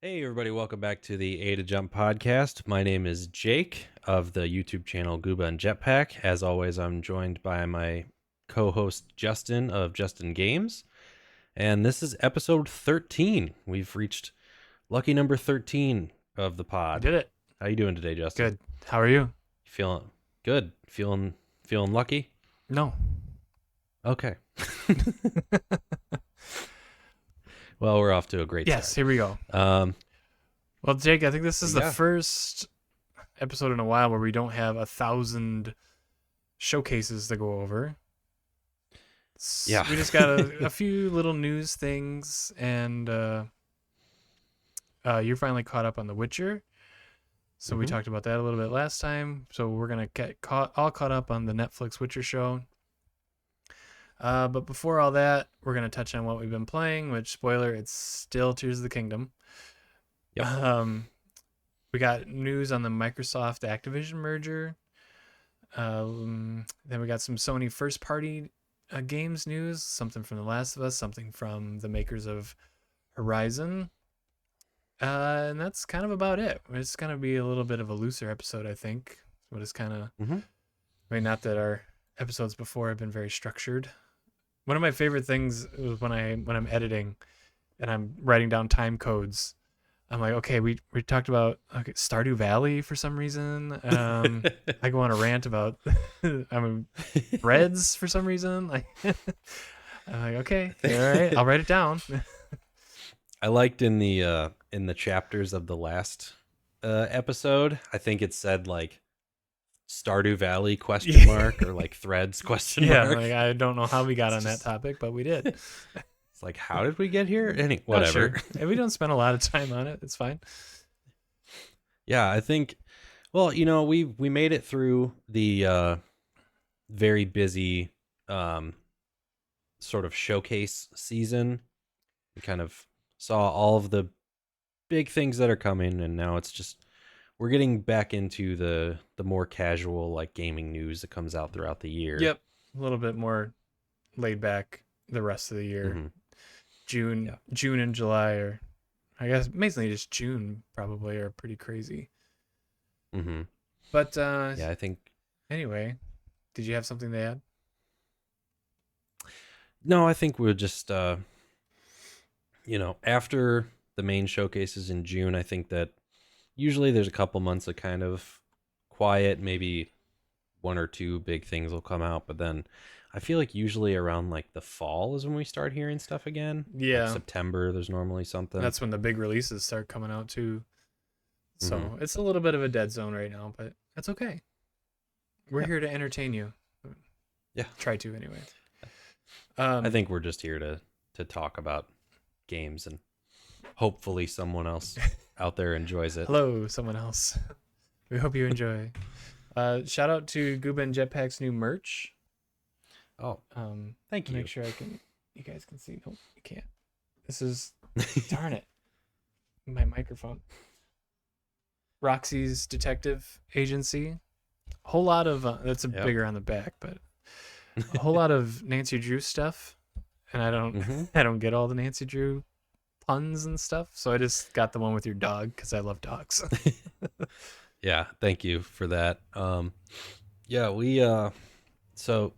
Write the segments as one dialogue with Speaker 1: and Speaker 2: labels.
Speaker 1: Hey, everybody, welcome back to the A to Jump podcast. My name is Jake of the YouTube channel Gooba and Jetpack. As always, I'm joined by my co host Justin of Justin Games. And this is episode 13. We've reached lucky number 13 of the
Speaker 2: We
Speaker 1: pod.
Speaker 2: did it.
Speaker 1: How you doing today, Justin?
Speaker 2: Good. How are you?
Speaker 1: Feeling good? Feeling lucky?
Speaker 2: No.
Speaker 1: Okay. Well, we're off to a great
Speaker 2: Yes,
Speaker 1: start.
Speaker 2: here we go. Well, Jake, I think this is the first episode in a while where we don't have 1,000 showcases to go over.
Speaker 1: Yeah.
Speaker 2: We just got a few little news things, and you're finally caught up on The Witcher. So we talked about that a little bit last time. So we're going to get all caught up on the Netflix Witcher show. But before all that, we're going to touch on what we've been playing, which, spoiler, it's still Tears of the Kingdom.
Speaker 1: Yep.
Speaker 2: We got news on the Microsoft Activision merger. Then we got some Sony first-party games news, something from The Last of Us, something from the makers of Horizon. And that's kind of about it. It's going to be a little bit of a looser episode, I think. But it's kind of... I mean, not that our episodes before have been very structured. One of my favorite things was when I'm editing and I'm writing down time codes. I'm like, okay, we talked about Stardew Valley for some reason. I go on a rant about Reds for some reason. I'm like, okay, all right, I'll write it down.
Speaker 1: I liked in the chapters of the last episode, I think it said like Stardew Valley ? Or like Threads ?
Speaker 2: Yeah, like I don't know how we got on that topic, but we did.
Speaker 1: It's like, how did we get here? Whatever.
Speaker 2: Sure. And we don't spend a lot of time on it. It's fine.
Speaker 1: Yeah, I think. Well, we made it through the very busy sort of showcase season. We kind of saw all of the big things that are coming, and now it's just we're getting back into the more casual like gaming news that comes out throughout the year.
Speaker 2: Yep, a little bit more laid back the rest of the year. June and July, or I guess mainly just June probably, are pretty crazy. But
Speaker 1: yeah, I think.
Speaker 2: Anyway, did you have something to add?
Speaker 1: No, I think we'll just after the main showcases in June, I think that usually there's a couple months of kind of quiet, maybe one or two big things will come out, but then I feel like usually around like the fall is when we start hearing stuff again.
Speaker 2: Yeah.
Speaker 1: Like September, there's normally something.
Speaker 2: That's when the big releases start coming out too. So it's a little bit of a dead zone right now, but that's okay. We're here to entertain you.
Speaker 1: Yeah.
Speaker 2: Try to anyway.
Speaker 1: I think we're just here to talk about games, and hopefully someone else out there enjoys it.
Speaker 2: Hello, someone else. We hope you enjoy. Shout out to Gooba and Jetpack's new merch.
Speaker 1: Oh, thank you.
Speaker 2: Make sure you guys can see. No, you can't. This is, darn it, my microphone. Roxy's Detective Agency. A whole lot of, that's bigger on the back, but a whole lot of Nancy Drew stuff. And I don't get all the Nancy Drew puns and stuff. So I just got the one with your dog because I love dogs.
Speaker 1: Yeah, thank you for that. Yeah, we so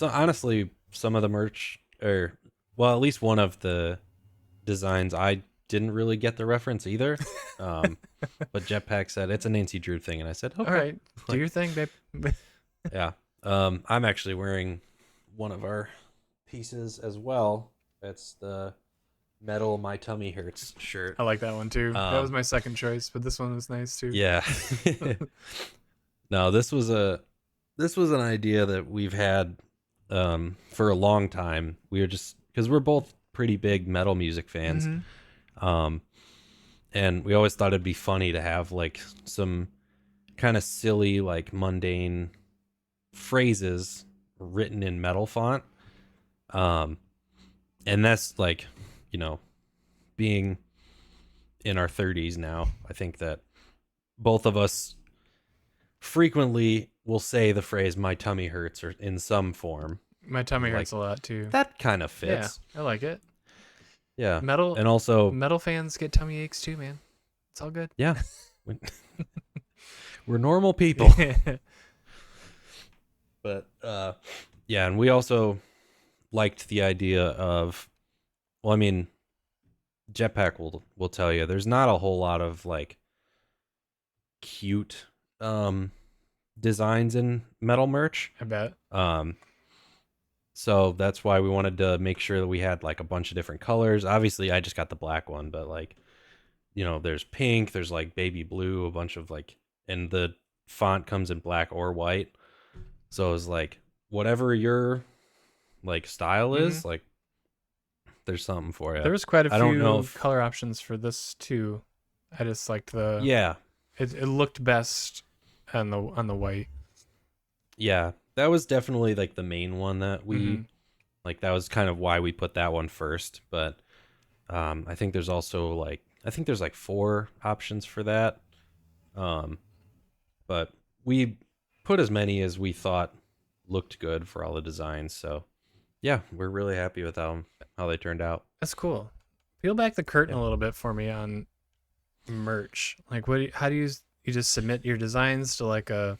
Speaker 1: honestly, some of the merch, or well, at least one of the designs, I didn't really get the reference either. But Jetpack said it's a Nancy Drew thing, and I said, okay,
Speaker 2: all right, do your thing, babe.
Speaker 1: Yeah. I'm actually wearing one of our pieces as well. It's the metal My Tummy Hurts shirt.
Speaker 2: I like that one too. That was my second choice, but this one was nice too.
Speaker 1: Yeah. No, this was an idea that we've had for a long time. We were just, because we're both pretty big metal music fans. And we always thought it'd be funny to have like some kind of silly, like mundane phrases written in metal font. And that's like, being in our 30s now, I think that both of us frequently will say the phrase "my tummy hurts" or in some form.
Speaker 2: My tummy hurts a lot too.
Speaker 1: That kind of fits.
Speaker 2: Yeah, I like it.
Speaker 1: Yeah.
Speaker 2: Metal
Speaker 1: And also,
Speaker 2: metal fans get tummy aches too, man. It's all good.
Speaker 1: yeah, we- we're normal people. But yeah, and we also liked the idea of, well, I mean, Jetpack will tell you there's not a whole lot of like cute designs in metal merch.
Speaker 2: I bet.
Speaker 1: Um so that's why we wanted to make sure that we had like a bunch of different colors. Obviously, I just got the black one, but like, there's pink, there's like baby blue, a bunch of like, and the font comes in black or white. So it was like whatever your like style
Speaker 2: Hmm.
Speaker 1: is, like there's something for you.
Speaker 2: There was quite a
Speaker 1: I don't know
Speaker 2: few
Speaker 1: if
Speaker 2: color options for this too. I just liked the
Speaker 1: yeah,
Speaker 2: it looked best on the white.
Speaker 1: yeah, that was definitely like the main one that
Speaker 2: Hmm.
Speaker 1: we like. That was kind of why we put that one first. But I think there's also like, I think there's like four options for that. Um, but we put as many as we thought looked good for all the designs. So yeah, we're really happy with how they turned out.
Speaker 2: That's cool. Peel back the curtain
Speaker 1: Yeah.
Speaker 2: a little bit for me on merch. Like how do you just submit your designs to like a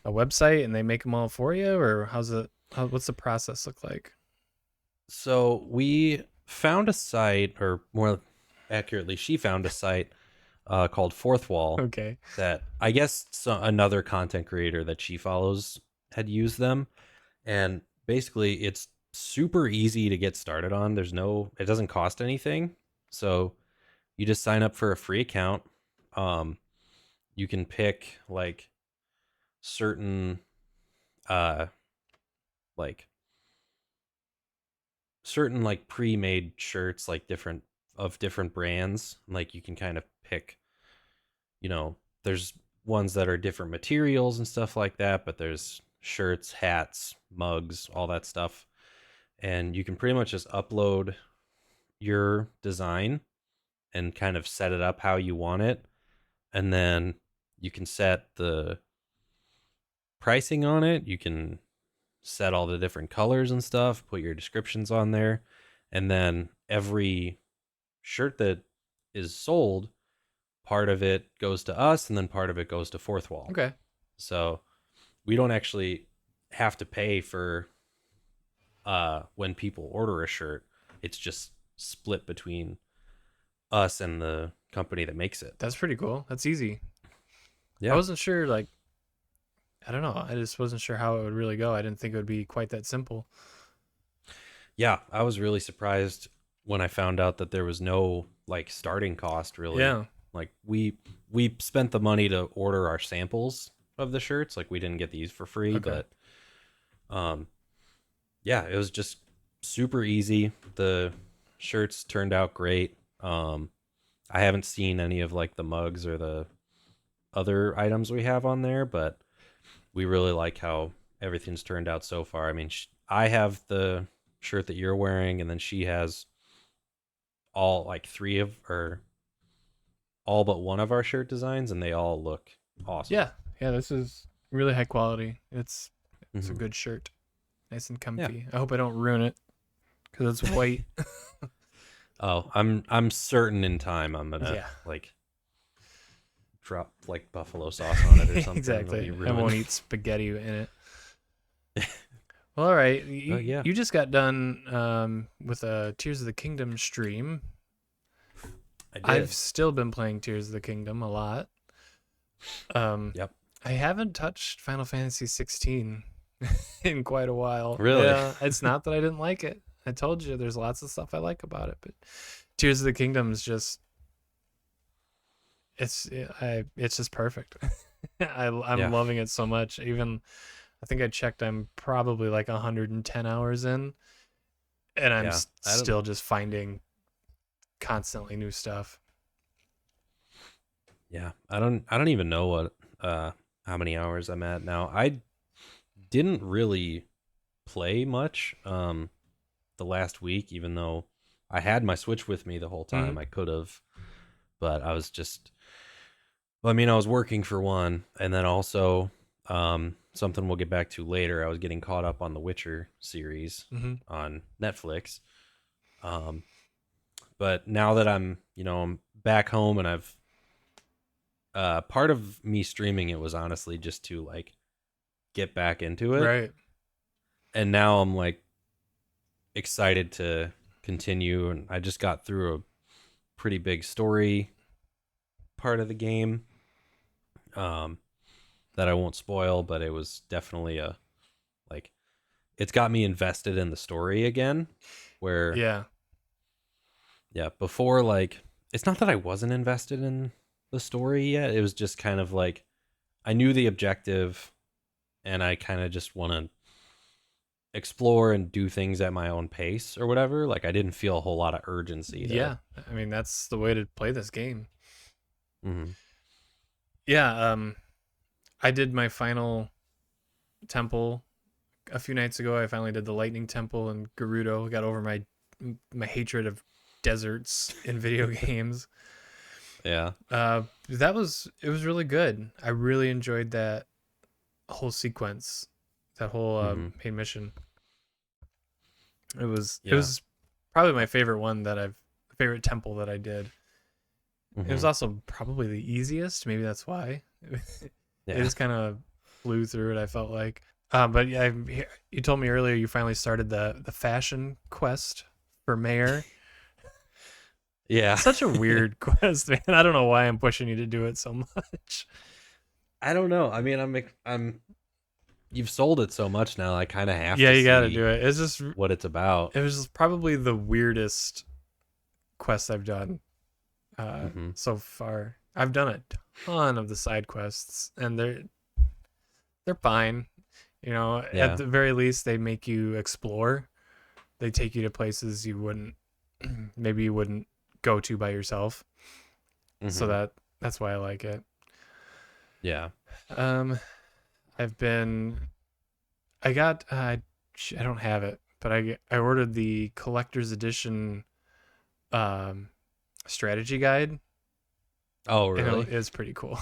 Speaker 2: website and they make them all for you, or what's the process look like?
Speaker 1: So we found a site, or more accurately, she found a site called Fourth Wall
Speaker 2: Okay.
Speaker 1: that I guess another content creator that she follows had used them. And basically, it's super easy to get started on. It doesn't cost anything. So you just sign up for a free account. Um, you can pick like certain, uh, like like pre-made shirts, like different brands. Like you can kind of pick, there's ones that are different materials and stuff like that, but there's shirts, hats, mugs, all that stuff. And you can pretty much just upload your design and kind of set it up how you want it. And then you can set the pricing on it. You can set all the different colors and stuff, put your descriptions on there. And then every shirt that is sold, part of it goes to us and then part of it goes to Fourth Wall.
Speaker 2: Okay.
Speaker 1: So we don't actually have to pay for when people order a shirt. It's just split between us and the company that makes it.
Speaker 2: That's pretty cool. That's easy. I
Speaker 1: Yeah.
Speaker 2: wasn't sure, like, I don't know. I just wasn't sure how it would really go. I didn't think it would be quite that simple.
Speaker 1: Yeah, I was really surprised when I found out that there was no like starting cost really.
Speaker 2: Yeah.
Speaker 1: Like we spent the money to order our samples of the shirts. Like we didn't get these for free,
Speaker 2: Okay.
Speaker 1: but um yeah, it was just super easy. The shirts turned out great. I haven't seen any of like the mugs or the other items we have on there, but we really like how everything's turned out so far. I mean, I have the shirt that you're wearing, and then she has all like three of, or all but one of our shirt designs, and they all look awesome.
Speaker 2: Yeah. Yeah, this is really high quality. It's a
Speaker 1: Hmm.
Speaker 2: good shirt. Nice and
Speaker 1: Yeah.
Speaker 2: comfy. I hope I don't ruin it cuz it's white.
Speaker 1: Oh, I'm certain in time I'm gonna
Speaker 2: Yeah.
Speaker 1: like drop like buffalo sauce on it or something. It'll be
Speaker 2: Exactly. I
Speaker 1: ruined.
Speaker 2: won't eat spaghetti in it. Well, all right.
Speaker 1: Yeah,
Speaker 2: You just got done with a Tears of the Kingdom stream.
Speaker 1: I
Speaker 2: I've
Speaker 1: did.
Speaker 2: still been playing Tears of the Kingdom a lot. Um,
Speaker 1: Yep.
Speaker 2: I haven't touched Final Fantasy 16 in quite a while.
Speaker 1: Really?
Speaker 2: Yeah, it's not that I didn't like it. I told you there's lots of stuff I like about it, but Tears of the Kingdom is just it's just perfect. I'm
Speaker 1: Yeah.
Speaker 2: loving it so much. Even I think I checked. I'm probably like 110 hours in, and I'm
Speaker 1: Yeah. I don't.
Speaker 2: still just finding constantly new stuff.
Speaker 1: Yeah. I don't even know what how many hours I'm at now. I didn't really play much the last week, even though I had my Switch with me the whole
Speaker 2: Hmm.
Speaker 1: time. I could have, but I was just, well, I mean, I was working for one, and then also something we'll get back to later. I was getting caught up on the Witcher series
Speaker 2: Hmm.
Speaker 1: on Netflix. Um But now that I'm back home and I've part of me streaming it was honestly just to like get back into it.
Speaker 2: Right.
Speaker 1: And now I'm like excited to continue, and I just got through a pretty big story part of the game. Um that I won't spoil, but it was definitely a like it's got me invested in the story again where
Speaker 2: Yeah.
Speaker 1: yeah, before like it's not that I wasn't invested in the story yet. It was just kind of like I knew the objective and I kind of just want to explore and do things at my own pace or whatever. Like I didn't feel a whole lot of urgency to.
Speaker 2: Yeah. I mean, that's the way to play this game.
Speaker 1: Mhm.
Speaker 2: Yeah. I did my final temple a few nights ago. I finally did the lightning temple and Gerudo. Got over my hatred of deserts in video games.
Speaker 1: Yeah.
Speaker 2: It was really good. I really enjoyed that whole sequence, that whole
Speaker 1: Hmm.
Speaker 2: main mission. It
Speaker 1: Yeah.
Speaker 2: was probably my favorite favorite temple that I did. It was
Speaker 1: Hmm.
Speaker 2: also probably the easiest. Maybe that's why. It
Speaker 1: Yeah.
Speaker 2: just kind of flew through it. I felt like. But yeah, you told me earlier you finally started the fashion quest for mayor.
Speaker 1: Yeah.
Speaker 2: Such a weird quest, man. I don't know why I'm pushing you to do it so much.
Speaker 1: I don't know. I mean, I'm you've sold it so much now. I kind of have
Speaker 2: Yeah,
Speaker 1: to
Speaker 2: you got to
Speaker 1: see
Speaker 2: do it. It's just
Speaker 1: what it's about.
Speaker 2: it was probably the weirdest quest I've done
Speaker 1: Hmm.
Speaker 2: so far. I've done a ton of the side quests, and they're fine. You know, at
Speaker 1: Yeah.
Speaker 2: the very least, they make you explore. They take you to places you wouldn't maybe you wouldn't go to by yourself. So
Speaker 1: Hmm.
Speaker 2: that's why I like it.
Speaker 1: Yeah.
Speaker 2: Um, I've been I got I don't have it, but I ordered the collector's edition um strategy guide,
Speaker 1: Oh,
Speaker 2: and
Speaker 1: really?
Speaker 2: it's pretty cool.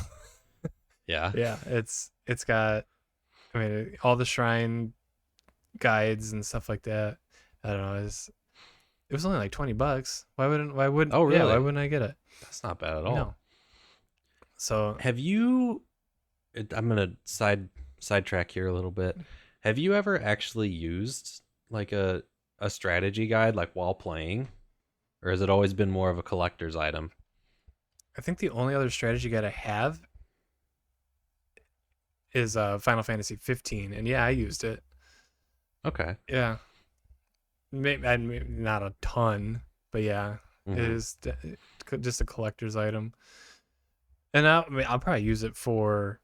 Speaker 1: Yeah.
Speaker 2: Yeah, it's got I mean all the shrine guides and stuff like that. I don't know. It was only like $20.
Speaker 1: Oh,
Speaker 2: Why
Speaker 1: really?
Speaker 2: wouldn't I get it?
Speaker 1: That's not bad at
Speaker 2: No.
Speaker 1: all.
Speaker 2: So
Speaker 1: Have you I'm gonna sidetrack here a little bit. Have you ever actually used like a strategy guide like while playing, or has it always been more of a collector's item?
Speaker 2: I think the only other strategy guide I have is Final Fantasy 15, and yeah, I used it.
Speaker 1: Okay.
Speaker 2: Yeah, maybe not a ton, but yeah, it
Speaker 1: Hmm.
Speaker 2: is just a collector's item. And I mean, I'll probably use it for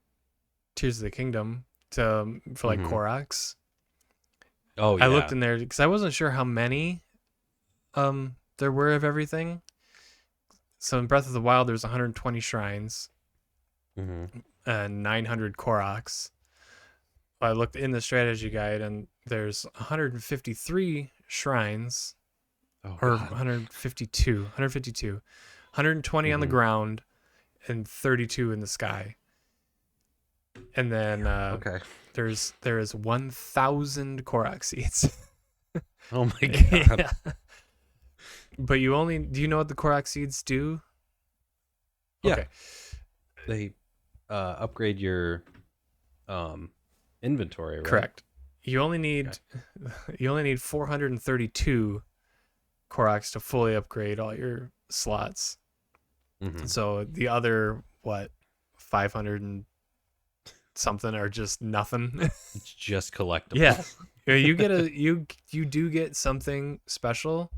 Speaker 2: Tears of the Kingdom for like
Speaker 1: Hmm.
Speaker 2: Koroks.
Speaker 1: Oh
Speaker 2: I looked
Speaker 1: yeah.
Speaker 2: in there because I wasn't sure how many there were of everything. So in Breath of the Wild, there's 120 shrines
Speaker 1: Hmm.
Speaker 2: and 900 Koroks. I looked in the strategy guide, and there's 153 shrines,
Speaker 1: Oh
Speaker 2: or
Speaker 1: god.
Speaker 2: 120 on the
Speaker 1: Hmm.
Speaker 2: ground, and 32 in the sky. And then
Speaker 1: Okay.
Speaker 2: there is 1,000 Korok seeds.
Speaker 1: Oh my god.
Speaker 2: Yeah. But do you know what the Korok seeds do?
Speaker 1: Yeah.
Speaker 2: Okay,
Speaker 1: They upgrade your um inventory, right?
Speaker 2: correct. You only
Speaker 1: Okay.
Speaker 2: need you only need 432 Koroks to fully upgrade all your slots.
Speaker 1: Hmm.
Speaker 2: So the other 500 and something are just nothing.
Speaker 1: It's just collectibles.
Speaker 2: Yeah. You get you do get something special,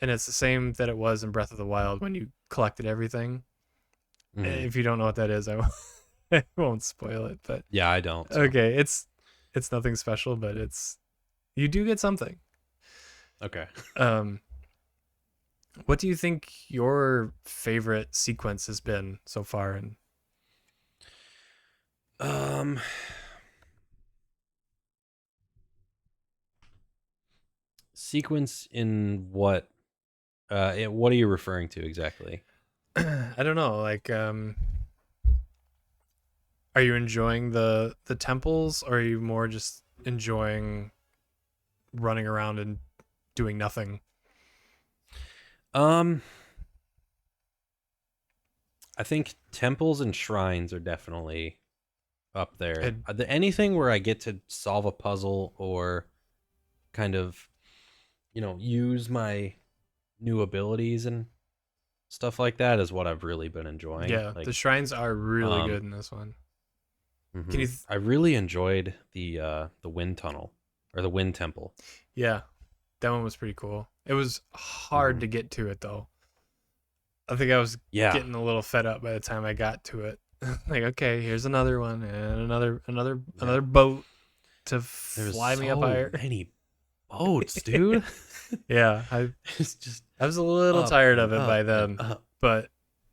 Speaker 2: and it's the same that it was in Breath of the Wild when you collected everything.
Speaker 1: Hmm.
Speaker 2: If you don't know what that is, I won't spoil it, but
Speaker 1: Yeah, I don't. So
Speaker 2: okay, it's nothing special, but you do get something.
Speaker 1: okay.
Speaker 2: Um what do you think your favorite sequence has been so far? And
Speaker 1: Um, sequence in what? What are you referring to exactly?
Speaker 2: I don't know, like are you enjoying the temples, or are you more just enjoying running around and doing nothing?
Speaker 1: Um, I think temples and shrines are definitely up there.
Speaker 2: It,
Speaker 1: Anything where I get to solve a puzzle or kind of, use my new abilities and stuff like that is what I've really been enjoying.
Speaker 2: yeah, the
Speaker 1: Like,
Speaker 2: shrines are really
Speaker 1: um,
Speaker 2: good in this one. Can
Speaker 1: mhm.
Speaker 2: you?
Speaker 1: I really enjoyed the wind tunnel or the wind temple.
Speaker 2: Yeah, that one was pretty cool. It was hard
Speaker 1: Hmm.
Speaker 2: to get to it though. I think I was
Speaker 1: Yeah,
Speaker 2: getting a little fed up by the time I got to it. Like, okay, here's another one and
Speaker 1: yeah.
Speaker 2: another boat to
Speaker 1: There's
Speaker 2: fly me up
Speaker 1: so
Speaker 2: higher.
Speaker 1: many boats, dude.
Speaker 2: Yeah,
Speaker 1: It's just
Speaker 2: I was a little
Speaker 1: up
Speaker 2: tired
Speaker 1: and
Speaker 2: of it by
Speaker 1: up and
Speaker 2: then,
Speaker 1: up.
Speaker 2: but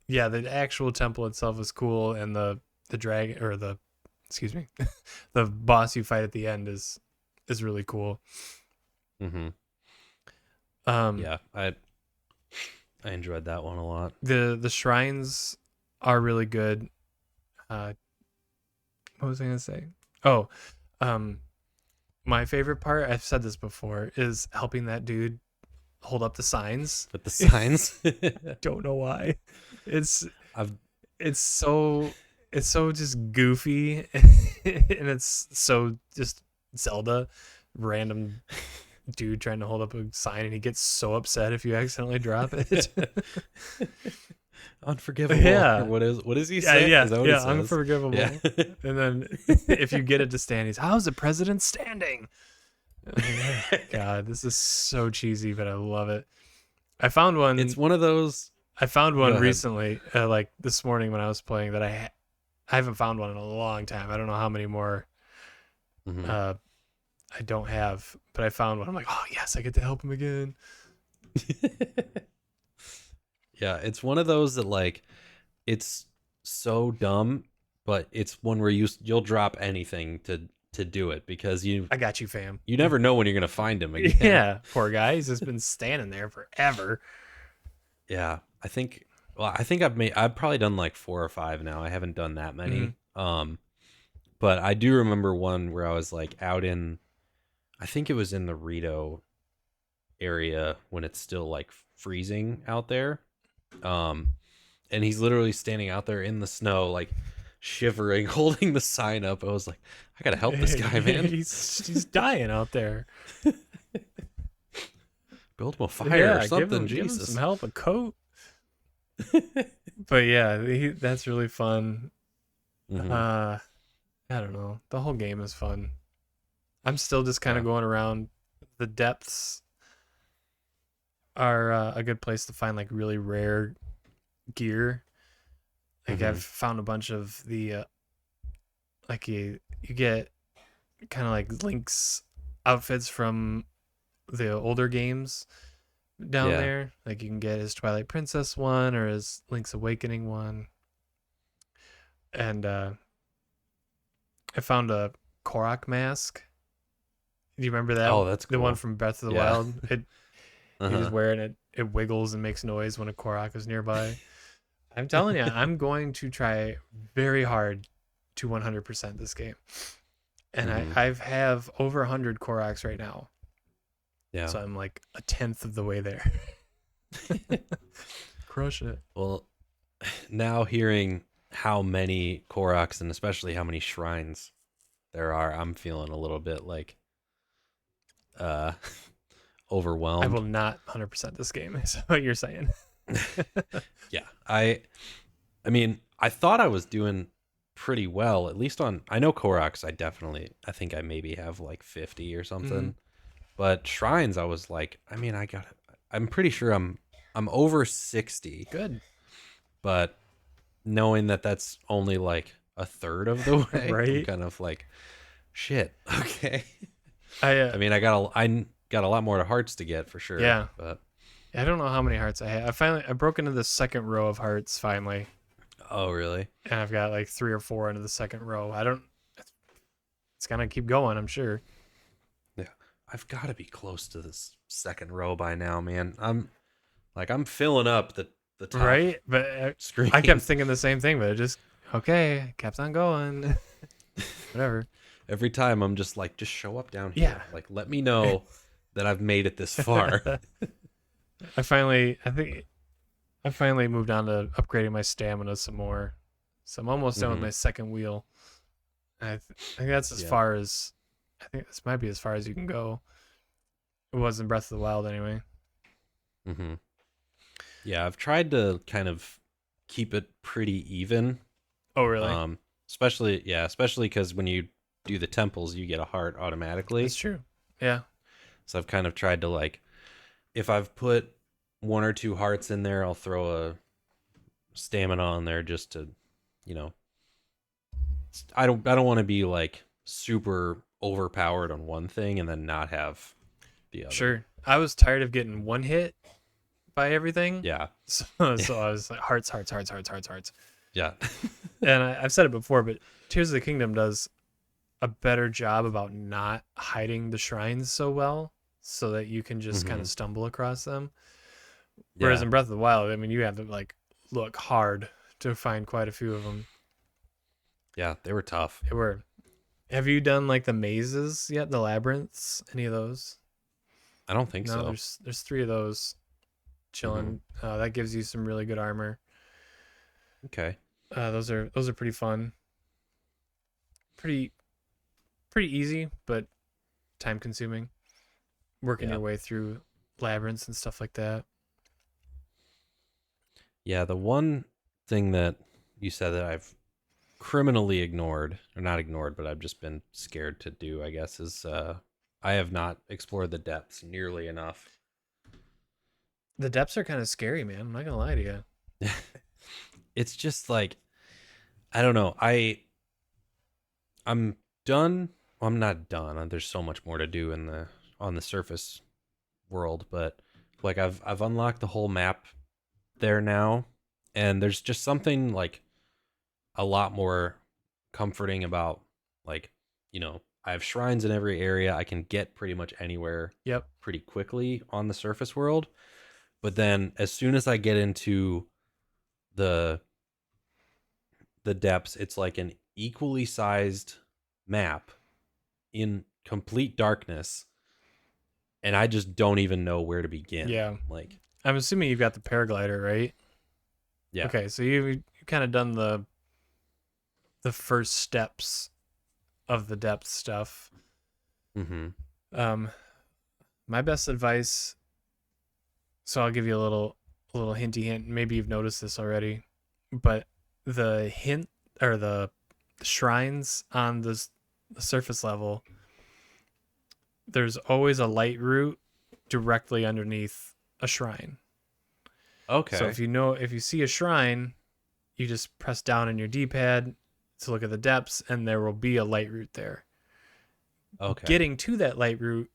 Speaker 2: yeah, the actual temple itself was cool, and the dragon or the excuse me, the boss you fight at the end is really cool.
Speaker 1: Hmm.
Speaker 2: Um,
Speaker 1: Yeah, I enjoyed that one a lot.
Speaker 2: the shrines are really good. Uh, what was I gonna say? Oh, um, my favorite part, I've said this before, is helping that dude hold up the signs.
Speaker 1: With the signs.
Speaker 2: Don't know why. It's
Speaker 1: I've
Speaker 2: it's so it's so just goofy and it's so just Zelda, random dude trying to hold up a sign and he gets so upset if you accidentally drop it.
Speaker 1: unforgivable. Or
Speaker 2: Yeah.
Speaker 1: what is he
Speaker 2: Yeah,
Speaker 1: say? Is
Speaker 2: yeah,
Speaker 1: that what he
Speaker 2: yeah,
Speaker 1: says? Yeah.
Speaker 2: unforgivable. And then if you get it to stand, he's how's the president standing? God, this is so cheesy, but I love it. I found
Speaker 1: It's
Speaker 2: one.
Speaker 1: one of those.
Speaker 2: I found
Speaker 1: Go
Speaker 2: one
Speaker 1: ahead.
Speaker 2: recently, like this morning when I was playing. That I haven't found one in a long time. I don't know how many more
Speaker 1: Hmm.
Speaker 2: uh, I don't have, but I found one. I'm like, oh yes, I get to help him again.
Speaker 1: Yeah, it's one of those that like it's so dumb, but it's one where you'll drop anything to do it because you
Speaker 2: I got you, fam.
Speaker 1: you never know when you're gonna find him again.
Speaker 2: Yeah, poor guy. He's just been standing there forever.
Speaker 1: Yeah, I think. Well, I think I've probably done like 4 or 5 now. I haven't done that
Speaker 2: Hmm.
Speaker 1: many. But I do remember one where I was like out in. I think it was in the Rito area when it's still like freezing out there. Um, and he's literally standing out there in the snow, like shivering, holding the sign up. I was like, I gotta help this guy, man.
Speaker 2: He's dying out there.
Speaker 1: Build him a fire or
Speaker 2: Yeah,
Speaker 1: something.
Speaker 2: give him some
Speaker 1: Jesus.
Speaker 2: help, a coat. But yeah, that's really fun.
Speaker 1: Hmm.
Speaker 2: Uh, I don't know. The whole game is fun. I'm still just kind of
Speaker 1: Yeah.
Speaker 2: going around. The depths are a good place to find like really rare gear. Like
Speaker 1: Hmm.
Speaker 2: I've found a bunch of the like you get kind of like Link's outfits from the older games down
Speaker 1: Yeah.
Speaker 2: there. Like you can get his Twilight Princess one or his Link's Awakening one. And I found a Korok mask. Do you remember that?
Speaker 1: Oh, that's
Speaker 2: The one
Speaker 1: cool.
Speaker 2: from Breath of the
Speaker 1: Yeah.
Speaker 2: Wild. You just
Speaker 1: Uh-huh.
Speaker 2: wear it. It wiggles and makes noise when a Korok is nearby. I'm telling you, I'm going to try very hard to 100% this game, and
Speaker 1: Hmm.
Speaker 2: I have over 100 Koroks right now,
Speaker 1: Yeah.
Speaker 2: so I'm like a tenth of the way there. Crush it.
Speaker 1: Well, now hearing how many Koroks and especially how many shrines there are, I'm feeling a little bit like uh
Speaker 2: I will
Speaker 1: overwhelmed.
Speaker 2: not 100% this game. Is what you're saying?
Speaker 1: Yeah. I mean, I thought I was doing pretty well, at least on I know Koroks I think I maybe have like 50 or
Speaker 2: Hmm.
Speaker 1: something. But shrines I was like, I mean, I'm pretty sure I'm over 60,
Speaker 2: Good.
Speaker 1: but knowing that that's only like a third of the way, I'm
Speaker 2: Right.
Speaker 1: kind of like, shit. Okay.
Speaker 2: I
Speaker 1: I mean, I got a lot more hearts to get for sure,
Speaker 2: yeah.
Speaker 1: but
Speaker 2: I don't know how many hearts I have. I broke into the second row of hearts finally,
Speaker 1: oh really?
Speaker 2: and I've got like 3 or 4 into the second row. I don't. It's gonna keep going, I'm sure.
Speaker 1: Yeah. I've got to be close to this second row by now, man. I'm filling up the top
Speaker 2: Right? But I kept
Speaker 1: screen.
Speaker 2: thinking the same thing, but it just okay, kept on going. Whatever.
Speaker 1: Every time I'm just like, just show up down
Speaker 2: Yeah.
Speaker 1: here. Like, let me know that I've made it this far.
Speaker 2: I finally moved on to upgrading my stamina some more. So I'm almost done with
Speaker 1: Mm-hmm.
Speaker 2: my second wheel. I think that's as
Speaker 1: Yeah.
Speaker 2: far as I think this might be as far as you can go. It was in Breath of the Wild anyway.
Speaker 1: Mm-hmm. Yeah, I've tried to kind of keep it pretty even.
Speaker 2: Oh really?
Speaker 1: Um, especially because when you do the temples, you get a heart
Speaker 2: That's
Speaker 1: automatically.
Speaker 2: true. Yeah.
Speaker 1: So I've kind of tried to like, if I've put one or two hearts in there, I'll throw a stamina on there just to, you know, I don't want to be like super overpowered on one thing and then not have the other.
Speaker 2: Sure. I was tired of getting one hit by everything.
Speaker 1: Yeah.
Speaker 2: So I was like hearts, hearts, hearts, hearts, hearts, hearts.
Speaker 1: Yeah.
Speaker 2: And I've said it before, but Tears of the Kingdom does a better job about not hiding the shrines so well, so that you can just kind
Speaker 1: Hmm.
Speaker 2: of stumble across them. Whereas
Speaker 1: Yeah.
Speaker 2: in Breath of the Wild, I mean, you have to like look hard to find quite a few of them.
Speaker 1: Yeah, they were tough.
Speaker 2: They were. Have you done like the mazes yet? The labyrinths? Any of those?
Speaker 1: I don't think
Speaker 2: No,
Speaker 1: so.
Speaker 2: there's three of those
Speaker 1: Hmm.
Speaker 2: chilling. That gives you some really good armor.
Speaker 1: Okay.
Speaker 2: Those are pretty fun. Pretty pretty easy, but time consuming. Working
Speaker 1: Yeah.
Speaker 2: your way through labyrinths and stuff like that.
Speaker 1: Yeah, the one thing that you said that I've criminally ignored, or not ignored, but I've just been scared to do, I guess, is I have not explored the depths nearly enough.
Speaker 2: The depths are kind of scary, man. I'm not gonna lie to you.
Speaker 1: It's just like I don't know. I'm done. Well, I'm not done. There's so much more to do in the on the surface world, but like I've unlocked the whole map there now, and there's just something like a lot more comforting about like, I have shrines in every area. I can get pretty much anywhere
Speaker 2: Yep.
Speaker 1: pretty quickly on the surface world. But then as soon as I get into the the depths, it's like an equally sized map in complete darkness, and I just don't even know where to begin.
Speaker 2: Yeah.
Speaker 1: Like,
Speaker 2: I'm assuming you've got the paraglider, right?
Speaker 1: yeah.
Speaker 2: Okay, so you kind of done the first steps of the depth stuff.
Speaker 1: Mm-hmm.
Speaker 2: Um, my best advice. So I'll give you a little hinty hint. Maybe you've noticed this already, but the hint or the shrines on the surface level, there's always a light route directly underneath a shrine. So
Speaker 1: Okay.
Speaker 2: if you see a shrine, you just press down on your D-pad to look at the depths, and there will be a light route there.
Speaker 1: Okay.
Speaker 2: Getting to that light route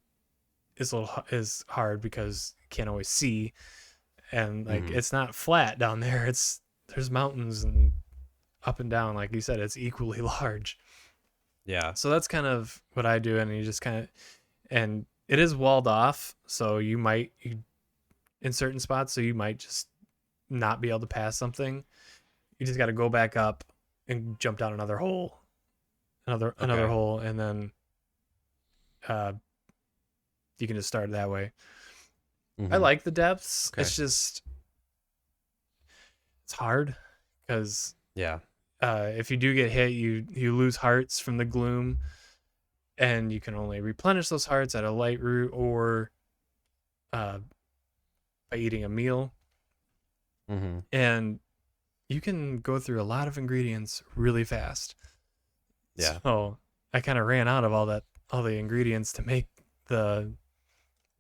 Speaker 2: is hard because you can't always see, and like
Speaker 1: Mm-hmm.
Speaker 2: it's not flat down there. There's mountains and up and down. Like you said, it's equally large.
Speaker 1: Yeah.
Speaker 2: So that's kind of what I do, and you just kind of and it is walled off, so you in certain spots, so you might just not be able to pass something. You just got to go back up and jump down another hole, another
Speaker 1: Okay.
Speaker 2: hole, and then uh, you can just start that way. I
Speaker 1: Mm-hmm.
Speaker 2: like the depths.
Speaker 1: Okay.
Speaker 2: It's hard because
Speaker 1: Yeah.
Speaker 2: if you do get hit, you lose hearts from the gloom, and you can only replenish those hearts at a light route or uh, by eating a meal.
Speaker 1: Mm-hmm.
Speaker 2: And you can go through a lot of ingredients really fast.
Speaker 1: Yeah.
Speaker 2: So I kind of ran out of all the ingredients to make the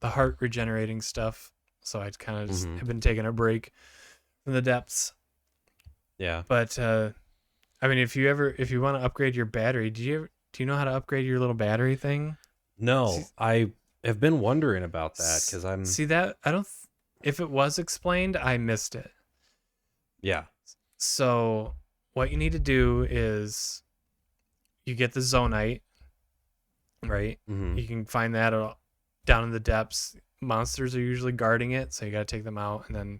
Speaker 2: the heart regenerating stuff. So I kind of just
Speaker 1: Mm-hmm.
Speaker 2: have been taking a break from the depths.
Speaker 1: Yeah.
Speaker 2: But I mean, if you want to upgrade your battery, do you know how to upgrade your little battery thing? See,
Speaker 1: No, I have been wondering about that because I'm,
Speaker 2: see that I don't. If it was explained, I missed it.
Speaker 1: yeah.
Speaker 2: So what you need to do is you get the zonite, right?
Speaker 1: Mm-hmm.
Speaker 2: You can find that down in the depths. Monsters are usually guarding it, so you got to take them out and then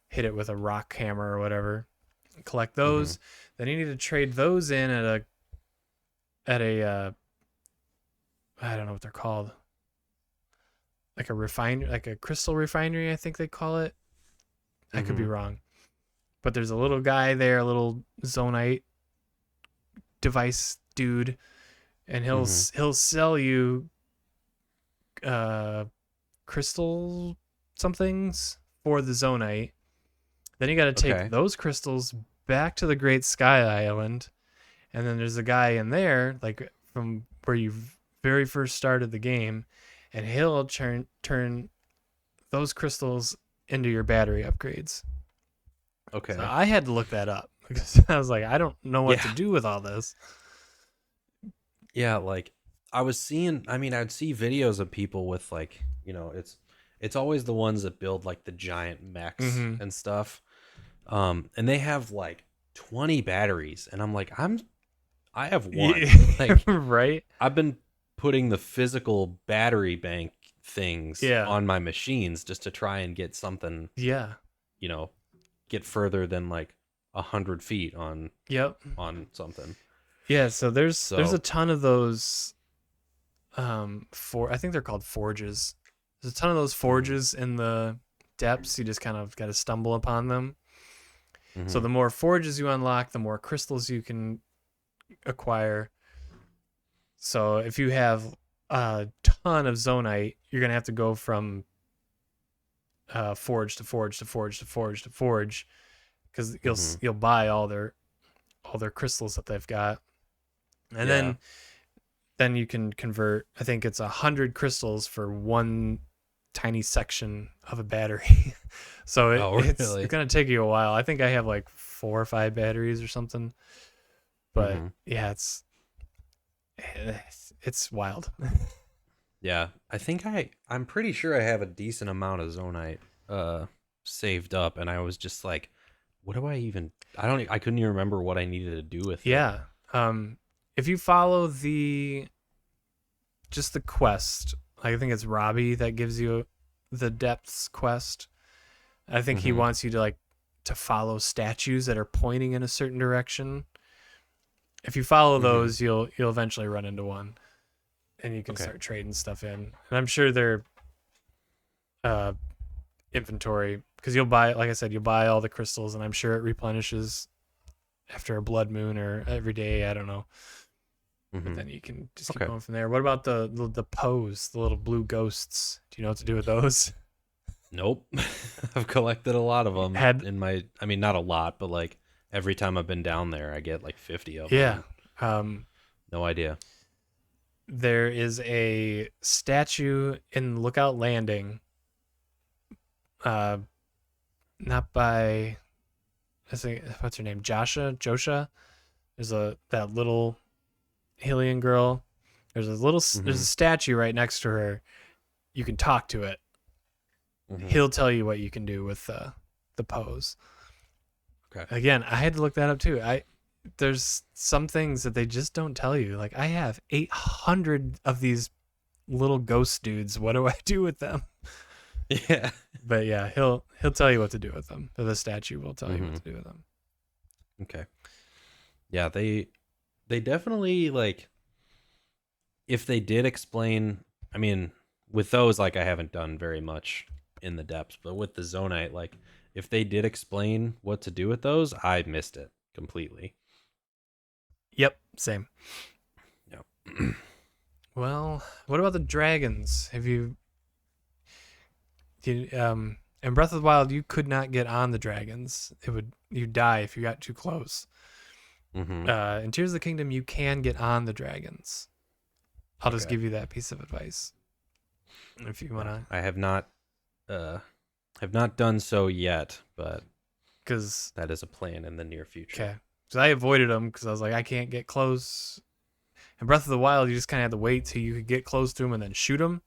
Speaker 2: hit it with a rock hammer or whatever. Collect
Speaker 1: Mm-hmm.
Speaker 2: those. Then you need to trade those in at a I don't know what they're called. like a refine like a crystal refinery, I think they call it. I could be
Speaker 1: Mm-hmm.
Speaker 2: wrong. But there's a little guy there, a little zonite device dude, and
Speaker 1: Mm-hmm.
Speaker 2: he'll sell you uh crystal somethings for the zonite. Then you got to take
Speaker 1: Okay.
Speaker 2: those crystals back to the Great Sky Island, and then there's a guy in there, like from where you very first started the game, and he'll turn those crystals into your battery upgrades. So
Speaker 1: Okay.
Speaker 2: I had to look that up because I was like, I don't know what to
Speaker 1: Yeah.
Speaker 2: do with all this.
Speaker 1: Yeah, like I was seeing, I mean, I'd see videos of people with like, it's always the ones that build like the giant mechs
Speaker 2: Mm-hmm.
Speaker 1: and stuff. And they have like 20 batteries and I'm like, I have one.
Speaker 2: Yeah,
Speaker 1: Like
Speaker 2: right?
Speaker 1: I've been putting the physical battery bank things
Speaker 2: Yeah,
Speaker 1: on my machines just to try and get something,
Speaker 2: yeah,
Speaker 1: you know, get further than like 100 feet
Speaker 2: yep,
Speaker 1: on something.
Speaker 2: yeah. So there's a
Speaker 1: So,
Speaker 2: ton of those. For I think they're called forges. There's a ton of those
Speaker 1: mhm,
Speaker 2: forges in the depths. You just kind of got to stumble upon them. So
Speaker 1: mhm,
Speaker 2: the more forges you unlock, the more crystals you can acquire. So if you have a ton of zonite, you're gonna have to go from forge to forge to forge to forge to forge because
Speaker 1: mhm.
Speaker 2: you'll buy all their crystals that they've got, and
Speaker 1: Yeah.
Speaker 2: then you can convert. I think it's 100 crystals for one tiny section of a battery. So
Speaker 1: Oh,
Speaker 2: it's
Speaker 1: really?
Speaker 2: gonna take you a while. I think I have like 4 or 5 batteries or something. But
Speaker 1: Mhm.
Speaker 2: yeah, it's wild.
Speaker 1: Yeah, I'm pretty sure I have a decent amount of Zonite uh saved up and I was just like, what do I even I couldn't even remember what I needed to do with it.
Speaker 2: Yeah. If you follow the just the quest, I think it's Robbie that gives you the depths quest. I think he
Speaker 1: Mhm.
Speaker 2: wants you to like to follow statues that are pointing in a certain direction. If you follow
Speaker 1: Mhm.
Speaker 2: those, you'll eventually run into one, and you can
Speaker 1: Okay.
Speaker 2: start trading stuff in. And I'm sure they're uh, inventory because you'll buy, like I said, you'll buy all the crystals, and I'm sure it replenishes after a blood moon or every day. I don't know, but
Speaker 1: Mhm.
Speaker 2: then you can just keep
Speaker 1: Okay.
Speaker 2: going from there. What about the pose, the little blue ghosts? Do you know what to do with those?
Speaker 1: Nope. I've collected a lot of them
Speaker 2: Had
Speaker 1: in my I mean not a lot, but like every time I've been down there I get like 50 of them
Speaker 2: yeah.
Speaker 1: and
Speaker 2: Um,
Speaker 1: no idea.
Speaker 2: there is a statue in Lookout Landing. Uh, not by I think what's her name, Josha. There's a that little Hylian girl. There's a
Speaker 1: Mhm.
Speaker 2: statue right next to her. You can talk to it.
Speaker 1: Mhm.
Speaker 2: He'll tell you what you can do with the pose.
Speaker 1: Okay.
Speaker 2: Again, I had to look that up too. I There's some things that they just don't tell you. Like I have 800 of these little ghost dudes. What do I do with them?
Speaker 1: Yeah.
Speaker 2: But yeah, he'll tell you what to do with them. Or the statue will tell you what
Speaker 1: Mhm.
Speaker 2: to do with them.
Speaker 1: Okay. Yeah, they definitely like if they did explain, I mean, with those, like, I haven't done very much in the depths, but with the Zonite, like, if they did explain what to do with those, I missed it completely.
Speaker 2: Yep, same.
Speaker 1: Yeah.
Speaker 2: Well, what about the dragons? Have you in Breath of the Wild you could not get on the dragons. You'd die if you got too close.
Speaker 1: Mm-hmm.
Speaker 2: In Tears of the Kingdom you can get on the dragons. I'll just
Speaker 1: Okay.
Speaker 2: give you that piece of advice if you
Speaker 1: Yeah,
Speaker 2: wanna,
Speaker 1: I uh have not done so yet, but
Speaker 2: because
Speaker 1: that is a plan in the near future.
Speaker 2: okay, because I avoided them because I was like I can't get close. In Breath of the Wild you just kind of had to wait till you could get close to them and then shoot them,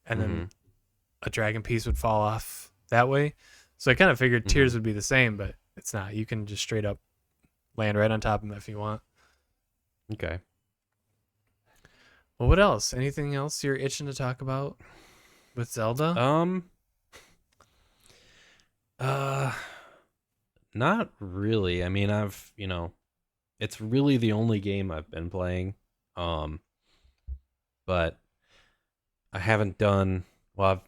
Speaker 2: and
Speaker 1: Mm-hmm.
Speaker 2: then a dragon piece would fall off that way. So I kind of figured
Speaker 1: Mm-hmm.
Speaker 2: Tears would be the same, but it's not. You can just straight up land right on top of them if you want.
Speaker 1: Okay.
Speaker 2: Well, what else? Anything else you're itching to talk about with Zelda?
Speaker 1: Um. Uh. Not really. I mean, it's really the only game I've been playing. Um. But I haven't done. Well, I've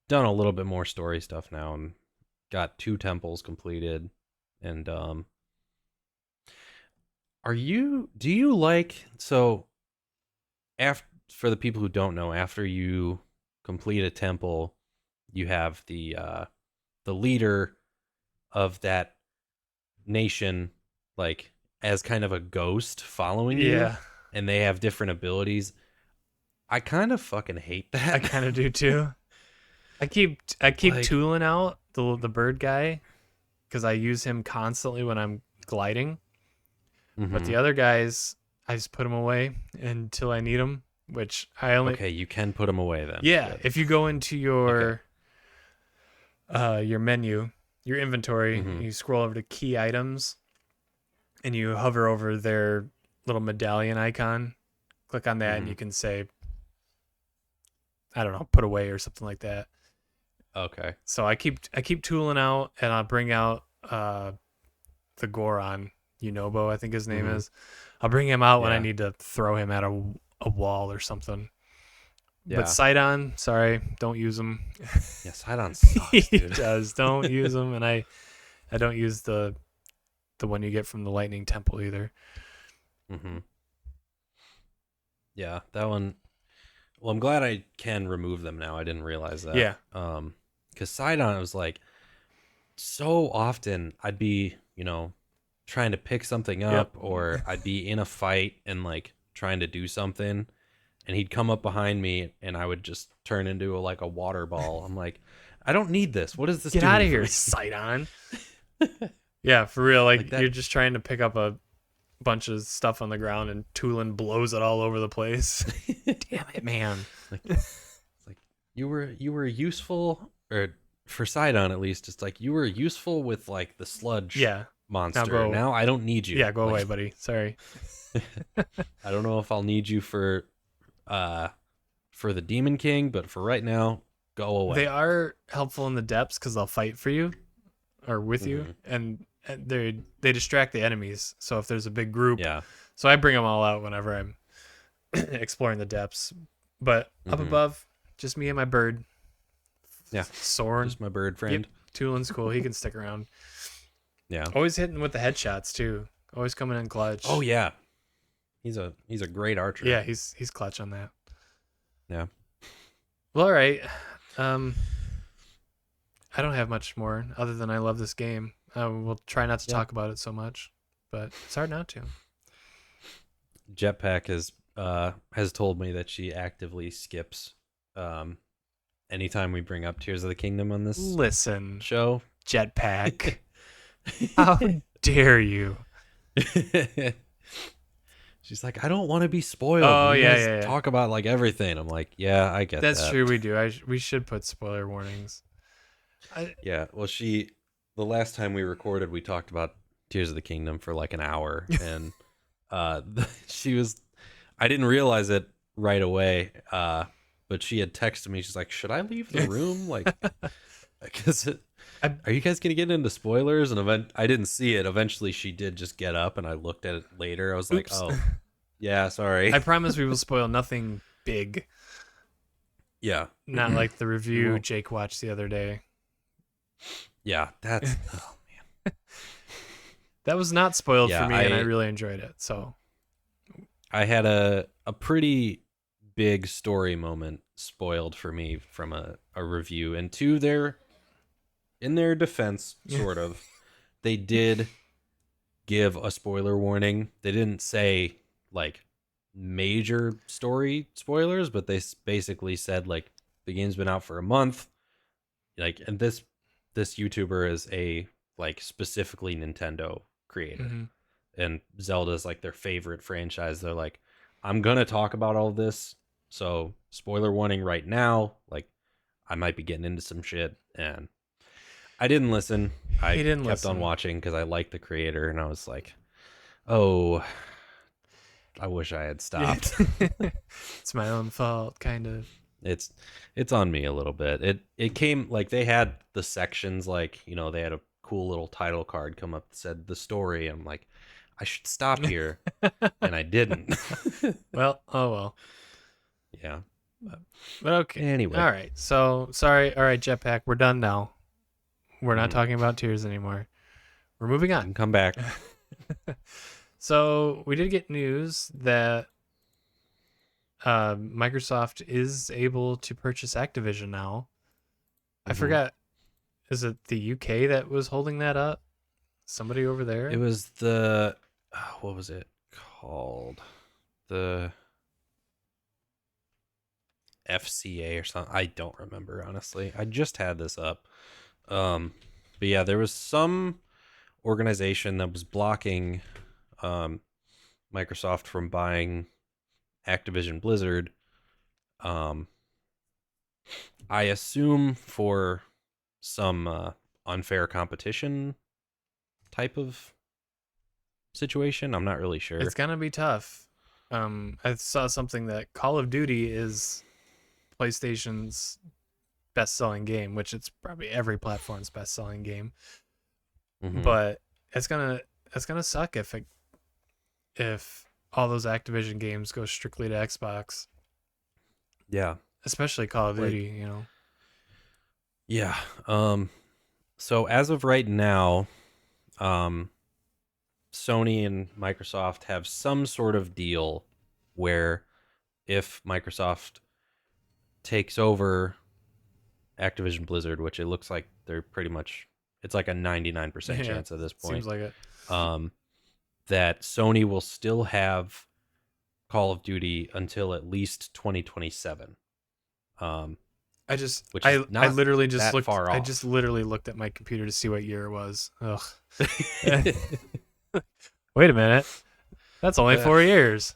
Speaker 1: done a little bit more story stuff now and got 2 temples completed. And do you like, so after, for the people who don't know, after you complete a temple, you have the leader of that nation, like, as kind of a ghost following you,
Speaker 2: Yeah,
Speaker 1: and they have different abilities. I kind of fucking hate
Speaker 2: I
Speaker 1: that.
Speaker 2: kind of do too. I keep
Speaker 1: Like,
Speaker 2: tooling out the bird guy because I use him constantly when I'm gliding. But
Speaker 1: mm-hmm.
Speaker 2: the other guys, I just put them away until I need them. Which I only
Speaker 1: Okay, you can put them away then.
Speaker 2: yeah.
Speaker 1: Good.
Speaker 2: If you go into
Speaker 1: Okay.
Speaker 2: your menu, your inventory,
Speaker 1: Mm-hmm.
Speaker 2: you scroll over to key items, and you hover over their little medallion icon. Click on that, and
Speaker 1: Mm-hmm.
Speaker 2: you can say, I don't know, put away or something like that.
Speaker 1: Okay.
Speaker 2: So I keep tooling out, and I'll bring out the Goron Unobo, I think his name
Speaker 1: Mm-hmm.
Speaker 2: is. I'll bring him out when I
Speaker 1: Yeah.
Speaker 2: need to throw him at a wall or something. But
Speaker 1: Yeah.
Speaker 2: Sidon, sorry, don't use him.
Speaker 1: Yeah. Sidon
Speaker 2: He
Speaker 1: sucks, dude.
Speaker 2: does. Don't use him, and I don't use the one you get from the Lightning Temple either.
Speaker 1: Mm-hmm. Yeah, that one. Well, I'm glad I can remove them now. I didn't realize that.
Speaker 2: Yeah.
Speaker 1: Because Sidon was like, so often I'd be, trying to pick something
Speaker 2: Yep.
Speaker 1: up, or I'd be in a fight and like trying to do something, and he'd come up behind me and I would just turn into like a water ball. I'm like, I don't need this. What is this
Speaker 2: Get out
Speaker 1: doing
Speaker 2: of
Speaker 1: for
Speaker 2: here,
Speaker 1: me?
Speaker 2: Sidon. Yeah, for real.
Speaker 1: Like
Speaker 2: Like
Speaker 1: that.
Speaker 2: you're just trying to pick up a bunch of stuff on the ground, and Tulin blows it all over the place. Damn it, man.
Speaker 1: Like, it's like you were useful, or for Sidon at least, it's like you were useful with like the sludge
Speaker 2: Yeah. Now
Speaker 1: monster.
Speaker 2: go.
Speaker 1: Now I don't need you.
Speaker 2: Yeah, go away,
Speaker 1: Like,
Speaker 2: buddy. Sorry.
Speaker 1: I don't know if I'll need you uh for the Demon King, but for right now, go
Speaker 2: They
Speaker 1: away.
Speaker 2: are helpful in the depths because they'll fight for you or with you,
Speaker 1: Hmm.
Speaker 2: and they distract the enemies. So if there's a big group,
Speaker 1: Yeah.
Speaker 2: so I bring them all out whenever I'm exploring the depths. But up
Speaker 1: Hmm.
Speaker 2: above, just me and my bird,
Speaker 1: Yeah.
Speaker 2: Soren.
Speaker 1: Just my bird
Speaker 2: Yep,
Speaker 1: friend.
Speaker 2: Tulin's cool. He can stick around.
Speaker 1: Yeah.
Speaker 2: Always hitting with the headshots too. Always coming in
Speaker 1: Oh
Speaker 2: clutch.
Speaker 1: yeah. He's a great archer.
Speaker 2: Yeah, he's clutch on that.
Speaker 1: Yeah.
Speaker 2: Well, all right. Um, I don't have much more other than I love this game. We'll try not to
Speaker 1: Yeah.
Speaker 2: talk about it so much, but it's hard not to.
Speaker 1: Jetpack has told me that she actively skips um anytime we bring up Tears of the Kingdom on this
Speaker 2: Listen,
Speaker 1: show.
Speaker 2: Jetpack, how dare you?
Speaker 1: She's like, I don't want to be spoiled.
Speaker 2: Oh,
Speaker 1: You
Speaker 2: yeah,
Speaker 1: guys
Speaker 2: yeah, yeah.
Speaker 1: talk about like everything. I'm like, yeah, I get
Speaker 2: That's
Speaker 1: that.
Speaker 2: true. We do. We should put spoiler warnings. I,
Speaker 1: Yeah. Well, the last time we recorded, we talked about Tears of the Kingdom for like an hour, and she was, I didn't realize it right away. But she had texted me. She's like, should I leave the room? Like, because
Speaker 2: I
Speaker 1: are you guys gonna get into spoilers? And I didn't see it. Eventually, she did just get up, and I looked at it later. I was like,
Speaker 2: oops.
Speaker 1: oh, yeah, sorry.
Speaker 2: I promise we will spoil nothing big.
Speaker 1: Yeah.
Speaker 2: Not like the
Speaker 1: We
Speaker 2: review
Speaker 1: won't.
Speaker 2: Jake watched the other day.
Speaker 1: Yeah, that's oh man.
Speaker 2: That was not spoiled for
Speaker 1: Yeah,
Speaker 2: me, and I really enjoyed it. So
Speaker 1: I had a pretty big story moment spoiled for me from a review, and in their defense, sort of, they did give a spoiler warning. They didn't say like major story spoilers, but they basically said like the game's been out for a month, like, and this YouTuber is a like specifically Nintendo creator,
Speaker 2: mhm.
Speaker 1: and Zelda's like their favorite franchise. They're like, I'm gonna talk about all this, so spoiler warning right now. Like, I might be getting into some shit, and I didn't listen.
Speaker 2: He
Speaker 1: I
Speaker 2: didn't
Speaker 1: kept on
Speaker 2: listen.
Speaker 1: watching because I like the creator, and I was like, oh, I wish I had
Speaker 2: Yeah.
Speaker 1: stopped.
Speaker 2: It's my own fault, kind of.
Speaker 1: it's it's on me a little bit. It came like they had the sections, like, they had a cool little title card come up that said the story. I'm like, I should stop here, and I didn't.
Speaker 2: Well, oh well.
Speaker 1: Yeah.
Speaker 2: But okay.
Speaker 1: Anyway,
Speaker 2: All right. So sorry. All right, Jetpack. We're done now. We're not
Speaker 1: mhm,
Speaker 2: talking about Tears anymore. We're moving
Speaker 1: you
Speaker 2: on.
Speaker 1: can come back.
Speaker 2: So we did get news that Microsoft is able to purchase Activision now. I
Speaker 1: Hmm.
Speaker 2: forgot. Is it the UK that was holding that up? Somebody over
Speaker 1: It
Speaker 2: there?
Speaker 1: was the what was it called? The FCA or something. I don't remember honestly. I just had this up. Um, but yeah, there was some organization that was blocking um, Microsoft from buying Activision Blizzard. Um, I assume for some unfair competition type of situation. I'm not really
Speaker 2: It's
Speaker 1: sure.
Speaker 2: gonna be tough. I saw something that Call of Duty is PlayStation's best-selling game, which it's probably every platform's best-selling game.
Speaker 1: Hmm.
Speaker 2: But it's gonna suck if all those Activision games go strictly to Xbox,
Speaker 1: Yeah,
Speaker 2: especially Call of
Speaker 1: like
Speaker 2: Duty. You know,
Speaker 1: yeah. So as of right now, um, Sony and Microsoft have some sort of deal where if Microsoft takes over Activision Blizzard, which it looks like they're pretty much, it's like a 99%
Speaker 2: yeah,
Speaker 1: chance at this
Speaker 2: seems
Speaker 1: point,
Speaker 2: like it.
Speaker 1: um, that Sony will still have Call of Duty until at least 2027, um,
Speaker 2: I just
Speaker 1: which is
Speaker 2: I
Speaker 1: not
Speaker 2: literally just
Speaker 1: that
Speaker 2: looked
Speaker 1: far
Speaker 2: I just
Speaker 1: off.
Speaker 2: literally looked at my computer to see what year it was. Ugh. Wait a minute. That's only
Speaker 1: Uh,
Speaker 2: 4 years.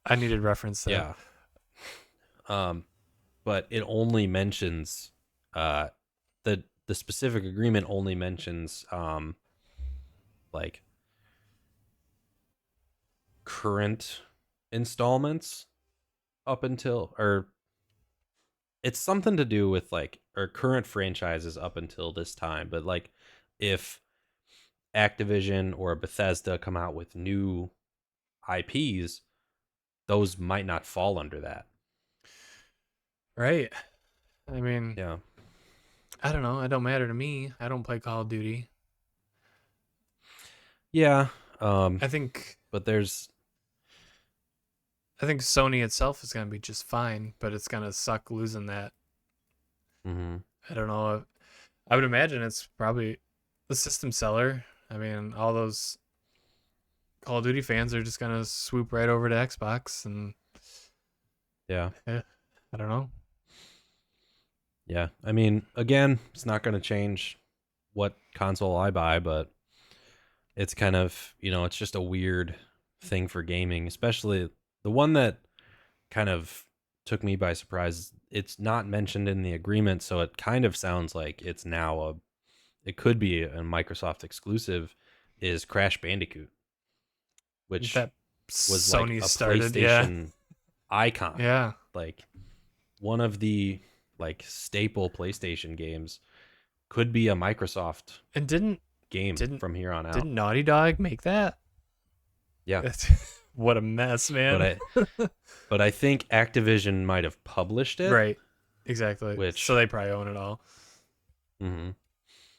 Speaker 2: I needed reference there.
Speaker 1: yeah. Um, but it only mentions uh, the specific agreement only mentions like current installments up until, or it's something to do with like, or current franchises up until this time, but like if Activision or Bethesda come out with new IPs, those might not fall under that.
Speaker 2: Right. I mean,
Speaker 1: Yeah.
Speaker 2: I don't know. It don't matter to me. I don't play Call of Duty.
Speaker 1: Yeah. Um,
Speaker 2: I think
Speaker 1: but there's
Speaker 2: I think Sony itself is gonna be just fine, but it's gonna suck losing that.
Speaker 1: mhm.
Speaker 2: I don't know. I would imagine it's probably the system seller. I mean, all those Call of Duty fans are just gonna swoop right over to Xbox, and
Speaker 1: Yeah.
Speaker 2: I don't know.
Speaker 1: Yeah. I mean, again, it's not going to change what console I buy, but it's kind of, it's just a weird thing for gaming, especially the one that kind of took me by surprise. It's not mentioned in the agreement, so it kind of sounds like it could be a Microsoft exclusive, is Crash Bandicoot, which
Speaker 2: That
Speaker 1: was like
Speaker 2: Sony
Speaker 1: a
Speaker 2: started, yeah,
Speaker 1: PlayStation icon,
Speaker 2: yeah,
Speaker 1: like one of the like staple PlayStation games, could be a Microsoft
Speaker 2: and didn't
Speaker 1: game
Speaker 2: didn't
Speaker 1: from here on out.
Speaker 2: didn't Naughty Dog make that?
Speaker 1: Yeah,
Speaker 2: That's, what a mess,
Speaker 1: but
Speaker 2: man.
Speaker 1: I think Activision might have published it,
Speaker 2: Right, exactly. So
Speaker 1: which
Speaker 2: they probably own it all.
Speaker 1: mhm.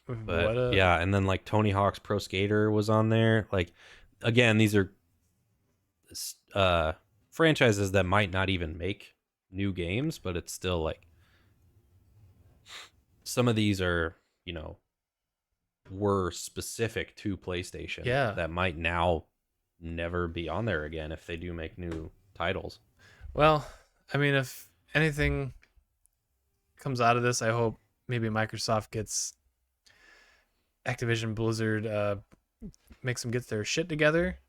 Speaker 1: But
Speaker 2: What a
Speaker 1: yeah, and then like Tony Hawk's Pro Skater was on there. Like again, these are uh franchises that might not even make new games, but it's still like some of these are, you know, were specific to PlayStation
Speaker 2: yeah.
Speaker 1: that might now never be on there again if they do make new titles.
Speaker 2: Well, I mean, if anything comes out of this, I hope maybe Microsoft gets Activision Blizzard, makes them get their shit together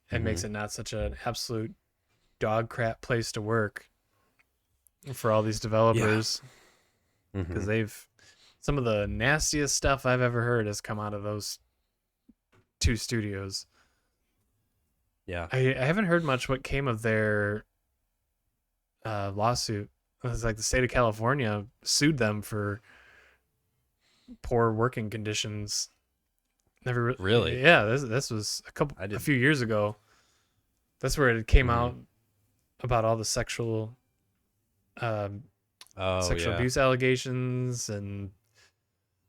Speaker 2: and
Speaker 1: Hmm.
Speaker 2: makes it not such an absolute dog crap place to work for all these
Speaker 1: Yeah.
Speaker 2: developers,
Speaker 1: Hmm.
Speaker 2: because they've some of the nastiest stuff I've ever heard has come out of those two studios.
Speaker 1: Yeah.
Speaker 2: I haven't heard much what came of their lawsuit. It was like the state of California sued them for poor working conditions. Never,
Speaker 1: Really?
Speaker 2: yeah. This was
Speaker 1: I
Speaker 2: a
Speaker 1: did.
Speaker 2: few years ago. That's where it came
Speaker 1: Hmm.
Speaker 2: out about all the sexual. um,
Speaker 1: Oh
Speaker 2: sexual
Speaker 1: yeah.
Speaker 2: abuse allegations, and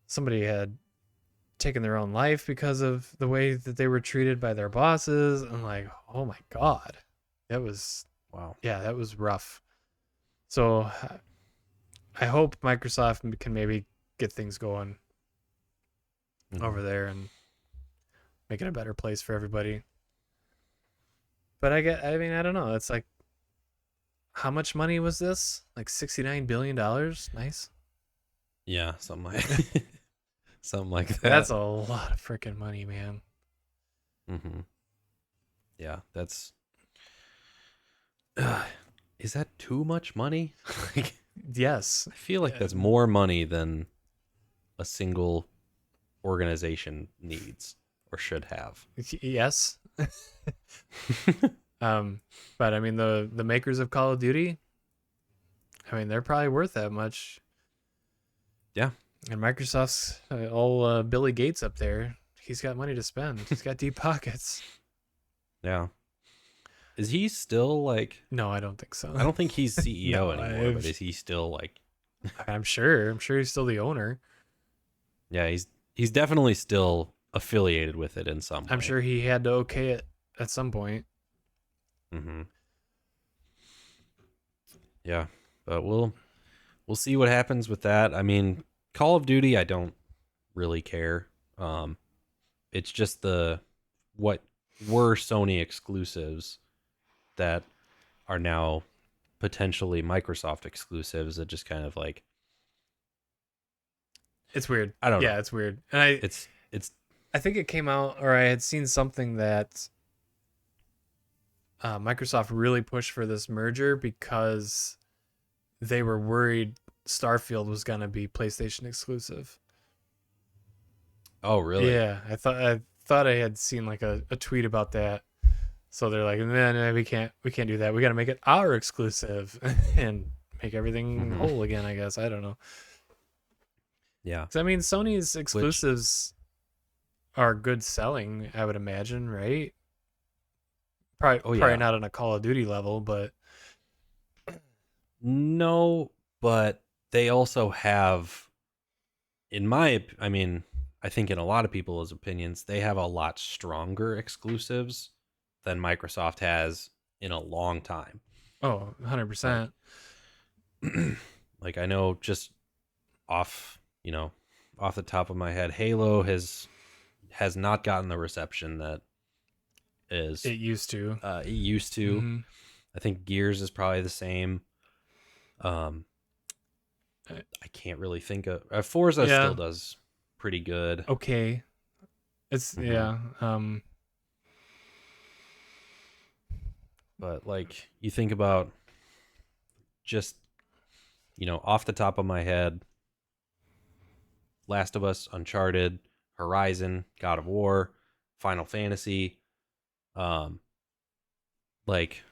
Speaker 2: somebody had taken their own life because of the way that they were treated by their bosses. I'm like, oh my god, that was
Speaker 1: Wow.
Speaker 2: yeah, that was rough. So I hope Microsoft can maybe get things going
Speaker 1: Hmm.
Speaker 2: over there and make it a better place for everybody. But I mean, I don't know. It's like, how much money was this? Like $69 billion. Nice.
Speaker 1: Yeah, something like something like
Speaker 2: That's
Speaker 1: that.
Speaker 2: a lot of freaking money, man.
Speaker 1: Hmm. Yeah, that's. Is that too much money? Like,
Speaker 2: Yes.
Speaker 1: I feel like that's more money than a single organization needs or should have.
Speaker 2: Yes. Um, but I mean, the makers of Call of Duty, I mean, they're probably worth that much.
Speaker 1: Yeah.
Speaker 2: And Microsoft's all Billy Gates up there. He's got money to spend. He's got deep pockets.
Speaker 1: Yeah. Is he still like?
Speaker 2: No, I don't think so.
Speaker 1: I don't think he's CEO
Speaker 2: No,
Speaker 1: anymore, but is he still like?
Speaker 2: I'm sure. I'm sure he's still the owner.
Speaker 1: Yeah, he's definitely still affiliated with it in some
Speaker 2: I'm
Speaker 1: way.
Speaker 2: sure he had to okay it at some point.
Speaker 1: Hmm. Yeah, but we'll see what happens with that. I mean, Call of Duty, I don't really care. Um, it's just the what were Sony exclusives that are now potentially Microsoft exclusives that just kind of like
Speaker 2: It's weird.
Speaker 1: I don't know.
Speaker 2: Yeah, it's weird. And
Speaker 1: It's
Speaker 2: I think it came out, or I had seen something that Microsoft really pushed for this merger because they were worried Starfield was going to be PlayStation exclusive.
Speaker 1: oh really?
Speaker 2: Yeah, I thought I had seen like a tweet about that. So they're like, no, we can't do that. We got to make it our exclusive and make everything
Speaker 1: Hmm.
Speaker 2: whole again. I guess I don't know.
Speaker 1: Yeah.
Speaker 2: 'Cause, I mean, Sony's
Speaker 1: Which
Speaker 2: exclusives are good selling, I would imagine, right? Probably
Speaker 1: oh
Speaker 2: probably
Speaker 1: yeah.
Speaker 2: not on a Call of Duty level, but
Speaker 1: No, but they also have I mean, I think in a lot of people's opinions, they have a lot stronger exclusives than Microsoft has in a long time.
Speaker 2: oh,
Speaker 1: Like
Speaker 2: 100%.
Speaker 1: like I know just off, off the top of my head, Halo has not gotten the reception that is
Speaker 2: It used to.
Speaker 1: it used to.
Speaker 2: Hmm.
Speaker 1: I think Gears is probably the same. Um
Speaker 2: Uh,
Speaker 1: I can't really think of Forza still
Speaker 2: Yeah.
Speaker 1: does pretty good.
Speaker 2: Okay. It's
Speaker 1: Hmm.
Speaker 2: yeah.
Speaker 1: But like you think about just, off the top of my head, Last of Us, Uncharted, Horizon, God of War, Final Fantasy, um, like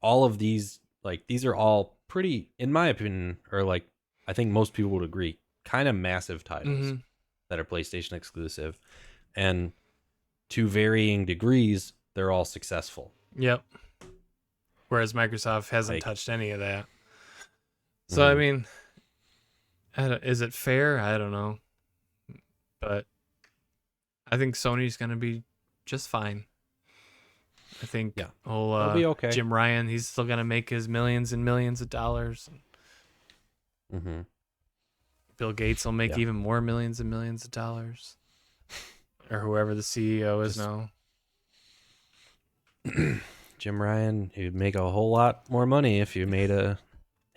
Speaker 1: all of these, like these are all pretty, in my opinion, or like I think most people would agree, kind of massive titles
Speaker 2: Hmm.
Speaker 1: that are PlayStation exclusive, and to varying degrees, they're all successful.
Speaker 2: Yep. Whereas Microsoft hasn't
Speaker 1: Like,
Speaker 2: touched any of that. So I
Speaker 1: mhm,
Speaker 2: mean, is it fair? I don't know, but I think Sony's gonna be just fine. I think
Speaker 1: yeah, they'll be okay.
Speaker 2: Jim Ryan, he's still gonna make his millions and millions of dollars.
Speaker 1: Hmm.
Speaker 2: Bill Gates will make
Speaker 1: Yeah,
Speaker 2: even more millions and millions of dollars, or whoever the CEO is
Speaker 1: just
Speaker 2: now.
Speaker 1: Jim Ryan, you'd make a whole lot more money if you made a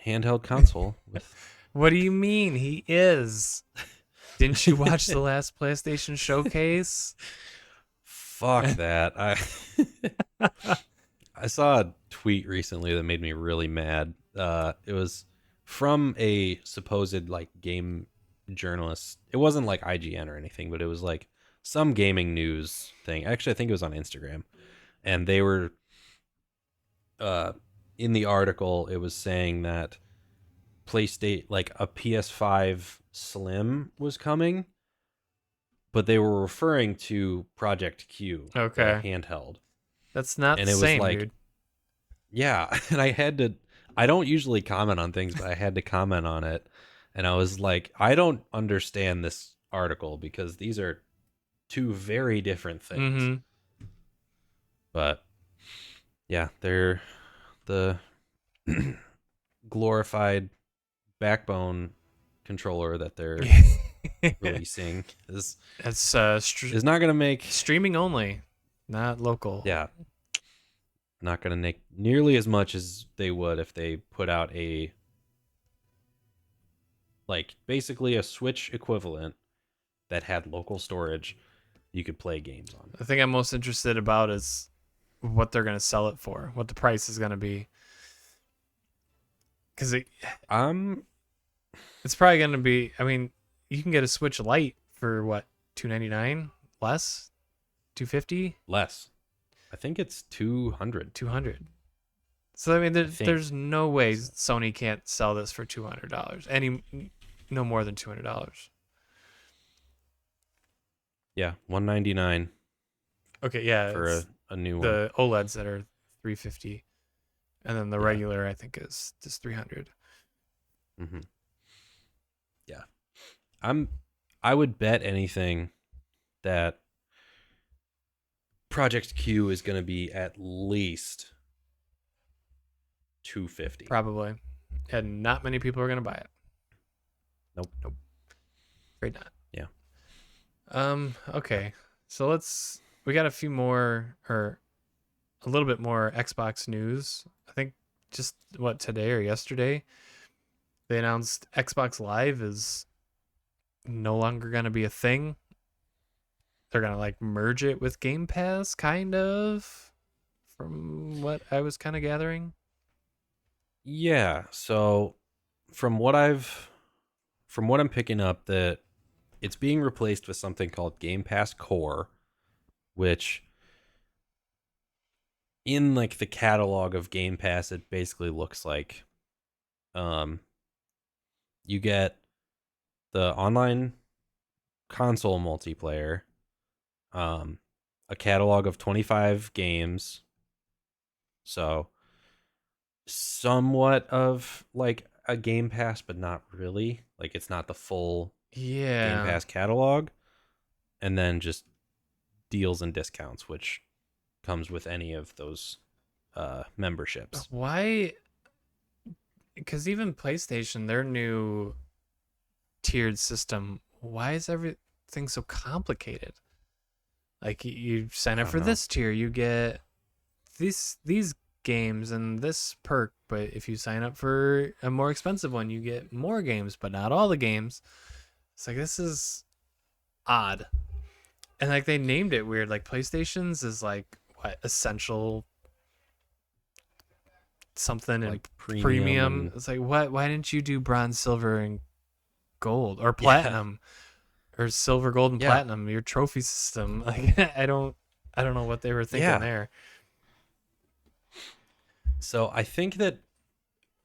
Speaker 1: handheld console with.
Speaker 2: What do you mean? He is. Didn't you watch the last PlayStation showcase?
Speaker 1: Fuck that. I saw a tweet recently that made me really mad. It was from a supposed like game journalist. It wasn't like IGN or anything, but it was like some gaming news thing. Actually, I think it was on Instagram, and they were uh in the article. It was saying that PlayStation, like a PS5 Slim, was coming, but they were referring to Project Q, the
Speaker 2: Okay.
Speaker 1: handheld.
Speaker 2: That's not the
Speaker 1: And it was
Speaker 2: same,
Speaker 1: like,
Speaker 2: dude.
Speaker 1: yeah, and I don't usually comment on things, but I had to comment on it. And I was like, I don't understand this article because these are two very different things.
Speaker 2: Mm-hmm.
Speaker 1: But yeah, they're the glorified backbone controller that they're releasing
Speaker 2: That's
Speaker 1: is not going to make,
Speaker 2: streaming only, not local.
Speaker 1: yeah, not going to make nearly as much as they would if they put out a, like, basically a Switch equivalent that had local storage you could play games on.
Speaker 2: The thing I'm most interested about is what they're gonna sell it for, what the price is gonna be, because
Speaker 1: I'm
Speaker 2: it's probably gonna be. I mean, you can get a Switch Lite for what, $299 less, 250,
Speaker 1: less. I think it's 200.
Speaker 2: 200. So I mean,
Speaker 1: I think.
Speaker 2: there's no way Sony can't sell this for $200. No more than $200.
Speaker 1: Yeah, 199
Speaker 2: Okay, yeah,
Speaker 1: for
Speaker 2: it's
Speaker 1: a new one.
Speaker 2: the OLEDs that are 350, and then the
Speaker 1: Yeah.
Speaker 2: regular I think is just 300.
Speaker 1: Mm-hmm. Yeah, I would bet anything that Project Q is going to be at least 250.
Speaker 2: Probably, and not many people are gonna buy it.
Speaker 1: Nope.
Speaker 2: Afraid not.
Speaker 1: Yeah.
Speaker 2: Okay. So we got a few more, or a little bit more Xbox news. I think just what, today or yesterday they announced Xbox Live is no longer going to be a thing. They're going to like merge it with Game Pass, kind of, from what I was kind of gathering.
Speaker 1: Yeah. So from what I'm picking up, that it's being replaced with something called Game Pass Core, which in like the catalog of Game Pass, it basically looks like um you get the online console multiplayer, um a catalog of 25 games, so somewhat of like a Game Pass, but not really. Like it's not the full Game
Speaker 2: Yeah.
Speaker 1: Pass catalog, and then just deals and discounts, which comes with any of those memberships.
Speaker 2: Why? Because even PlayStation, their new tiered system, why is everything so complicated? Like you sign
Speaker 1: I
Speaker 2: up
Speaker 1: don't
Speaker 2: for
Speaker 1: know.
Speaker 2: this tier, you get these games and this perk, but if you sign up for a more expensive one, you get more games, but not all the games. It's like, this is odd. And like they named it weird. Like PlayStation's is like what, essential something, and
Speaker 1: Like premium
Speaker 2: premium.
Speaker 1: and
Speaker 2: It's like, what, why didn't you do bronze, silver, and gold, or
Speaker 1: yeah,
Speaker 2: platinum, or silver, gold, and
Speaker 1: yeah,
Speaker 2: platinum, your trophy system? Like I don't know what they were thinking
Speaker 1: yeah.
Speaker 2: there.
Speaker 1: So I think that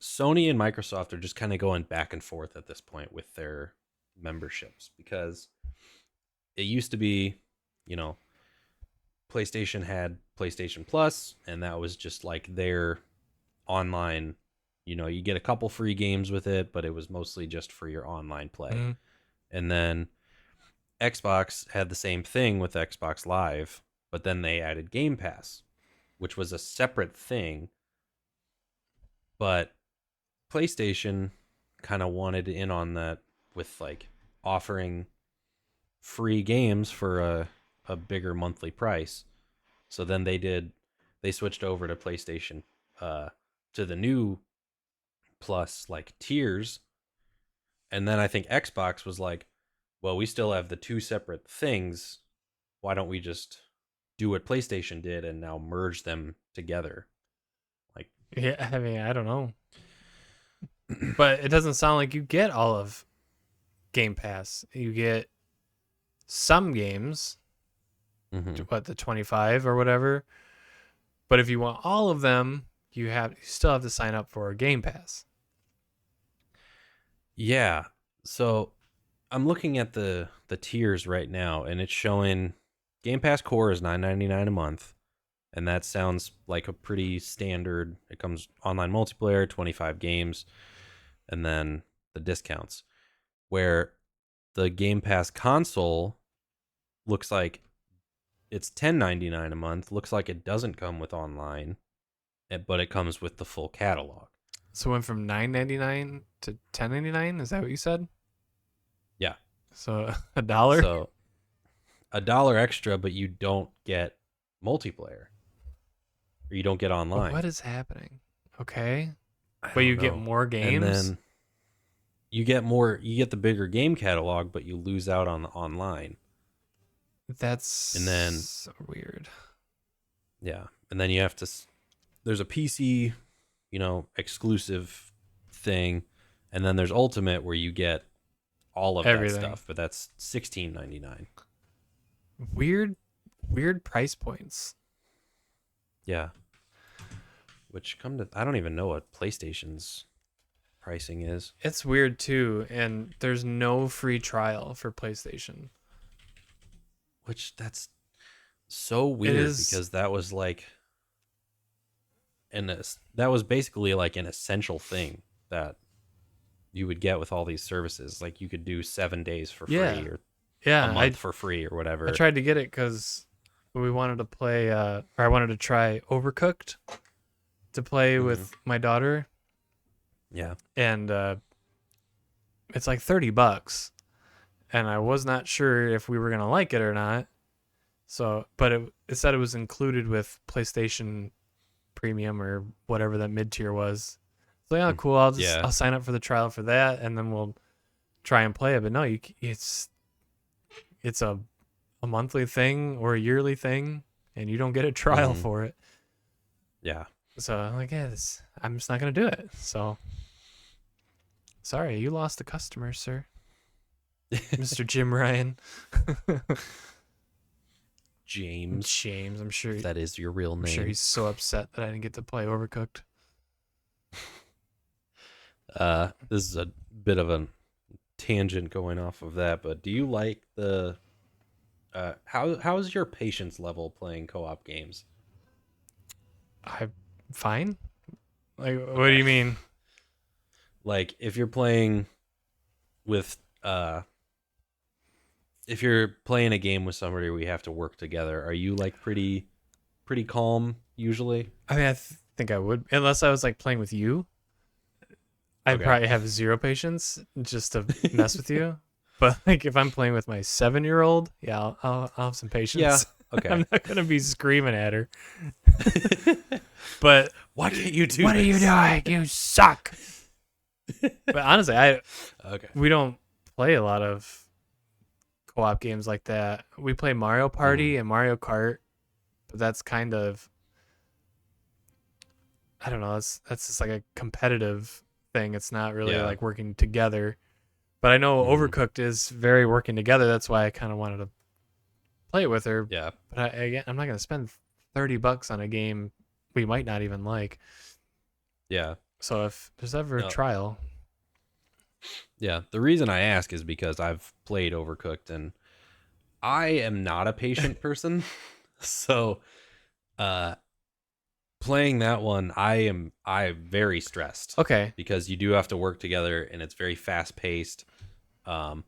Speaker 1: Sony and Microsoft are just kind of going back and forth at this point with their memberships, because it used to be, you know, PlayStation had PlayStation Plus, and that was just like their online, you get a couple free games with it, but it was mostly just for your online play.
Speaker 2: Mm-hmm.
Speaker 1: And then Xbox had the same thing with Xbox Live, but then they added Game Pass, which was a separate thing. But PlayStation kind of wanted in on that with like offering free games for a bigger monthly price. So then they switched over to PlayStation, to the new Plus like tiers. And then I think Xbox was like, well, we still have the two separate things. Why don't we just do what PlayStation did and now merge them together? Like,
Speaker 2: Yeah, I mean, I don't know. But it doesn't sound like you get all of Game Pass. You get some games,
Speaker 1: mhm.
Speaker 2: what, the 25 or whatever. But if you want all of them, you still have to sign up for Game Pass.
Speaker 1: Yeah. So I'm looking at the tiers right now, and it's showing Game Pass Core is $9.99 a month, and that sounds like a pretty standard. It comes online multiplayer, 25 games, and then the discounts. Where the Game Pass console looks like it's $10.99 a month. Looks like it doesn't come with online, but it comes with the full catalog.
Speaker 2: So it went from $9.99 to $10.99. Is that what you said?
Speaker 1: Yeah.
Speaker 2: So $1.
Speaker 1: So $1 extra, but you don't get multiplayer, or you don't get online.
Speaker 2: What is happening? Okay,
Speaker 1: I
Speaker 2: but
Speaker 1: don't
Speaker 2: you get
Speaker 1: know.
Speaker 2: more
Speaker 1: And
Speaker 2: games.
Speaker 1: then you get more. You get the bigger game catalog, but you lose out on the online. And then
Speaker 2: That's weird.
Speaker 1: yeah, and then you have to. There's a PC, exclusive thing, and then there's Ultimate where you get all of that
Speaker 2: Everything.
Speaker 1: stuff, but that's $16.99.
Speaker 2: Weird price points.
Speaker 1: Yeah. Which I don't even know what PlayStation's pricing is.
Speaker 2: It's weird too, and there's no free trial for PlayStation.
Speaker 1: Which that's so weird because that was like that was basically like an essential thing that you would get with all these services. Like you could do 7 days for free or a month for free or whatever.
Speaker 2: I tried to get it because we wanted to play, or I wanted to try Overcooked to play with my daughter.
Speaker 1: Yeah.
Speaker 2: And it's like $30. And I was not sure if we were going to like it or not. So, but it said it was included with PlayStation Premium or whatever that mid-tier was. So yeah, cool. I'll sign up for the trial for that, and then we'll try and play it. But no, it's a monthly thing or a yearly thing, and you don't get a trial for it.
Speaker 1: Yeah.
Speaker 2: So I'm like, yeah, I'm just not gonna do it. So sorry, you lost a customer, sir. Mr. Jim Ryan.
Speaker 1: James,
Speaker 2: I'm sure
Speaker 1: that is your real name.
Speaker 2: I'm sure he's so upset that I didn't get to play Overcooked.
Speaker 1: This is a bit of a tangent going off of that, but do you like the how's your patience level playing co-op games?
Speaker 2: I'm fine. Like, what do you mean?
Speaker 1: Like if you're playing with if you're playing a game with somebody where you have to work together, are you like pretty calm usually?
Speaker 2: I mean, I think I would, unless I was like playing with you. I'd probably have zero patience just to mess with you. But like if I'm playing with my 7-year-old, yeah, I'll have some patience.
Speaker 1: Yeah, okay.
Speaker 2: I'm not gonna be screaming at her. But
Speaker 1: why can't you do?
Speaker 2: What are you doing? You suck. But honestly, we don't play a lot of co-op games like that. We play Mario Party and Mario Kart, but that's kind of, I don't know. That's just like a competitive thing. It's not really like working together. But I know Overcooked is very working together. That's why I kind of wanted to play it with her.
Speaker 1: Yeah.
Speaker 2: But I'm not going to spend $30 on a game we might not even like.
Speaker 1: Yeah.
Speaker 2: So if there's ever a trial.
Speaker 1: Yeah. The reason I ask is because I've played Overcooked and I am not a patient person. So playing that one, I'm very stressed.
Speaker 2: Okay.
Speaker 1: Because you do have to work together and it's very fast paced. I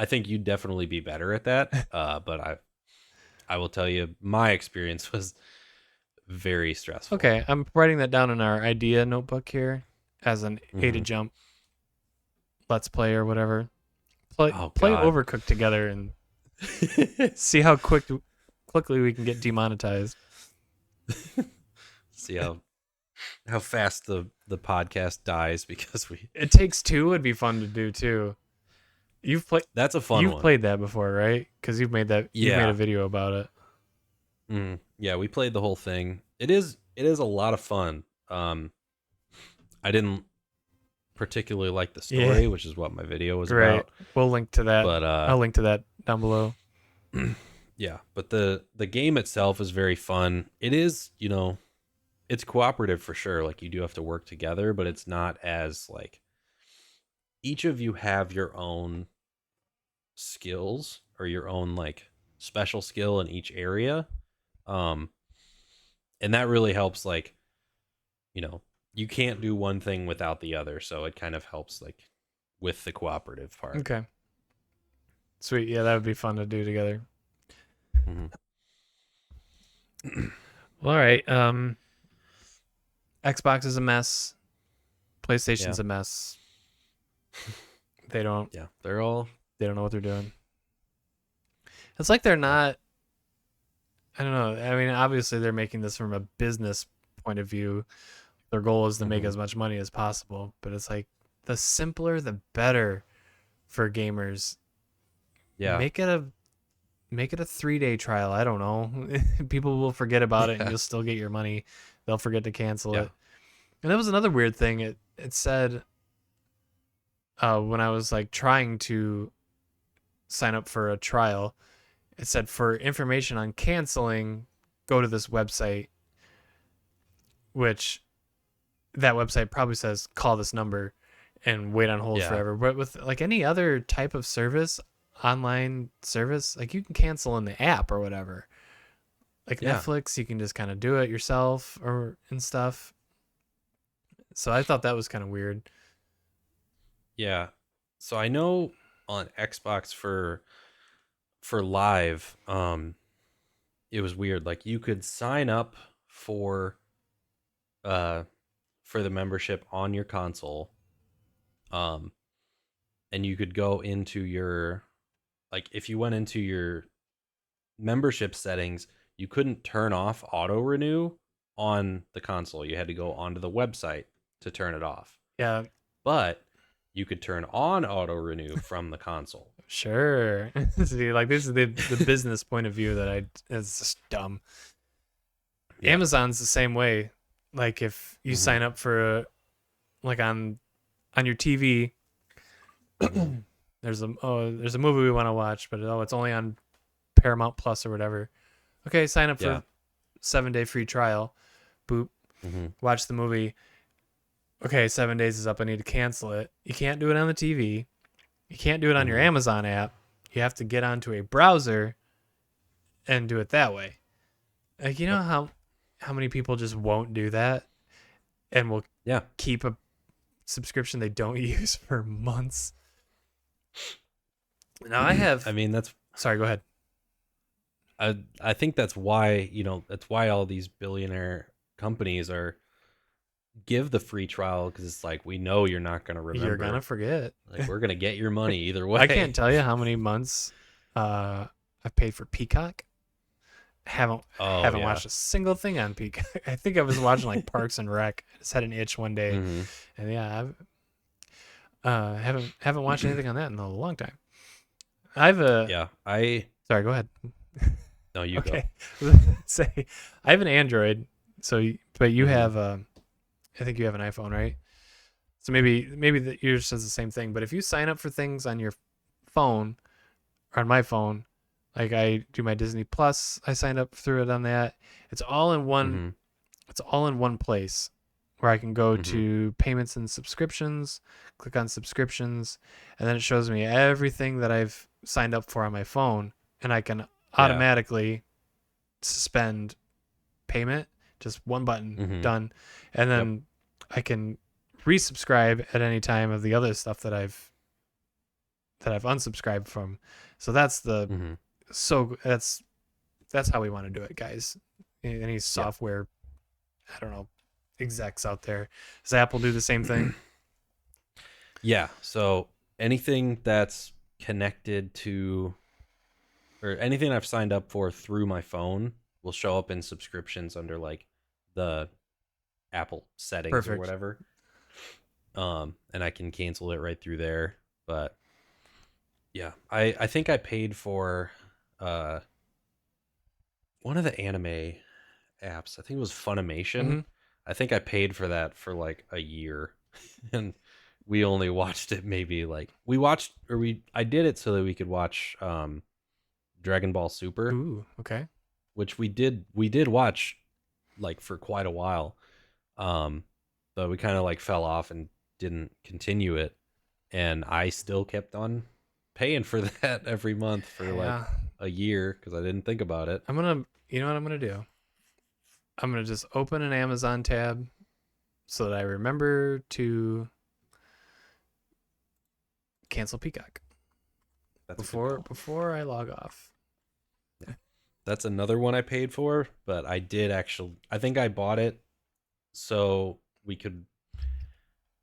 Speaker 1: think you'd definitely be better at that. But I will tell you, my experience was very stressful.
Speaker 2: Okay, I'm writing that down in our idea notebook here as an A to jump let's play or whatever. Play Overcooked together and see how quickly we can get demonetized.
Speaker 1: See how fast the podcast dies because
Speaker 2: It Takes Two would be fun to do too.
Speaker 1: That's a fun one.
Speaker 2: You've played that before, right? Because you've made that. You made a video about it.
Speaker 1: Yeah, we played the whole thing. It is a lot of fun. I didn't particularly like the story, which is what my video was about.
Speaker 2: We'll link to that.
Speaker 1: But
Speaker 2: I'll link to that down below.
Speaker 1: Yeah, but the game itself is very fun. It is, it's cooperative for sure. Like you do have to work together, but it's not as like each of you have your own skills or your own like special skill in each area. And that really helps, like, you know, you can't do one thing without the other, so it kind of helps, like, with the cooperative part.
Speaker 2: Okay. Sweet. Yeah, that would be fun to do together.
Speaker 1: Hmm.
Speaker 2: Well, all right. Xbox is a mess.
Speaker 1: Yeah,
Speaker 2: PlayStation's a mess. They don't
Speaker 1: yeah, they're all.
Speaker 2: they don't know what they're doing. It's like they're
Speaker 1: Yep.
Speaker 2: not. I don't know. I mean, obviously they're making this from a business point of view. Their goal is to make
Speaker 1: Hmm.
Speaker 2: as much money as possible, but it's like the simpler the better for gamers.
Speaker 1: Yeah,
Speaker 2: Make it a make it a 3-day trial. I don't know. People will forget about it and
Speaker 1: yeah,
Speaker 2: you'll still get your money. They'll forget to cancel
Speaker 1: yeah,
Speaker 2: it. And that was another weird thing. It said when I was like trying to sign up for a trial, it said for information on canceling, go to this website, which that website probably says call this number and wait on hold
Speaker 1: yeah,
Speaker 2: forever. But with like any other type of service, online service, like you can cancel in the app or whatever. Like
Speaker 1: yeah,
Speaker 2: Netflix, you can just kind of do it yourself or and stuff. So I thought that was kind of weird.
Speaker 1: yeah. So I know on Xbox for live, it was weird. Like you could sign up for uh for the membership on your console, um, and you could go into your, like, if you went into your membership settings, you couldn't turn off auto renew on the console. You had to go onto the website to turn it off.
Speaker 2: Yeah,
Speaker 1: But you could turn on auto renew from the console.
Speaker 2: sure. See, like this is the business point of view that I is just dumb.
Speaker 1: Yeah.
Speaker 2: Amazon's the same way. Like if you
Speaker 1: Hmm.
Speaker 2: sign up for like on your TV,
Speaker 1: Hmm.
Speaker 2: there's a movie we want to watch, but it's only on Paramount Plus or whatever. Okay, sign up
Speaker 1: Yeah.
Speaker 2: for 7-day free trial. Boop,
Speaker 1: Hmm.
Speaker 2: watch the movie. Okay, 7 days is up. I need to cancel it. You can't do it on the TV. You can't do it on your
Speaker 1: Hmm.
Speaker 2: Amazon app. You have to get onto a browser and do it that way. Like you know
Speaker 1: Yep.
Speaker 2: how many people just won't do that and will
Speaker 1: Yeah.
Speaker 2: keep a subscription they don't use for months. Now I
Speaker 1: I
Speaker 2: have.
Speaker 1: mean, that's,
Speaker 2: Sorry, go ahead.
Speaker 1: I think that's why, that's why all these billionaire companies are give the free trial, because it's like, we know you're not going to
Speaker 2: You're gonna
Speaker 1: remember.
Speaker 2: forget.
Speaker 1: Like, we're going to get your money either
Speaker 2: I can't
Speaker 1: way.
Speaker 2: tell you how many months I've paid for Peacock. Haven't
Speaker 1: Oh,
Speaker 2: haven't
Speaker 1: yeah.
Speaker 2: watched a single thing on Peacock. I think I was watching like Parks and Rec. I just had an itch one day,
Speaker 1: Hmm.
Speaker 2: and yeah, I've haven't watched anything on that in a long time. I've a
Speaker 1: Yeah.
Speaker 2: sorry, go ahead.
Speaker 1: No, you go.
Speaker 2: Okay, say I have an Android, but you
Speaker 1: Hmm.
Speaker 2: have I think you have an iPhone, right? So maybe yours says the same thing. But if you sign up for things on your phone or on my phone, like I do my Disney Plus, I signed up through it on that. It's all in one.
Speaker 1: Hmm.
Speaker 2: It's all in one place where I can go
Speaker 1: Hmm.
Speaker 2: to payments and subscriptions, click on subscriptions, and then it shows me everything that I've signed up for on my phone, and I can
Speaker 1: Yeah.
Speaker 2: automatically suspend payment. Just one button,
Speaker 1: Hmm.
Speaker 2: done, and
Speaker 1: Yep.
Speaker 2: then I can resubscribe at any time of the other stuff that I've unsubscribed from. So that's the
Speaker 1: Hmm.
Speaker 2: so that's how we want to do it, guys. Any
Speaker 1: Yeah.
Speaker 2: software, I don't know, execs out there. Does Apple do the same thing?
Speaker 1: Yeah. So anything that's connected to, or anything I've signed up for through my phone will show up in subscriptions under, like, the Apple settings or
Speaker 2: Perfect.
Speaker 1: whatever. And I can cancel it right through there. But yeah, I think I paid for uh one of the anime apps. I think it was Funimation.
Speaker 2: Mm-hmm.
Speaker 1: I think I paid for that for like a year. And we only watched it, maybe, like, we watched, or we I did it so that we could watch Dragon Ball Super,
Speaker 2: Ooh, okay.
Speaker 1: which we did watch, like, for quite a while. Um but we kind of, like, fell off and didn't continue it, and I still kept on paying for that every month for like
Speaker 2: Yeah.
Speaker 1: a year because I didn't think about it.
Speaker 2: You know what I'm gonna do? I'm gonna just open an Amazon tab so that I remember to cancel Peacock
Speaker 1: That's a good
Speaker 2: before
Speaker 1: call.
Speaker 2: before I log off.
Speaker 1: Yeah. That's another one I paid for, but I did actually. I think I bought it so we could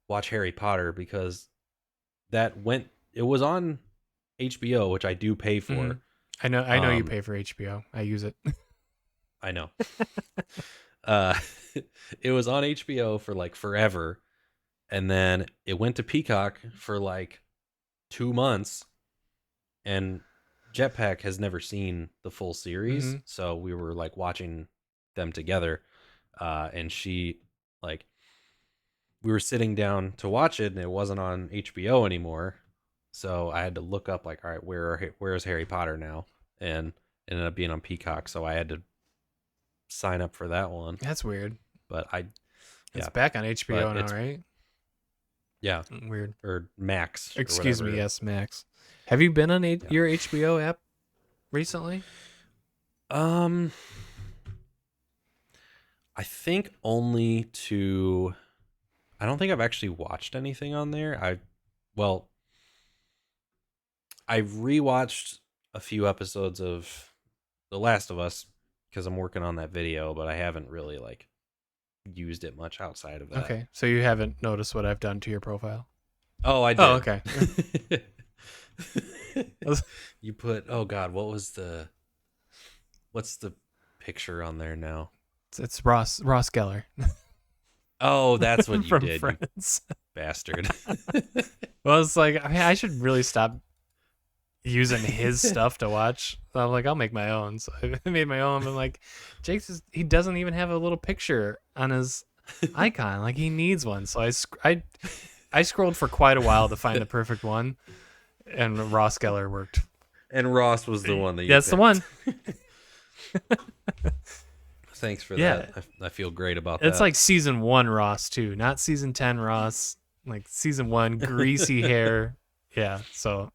Speaker 1: watch Harry Potter because that went. It was on HBO, which I do pay
Speaker 2: Hmm.
Speaker 1: for.
Speaker 2: I know you
Speaker 1: Um,
Speaker 2: pay for HBO. I use it.
Speaker 1: I know. Uh, it was on HBO for like forever, and then it went to Peacock for like 2 months, and Jetpack has never seen the full series,
Speaker 2: Hmm.
Speaker 1: so we were like watching them together. And she like we were sitting down to watch it, and it wasn't on HBO anymore. So I had to look up like, all right, where's Harry Potter now? And it ended up being on Peacock, so I had to sign up for that one.
Speaker 2: That's weird.
Speaker 1: But I
Speaker 2: It's
Speaker 1: yeah,
Speaker 2: back on HBO
Speaker 1: but
Speaker 2: now,
Speaker 1: it's
Speaker 2: right?
Speaker 1: yeah,
Speaker 2: Weird.
Speaker 1: or Max or
Speaker 2: Excuse me.
Speaker 1: whatever.
Speaker 2: Yes, Max. Have you been on
Speaker 1: Yeah.
Speaker 2: your HBO app recently?
Speaker 1: Um, I think only to. I don't think I've actually watched anything on there. Well, I've rewatched a few episodes of The Last of Us because I'm working on that video, but I haven't really like used it much outside of that.
Speaker 2: Okay, so you haven't noticed what I've done to your profile.
Speaker 1: Oh, I
Speaker 2: Oh,
Speaker 1: did.
Speaker 2: okay.
Speaker 1: You put, oh God, what's the picture on there now?
Speaker 2: It's Ross Geller
Speaker 1: Oh, that's what you
Speaker 2: from
Speaker 1: did, you
Speaker 2: Friends.
Speaker 1: bastard.
Speaker 2: Well, it's like I should really stop using his stuff to watch. So I'm like, I'll make my own. So I made my own. I'm like, he doesn't even have a little picture on his icon. Like he needs one. So I scrolled for quite a while to find the perfect one, and Ross Geller worked.
Speaker 1: And Ross was the one that you
Speaker 2: That's the
Speaker 1: picked.
Speaker 2: one.
Speaker 1: Thanks for
Speaker 2: Yeah,
Speaker 1: that. I feel great about
Speaker 2: it's
Speaker 1: that.
Speaker 2: like season 1 Ross too, not season 10 Ross. Like season 1, greasy hair. Yeah. So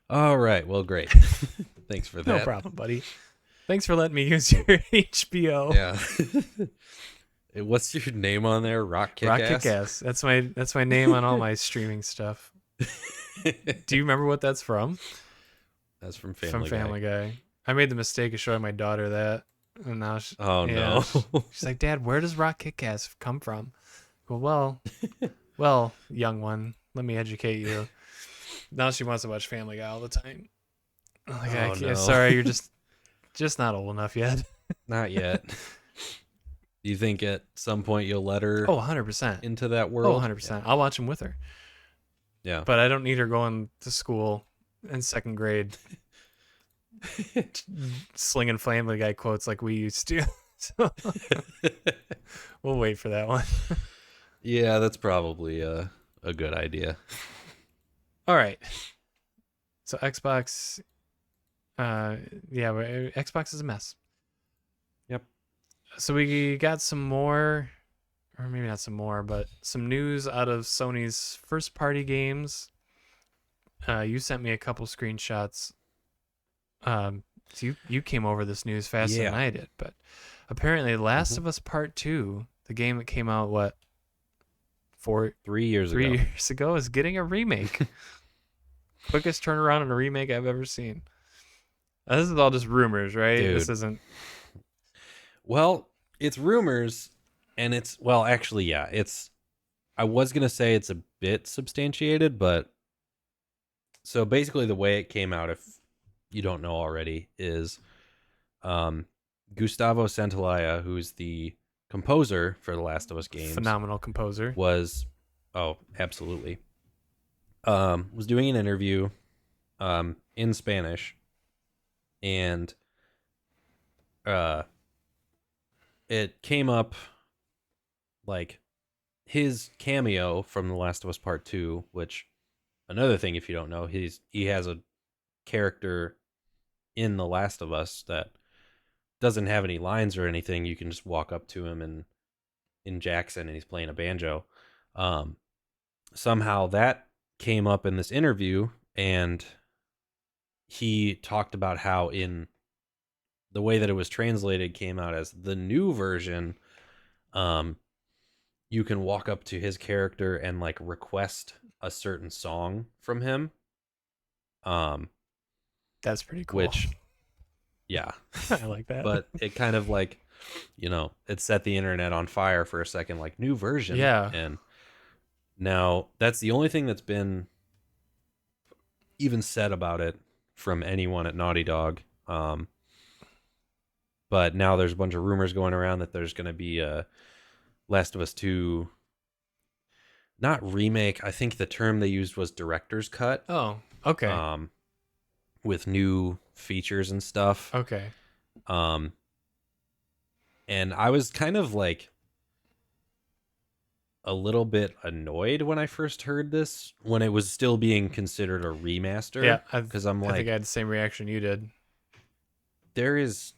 Speaker 1: All right. Well, great. Thanks for
Speaker 2: no
Speaker 1: that.
Speaker 2: problem, buddy. Thanks for letting me use your HBO.
Speaker 1: Yeah. What's your name on there? Rock Kick
Speaker 2: Rock
Speaker 1: Ass?
Speaker 2: Kick-Ass. That's my name on all my streaming stuff. Do you remember what that's from?
Speaker 1: That's from
Speaker 2: From
Speaker 1: Family Guy.
Speaker 2: Family Guy. I made the mistake of showing my daughter that, and now
Speaker 1: Oh
Speaker 2: yeah,
Speaker 1: no.
Speaker 2: she's like, "Dad, where does Rock Kick-Ass come from?" Well, young one, let me educate you. Now she wants to watch Family Guy all the time. I'm like,
Speaker 1: Oh no.
Speaker 2: sorry, you're just not old enough yet.
Speaker 1: Not yet. Do you think at some point you'll let her
Speaker 2: Oh, 100%.
Speaker 1: into that
Speaker 2: Oh,
Speaker 1: world?
Speaker 2: 100%. I'll watch them with her.
Speaker 1: Yeah.
Speaker 2: But I don't need her going to school in second grade slinging Family Guy quotes like we used to. So we'll wait for that one.
Speaker 1: Yeah, that's probably a good idea.
Speaker 2: All right. So Xbox, Xbox is a mess.
Speaker 1: Yep.
Speaker 2: So we got some more, or maybe not some more, but some news out of Sony's first party games. You sent me a couple screenshots. So you came over this news faster than
Speaker 1: Yeah.
Speaker 2: I did, but apparently Last of Us Part 2, the game that came out,
Speaker 1: 3 years
Speaker 2: three
Speaker 1: ago.
Speaker 2: years ago, is getting a remake. Quickest turnaround on a remake I've ever seen. Now, this is all just rumors, right?
Speaker 1: Dude.
Speaker 2: This isn't.
Speaker 1: Well, it's rumors, and actually, yeah, I was going to say it's a bit substantiated, but so basically the way it came out, if you don't know already, is Gustavo Santaolalla, who's the composer for the Last of Us games,
Speaker 2: Phenomenal composer.
Speaker 1: was absolutely was doing an interview in Spanish, and it came up like his cameo from The Last of Us Part 2, which another thing, if you don't know, he has a character in The Last of Us that doesn't have any lines or anything. You can just walk up to him and in Jackson, and he's playing a banjo. Somehow that came up in this interview, and he talked about how in the way that it was translated came out as the new version. Um, you can walk up to his character and like request a certain song from him. Um,
Speaker 2: That's pretty cool.
Speaker 1: which yeah,
Speaker 2: I like that.
Speaker 1: but it kind of like, it set the internet on fire for a second, like new version.
Speaker 2: Yeah.
Speaker 1: And now that's the only thing that's been even said about it from anyone at Naughty Dog. But now there's a bunch of rumors going around that there's going to be a Last of Us 2, not remake. I think the term they used was director's cut.
Speaker 2: Oh, okay.
Speaker 1: With new features and stuff.
Speaker 2: Okay.
Speaker 1: And I was kind of like a little bit annoyed when I first heard this, when it was still being considered a remaster.
Speaker 2: Yeah,
Speaker 1: because I'm
Speaker 2: I
Speaker 1: like,
Speaker 2: think I had the same reaction you did.
Speaker 1: there is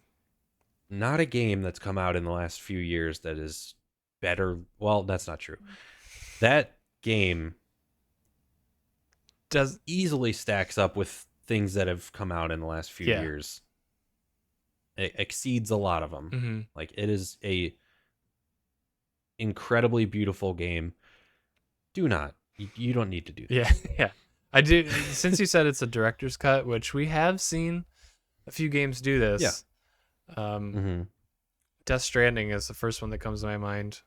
Speaker 1: not a game that's come out in the last few years that is better. Well, that's not true. That game
Speaker 2: Does
Speaker 1: easily stacks up with things that have come out in the last few years. It exceeds a lot of them.
Speaker 2: Mm-hmm.
Speaker 1: Like, it is a incredibly beautiful game. Do not. You don't need to do that.
Speaker 2: Yeah, yeah. I do. Since you said it's a director's cut, which we have seen a few games do this.
Speaker 1: Yeah.
Speaker 2: Death Stranding is the first one that comes to my mind.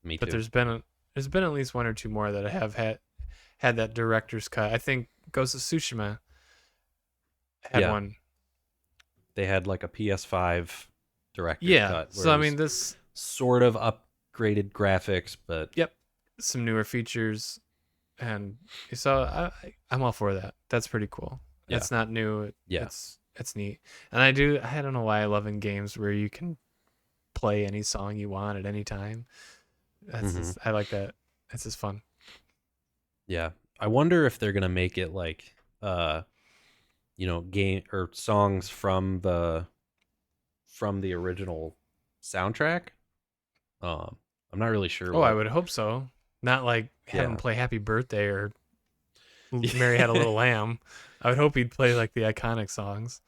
Speaker 1: Me too.
Speaker 2: But there's been at least one or two more that have had that director's cut. I think Ghost of Tsushima had one.
Speaker 1: They had like a PS5 director's cut.
Speaker 2: Yeah. So I mean, this
Speaker 1: sort of upgraded graphics, but
Speaker 2: some newer features, and so I'm all for that. That's pretty cool.
Speaker 1: Yeah.
Speaker 2: It's not new. It's neat. And I don't know why I love in games where you can play any song you want at any time. That's I like that. It's just fun.
Speaker 1: Yeah. I wonder if they're gonna make it like game or songs from the original soundtrack. I'm not really sure.
Speaker 2: I would hope so. Not like have him play Happy Birthday or Mary Had a Little Lamb. I would hope he'd play like the iconic songs.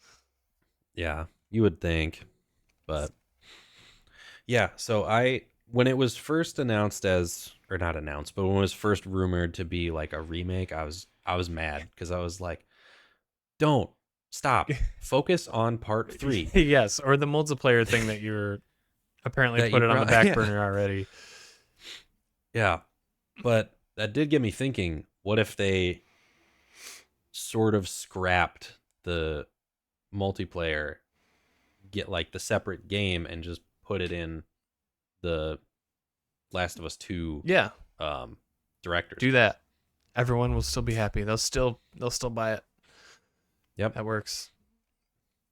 Speaker 1: Yeah, you would think. But yeah, so when it was first announced or not announced, but when it was first rumored to be like a remake, I was mad because I was like, don't stop. Focus on part 3.
Speaker 2: Yes, or the multiplayer thing that you're apparently put it on the back burner already.
Speaker 1: Yeah. But that did get me thinking, what if they sort of scrapped the multiplayer, get like the separate game and just put it in the Last of Us 2 directors.
Speaker 2: Do that. Everyone will still be happy. They'll still buy it.
Speaker 1: Yep.
Speaker 2: That works.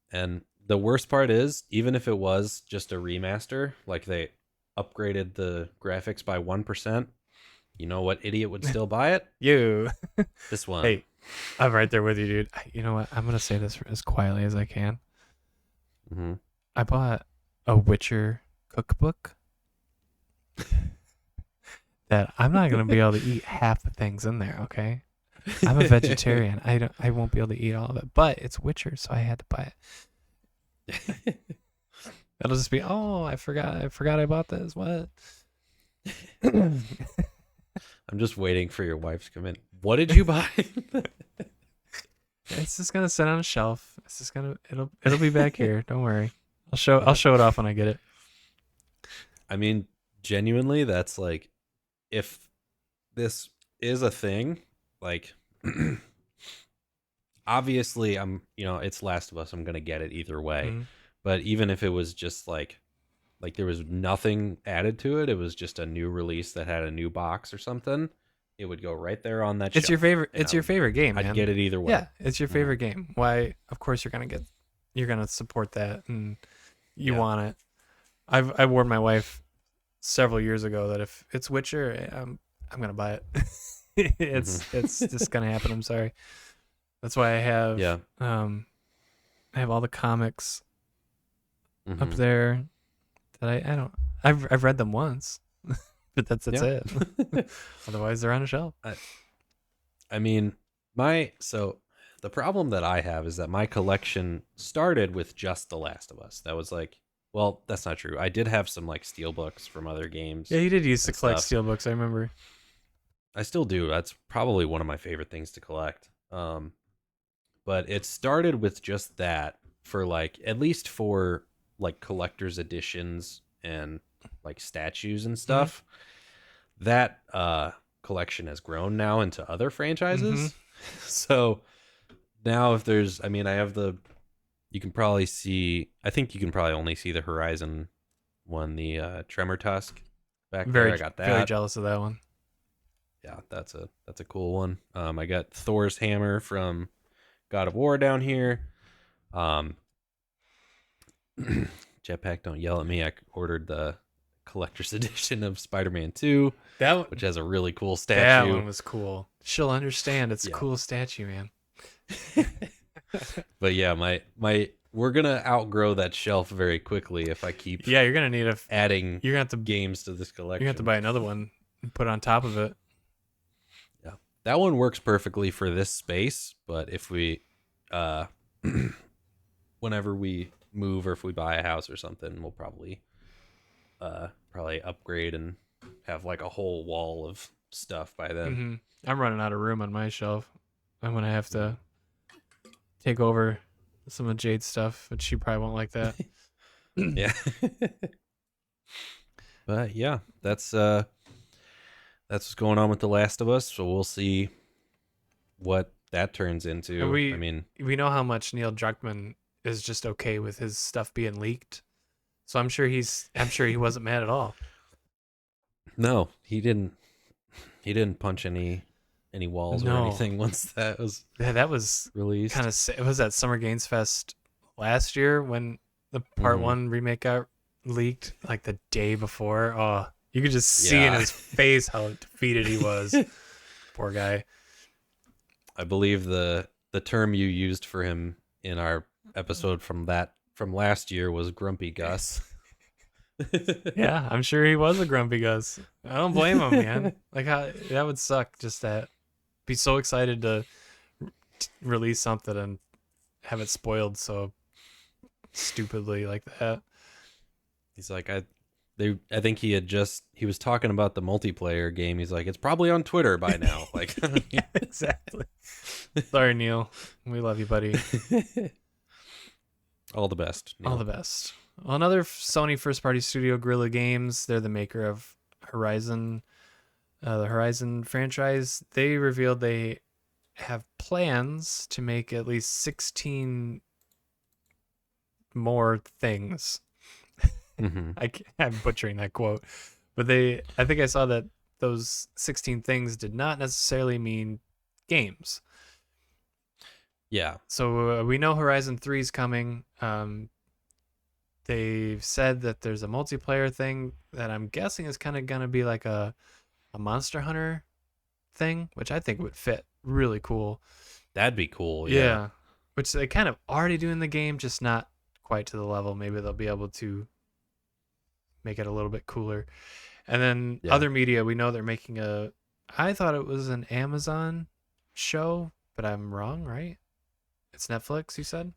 Speaker 1: And the worst part is, even if it was just a remaster, like they upgraded the graphics by 1%, you know what idiot would still buy it?
Speaker 2: You.
Speaker 1: This one.
Speaker 2: Hey, I'm right there with you, dude. You know what? I'm going to say this as quietly as I can.
Speaker 1: Mm-hmm.
Speaker 2: I bought a Witcher cookbook that I'm not going to be able to eat half the things in there, okay? I'm a vegetarian. I won't be able to eat all of it, but it's Witcher, so I had to buy it. It'll just be, I forgot I bought this. What?
Speaker 1: I'm just waiting for your wife to come in. What did you buy?
Speaker 2: It's just gonna sit on a shelf. It's just it'll be back here. Don't worry. I'll show it off when I get it.
Speaker 1: I mean, genuinely, that's like, if this is a thing, like, obviously it's Last of Us. I'm going to get it either way.
Speaker 2: Mm-hmm.
Speaker 1: But even if it was just like there was nothing added to it, it was just a new release that had a new box or something, it would go right there on that shelf.
Speaker 2: It's your favorite. It's your favorite game, man.
Speaker 1: I'd get it either way.
Speaker 2: Yeah, it's your favorite game. Why? Of course you're gonna support that, and you want it. I warned my wife several years ago that if it's Witcher, I'm gonna buy it. It's just gonna happen. I'm sorry. That's why I have I have all the comics up there that I've read them once, but that's it. Otherwise they're on a shelf.
Speaker 1: I mean, so the problem that I have is that my collection started with just The Last of Us. That was like, well, that's not true. I did have some like steelbooks from other
Speaker 2: Yeah,
Speaker 1: games
Speaker 2: you did used to
Speaker 1: and
Speaker 2: collect
Speaker 1: stuff.
Speaker 2: steelbooks. I remember.
Speaker 1: I still do. That's probably one of my favorite things to collect. But it started with just that for like at least for like collector's editions and like statues and
Speaker 2: Mm-hmm.
Speaker 1: stuff. That collection has grown now into other
Speaker 2: Mm-hmm.
Speaker 1: franchises. So now if there's, I mean, I have the, you can probably see, I think you can probably only see the Horizon one, the Tremor Tusk back there.
Speaker 2: Very
Speaker 1: I got
Speaker 2: very
Speaker 1: that.
Speaker 2: jealous of that one.
Speaker 1: Yeah, that's a cool one. I got Thor's hammer from God of War down here. Um, Jetpack, don't yell at me. I ordered the collector's edition of Spider-Man 2,
Speaker 2: That one,
Speaker 1: which has a really cool
Speaker 2: that
Speaker 1: statue.
Speaker 2: one was cool. She'll understand. It's a
Speaker 1: Yeah.
Speaker 2: cool statue, man.
Speaker 1: But yeah, my we're gonna outgrow that shelf very quickly if I keep
Speaker 2: Yeah, you're gonna need a.
Speaker 1: adding
Speaker 2: You're gonna have to.
Speaker 1: games to this
Speaker 2: You're gonna have to
Speaker 1: collection.
Speaker 2: buy another one and put on top of it.
Speaker 1: Yeah. That one works perfectly for this space, but if we uh whenever we move or if we buy a house or something, we'll probably upgrade and have like a whole wall of stuff by then.
Speaker 2: Mm-hmm. I'm running out of room on my shelf. I'm gonna have to take over some of Jade's stuff, but she probably won't like that.
Speaker 1: Yeah. But yeah, that's what's going on with The Last of Us. So we'll see what that turns
Speaker 2: And
Speaker 1: into. I mean,
Speaker 2: we know how much Neil Druckmann is just okay with his stuff being leaked. So I'm sure he wasn't mad at all.
Speaker 1: no, he didn't punch any walls or
Speaker 2: No.
Speaker 1: anything once that was
Speaker 2: Yeah, that was
Speaker 1: released.
Speaker 2: kind of it was at Summer Games Fest last year when the part
Speaker 1: Mhm.
Speaker 2: 1 remake got leaked like the day before. Oh, you could just see in
Speaker 1: Yeah.
Speaker 2: his face how defeated he was. Poor guy.
Speaker 1: I believe the term you used for him in our episode from last year was Grumpy Gus.
Speaker 2: Yeah, I'm sure he was a grumpy Gus. I don't blame him, man. Like how that would suck just that be so excited to release something and have it spoiled so stupidly like that.
Speaker 1: He's like, I think he was talking about the multiplayer game. He's like, it's probably on Twitter by now. Like,
Speaker 2: Yeah, exactly. Sorry, Neil. We love you, buddy.
Speaker 1: all the best.
Speaker 2: All
Speaker 1: Neil.
Speaker 2: the best. Well, another Sony first-party studio, Guerrilla Games. They're the maker of Horizon, the Horizon franchise. They revealed they have plans to make at least 16 more things.
Speaker 1: Mhm.
Speaker 2: I'm butchering that quote, but I think I saw that those 16 things did not necessarily mean games.
Speaker 1: Yeah.
Speaker 2: So we know Horizon 3 is coming. They've said that there's a multiplayer thing that I'm guessing is kind of gonna be like a Monster Hunter thing, which I think would fit really cool.
Speaker 1: That'd be cool.
Speaker 2: Yeah, which they kind of already do in the game, just not quite to the level. Maybe they'll be able to make it a little bit cooler. And then
Speaker 1: Yeah.
Speaker 2: other media, we know they're making I thought it was an Amazon show, but I'm wrong, right? It's Netflix, you said?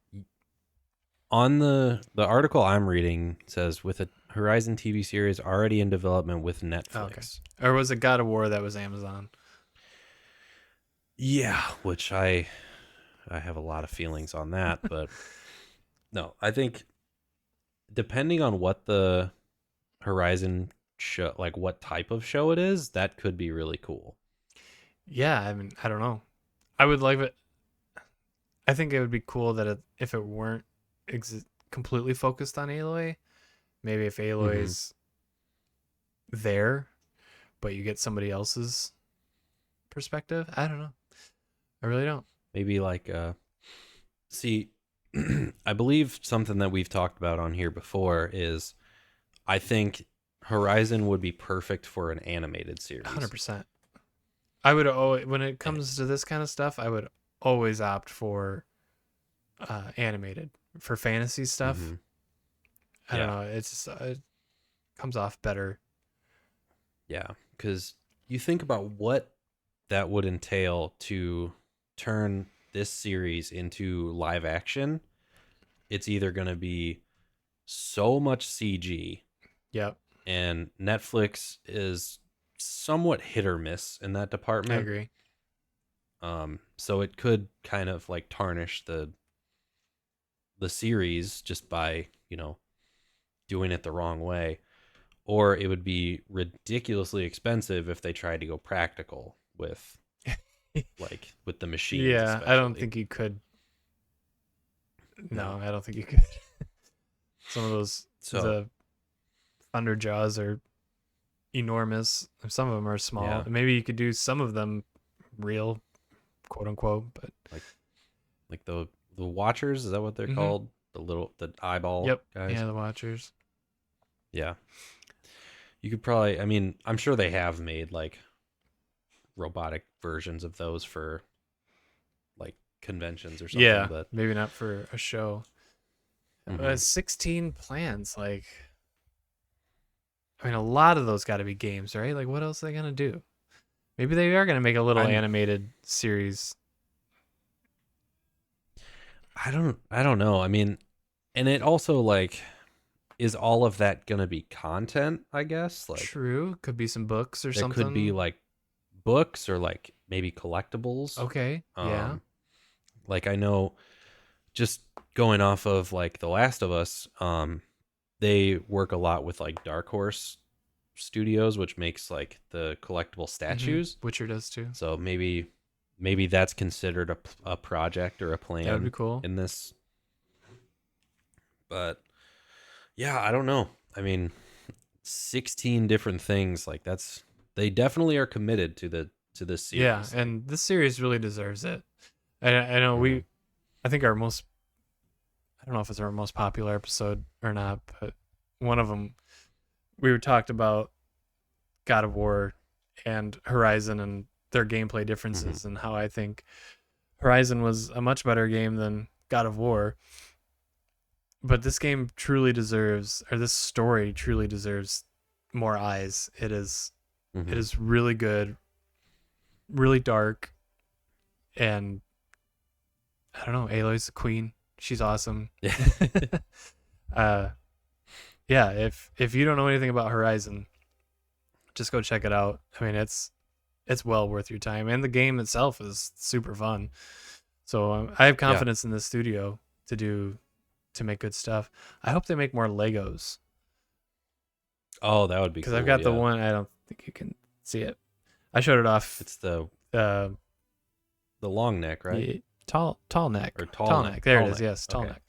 Speaker 1: On the article I'm reading says with a Horizon TV series already in development with Netflix.
Speaker 2: Or was it God of War that was Amazon?
Speaker 1: Yeah, which I have a lot of feelings on that, but no, I think depending on what the Horizon show, like what type of show it is, that could be really cool.
Speaker 2: Yeah, I mean, I don't know. I would like it. I think it would be cool that if it weren't completely focused on Aloy, maybe if Aloy's there, but you get somebody else's perspective. I don't know. I really don't.
Speaker 1: Maybe like see I believe something that we've talked about on here before is I think Horizon would be perfect for an animated series.
Speaker 2: 100%. I would always, when it comes to this kind of stuff, I would always opt for animated for fantasy stuff.
Speaker 1: Mhm.
Speaker 2: I don't know. It's just, it comes off better.
Speaker 1: Yeah, because you think about what that would entail to turn this series into live action, it's either going to be so much CG,
Speaker 2: Yep,
Speaker 1: and Netflix is somewhat hit or miss in that
Speaker 2: I
Speaker 1: department.
Speaker 2: agree.
Speaker 1: So it could kind of like tarnish the series just by, doing it the wrong way. Or it would be ridiculously expensive if they tried to go practical with the machines
Speaker 2: Yeah, I don't
Speaker 1: especially.
Speaker 2: think you could.
Speaker 1: No.
Speaker 2: No, I don't think you could. Some of those
Speaker 1: So,
Speaker 2: the thunder jaws are enormous. Some of them are small.
Speaker 1: yeah,
Speaker 2: Maybe you could do some of them real, quote unquote. But
Speaker 1: like the watchers, is that what they're
Speaker 2: mm-hmm.
Speaker 1: called? The eyeball
Speaker 2: Yep,
Speaker 1: guys?
Speaker 2: yeah, the Watchers.
Speaker 1: Yeah. You could probably, I mean, I'm sure they have made like robotic versions of those for like conventions or something,
Speaker 2: Yeah,
Speaker 1: but
Speaker 2: maybe not for a show.
Speaker 1: mhm.
Speaker 2: 16 plans. Like, I mean, a lot of those got to be games, right? Like, what else are they gonna do? Maybe they are gonna make a little
Speaker 1: I'm
Speaker 2: animated series.
Speaker 1: I don't know. I mean, and it also like is all of that going to be content, I guess? Like
Speaker 2: True, could be some books or
Speaker 1: there could be
Speaker 2: something.
Speaker 1: like books or like maybe collectibles.
Speaker 2: Okay, yeah.
Speaker 1: Um like I know just going off of like The Last of Us, they work a lot with like Dark Horse Studios, which makes like the collectible
Speaker 2: Mm-hmm.
Speaker 1: statues.
Speaker 2: Witcher does too.
Speaker 1: So maybe that's considered a project or a
Speaker 2: That would be
Speaker 1: plan
Speaker 2: cool.
Speaker 1: in this. But yeah, I don't know. I mean, 16 different things, like that's they definitely are committed to this
Speaker 2: Yeah,
Speaker 1: series. Like,
Speaker 2: and this series really deserves it. I know
Speaker 1: mhm,
Speaker 2: I think our most, I don't know if it's our most popular episode or not, but one of them, we were talked about God of War and Horizon and their gameplay
Speaker 1: mhm,
Speaker 2: differences, and how I think Horizon was a much better game than God of War. But this game truly deserves, or this story truly deserves more eyes. It
Speaker 1: mhm.
Speaker 2: is really good, really dark, and I don't know. Aloy's the queen. She's awesome.
Speaker 1: Yeah.
Speaker 2: uh, yeah. If you don't know anything about Horizon, just go check it out. I mean, it's well worth your time, and the game itself is super fun. So I have
Speaker 1: Yeah.
Speaker 2: confidence in the studio to make good stuff. I hope they make more Legos,
Speaker 1: Oh, that would be
Speaker 2: because I've
Speaker 1: cool.
Speaker 2: got the
Speaker 1: Yeah.
Speaker 2: one. I don't think you can see it. I showed it off.
Speaker 1: It's the
Speaker 2: Uh,
Speaker 1: the long neck, right?
Speaker 2: the tall neck,
Speaker 1: Or tall
Speaker 2: tall
Speaker 1: neck.
Speaker 2: neck. There it
Speaker 1: Tall
Speaker 2: is.
Speaker 1: neck.
Speaker 2: Yes, tall
Speaker 1: Okay.
Speaker 2: neck.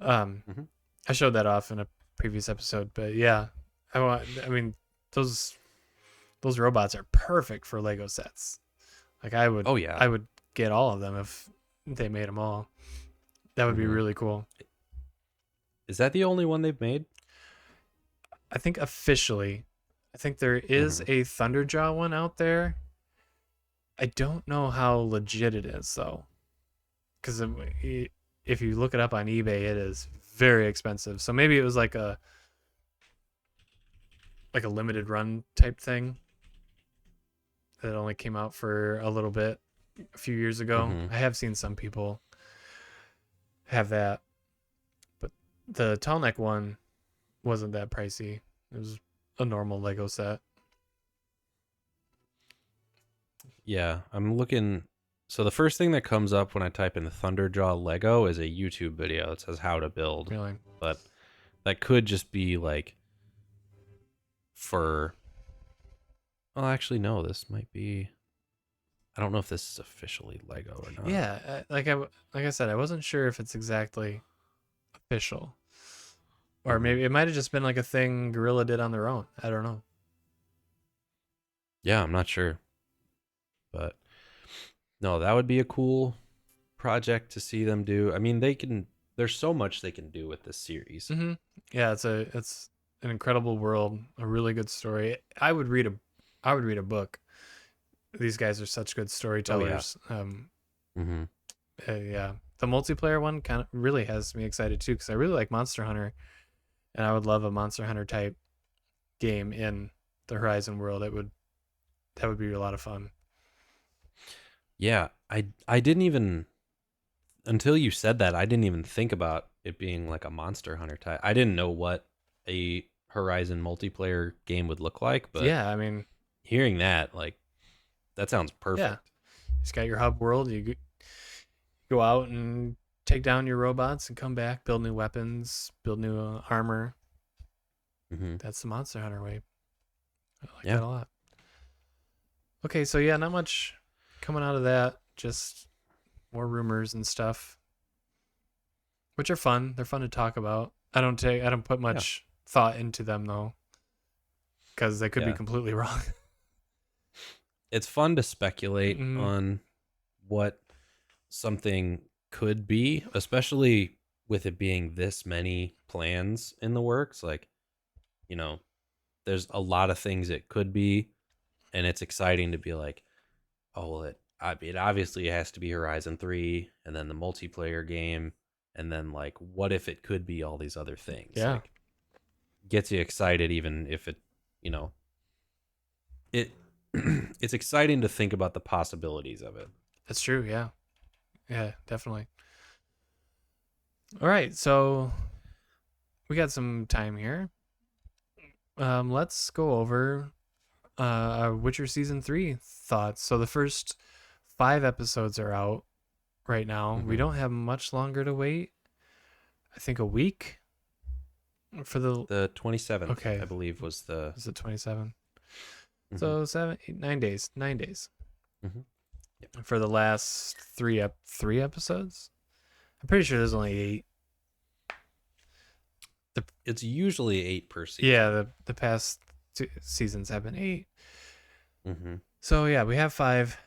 Speaker 2: Um,
Speaker 1: Mhm.
Speaker 2: I showed that off in a previous episode, but yeah, I want. I mean, those those robots are perfect for Lego sets. Like
Speaker 1: Oh yeah.
Speaker 2: I would get all of them if they made them all. That would be
Speaker 1: Mhm.
Speaker 2: really cool.
Speaker 1: Is that the only one they've made?
Speaker 2: I think officially, I think there is
Speaker 1: Mhm.
Speaker 2: a Thunderjaw one out there. I don't know how legit it is though, because if you look it up on eBay, it is very expensive. So maybe it was like a limited run type thing that only came out for a little bit a few years ago.
Speaker 1: Mhm.
Speaker 2: I have seen some people have that, but the tall neck one wasn't that pricey. It was a normal Lego set.
Speaker 1: Yeah, I'm looking. So the first thing that comes up when I type in Thunderjaw Lego is a YouTube video that says how to build,
Speaker 2: Really?
Speaker 1: but that could just be like for. Well, actually, no. This might be. I don't know if this is officially Lego or not.
Speaker 2: Yeah, like I said, I wasn't sure if it's exactly official, or
Speaker 1: Hmm.
Speaker 2: maybe it might have just been like a thing Gorilla did on their own. I don't know.
Speaker 1: Yeah, I'm not sure, but no, that would be a cool project to see them do. I mean, they can. There's so much they can do with this series.
Speaker 2: Yeah, it's an incredible world, a really good story. I would read a book. These guys are such good
Speaker 1: Oh yeah.
Speaker 2: storytellers.
Speaker 1: Hmm.
Speaker 2: Yeah, the multiplayer one kind of really has me excited too, because I really like Monster Hunter, and I would love a Monster Hunter type game in the Horizon world. That would be a lot of fun.
Speaker 1: Yeah, I didn't even. until you said that, I didn't even think about it being like a Monster Hunter type. I didn't know what a Horizon multiplayer game would look like, but
Speaker 2: Yeah, I mean,
Speaker 1: hearing that, like, that sounds
Speaker 2: yeah,
Speaker 1: perfect.
Speaker 2: it's got your hub world. You go out and take down your robots and come back, build new weapons, build new armor.
Speaker 1: Hmm.
Speaker 2: That's the Monster Hunter way. I like
Speaker 1: Yeah,
Speaker 2: that a lot. Okay, so yeah, not much coming out of that. Just more rumors and stuff, which are fun. They're fun to talk about. I don't put
Speaker 1: yeah,
Speaker 2: much thought into them though, because they could be
Speaker 1: yeah.
Speaker 2: completely wrong.
Speaker 1: It's fun to speculate
Speaker 2: Mm,
Speaker 1: on what something could be, especially with it being this many plans in the works. Like, you know, there's a lot of things it could be, and it's exciting to be like, oh, well, it obviously has to be Horizon 3, and then the multiplayer game, and then like, what if it could be all these other things?
Speaker 2: yeah,
Speaker 1: Like, gets you excited, even if it, you know, it. It's exciting to think about the possibilities of it.
Speaker 2: that's true. Yeah, yeah, definitely. All right, so we got some time here. Let's go over our Witcher season 3 thoughts. So the first 5 episodes are out right now. We
Speaker 1: Hmm.
Speaker 2: don't have much longer to wait. I think a week for the
Speaker 1: The 27th,
Speaker 2: okay.
Speaker 1: I believe, was the.
Speaker 2: Is it 27?
Speaker 1: Hmm.
Speaker 2: So 7, 8, 9 days. 9 days
Speaker 1: Hmm. Yep.
Speaker 2: for the last three episodes. I'm pretty sure there's only 8. The
Speaker 1: It's usually 8 per
Speaker 2: yeah,
Speaker 1: season.
Speaker 2: the past 2 seasons have been 8.
Speaker 1: Hmm.
Speaker 2: So yeah, we have 5.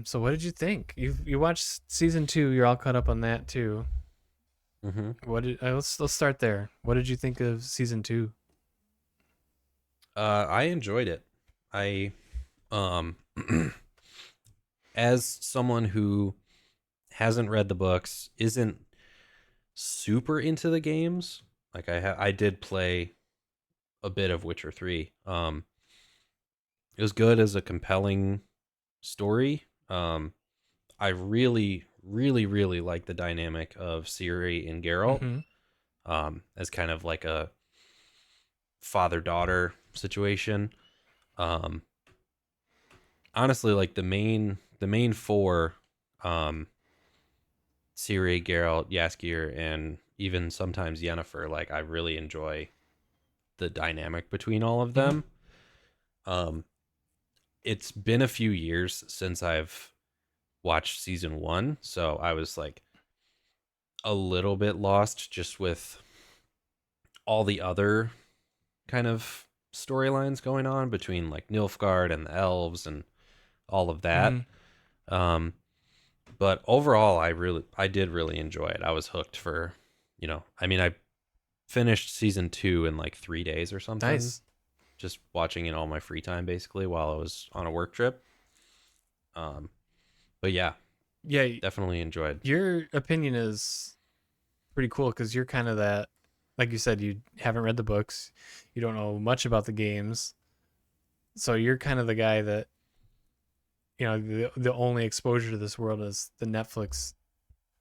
Speaker 2: So what did you think? You watched season 2. You're all caught up on that too.
Speaker 1: Hmm.
Speaker 2: What did let's start there. What did you think of season 2?
Speaker 1: I enjoyed it. I um as someone who hasn't read the books, isn't super into the games. Like I did play a bit of Witcher 3. It was good as a compelling story. I really really like the dynamic of Ciri and Geralt,
Speaker 2: Mm-hmm.
Speaker 1: as kind of like a father-daughter situation. Um honestly, like the main four, um Ciri, Geralt, Yaskier, and even sometimes Yennefer, like I really enjoy the dynamic between all of
Speaker 2: Mm-hmm.
Speaker 1: them. Um, it's been a few years since I've watched season one, so I was like a little bit lost just with all the other kind of storylines going on between like Nilfgaard and the elves and all of
Speaker 2: Mm-hmm.
Speaker 1: that. Um, but overall, I did really enjoy it. I was hooked for, I mean, I finished season two in like 3 days or something,
Speaker 2: Nice.
Speaker 1: just watching it all my free time basically while I was on a work trip. Um, but yeah,
Speaker 2: Yeah,
Speaker 1: definitely enjoyed.
Speaker 2: your opinion is pretty cool because you're kind of that, like you said, you haven't read the books, you don't know much about the games, so you're kind of the guy that the only exposure to this world is the Netflix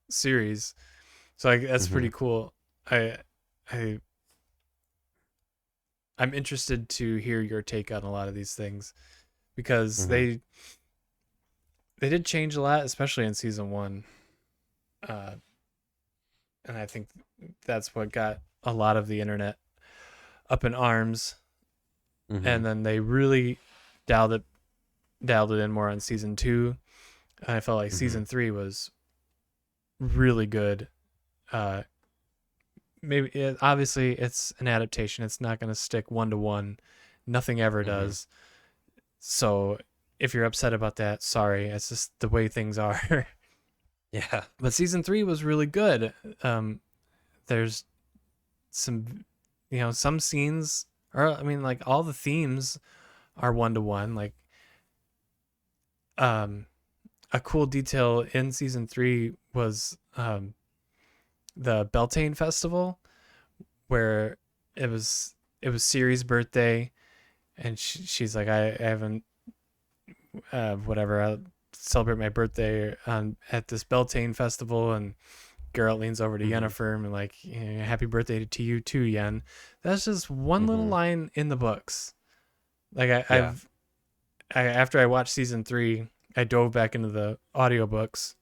Speaker 2: series. So that's
Speaker 1: Hmm.
Speaker 2: pretty cool. I I I'm interested to hear your take on a lot of these things because
Speaker 1: Hmm.
Speaker 2: they did change a lot, especially in season 1. Uh, and I think that's what got a lot of the internet up in arms.
Speaker 1: Hmm.
Speaker 2: And then they really dialed it dialed it in more on season 2. And I felt like
Speaker 1: Hmm.
Speaker 2: season 3 was really good. Uh, obviously it's an adaptation. It's not going to stick one to one. Nothing ever
Speaker 1: Hmm.
Speaker 2: does. So if you're upset about that, sorry. It's just the way things are.
Speaker 1: Yeah.
Speaker 2: But season 3 was really good. There's some, some scenes, or I mean, like all the themes are one to one. Like, um, a cool detail in season 3 was the Beltane festival, where it was Ciri's birthday, and she's like, I haven't whatever celebrate my birthday at this Beltane festival, and Geralt leans over to
Speaker 1: Mm-hmm.
Speaker 2: Yennefer and like, yeah, happy birthday to you too, Yen. That's just one little
Speaker 1: Mm-hmm.
Speaker 2: line in the books. Like
Speaker 1: Yeah.
Speaker 2: after I watched season 3, I dove back into the audiobooks.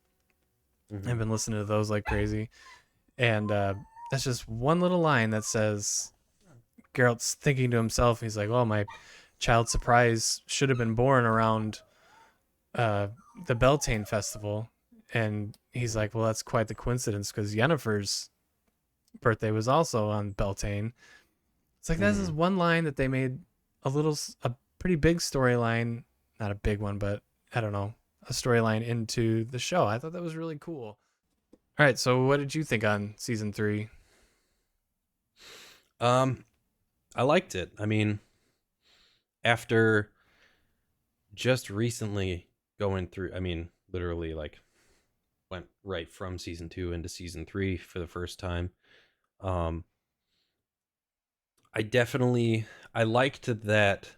Speaker 2: I've
Speaker 1: Mm-hmm.
Speaker 2: been listening to those like crazy, and that's just one little line that says Geralt's thinking to himself. He's like, "Oh, my child surprise should have been born around uh, the Beltane festival," and he's like, "Well, that's quite the coincidence because Yennefer's birthday was also on Beltane." It's like that's
Speaker 1: Mm-hmm.
Speaker 2: just one line that they made a pretty big storyline, not a big one, but I don't know, a storyline into the show. I thought that was really cool. All right, so what did you think on season 3?
Speaker 1: Um, I liked it. I mean, after just recently going through, I mean, literally like went right from season 2 into season 3 for the first time. Um, I definitely I liked that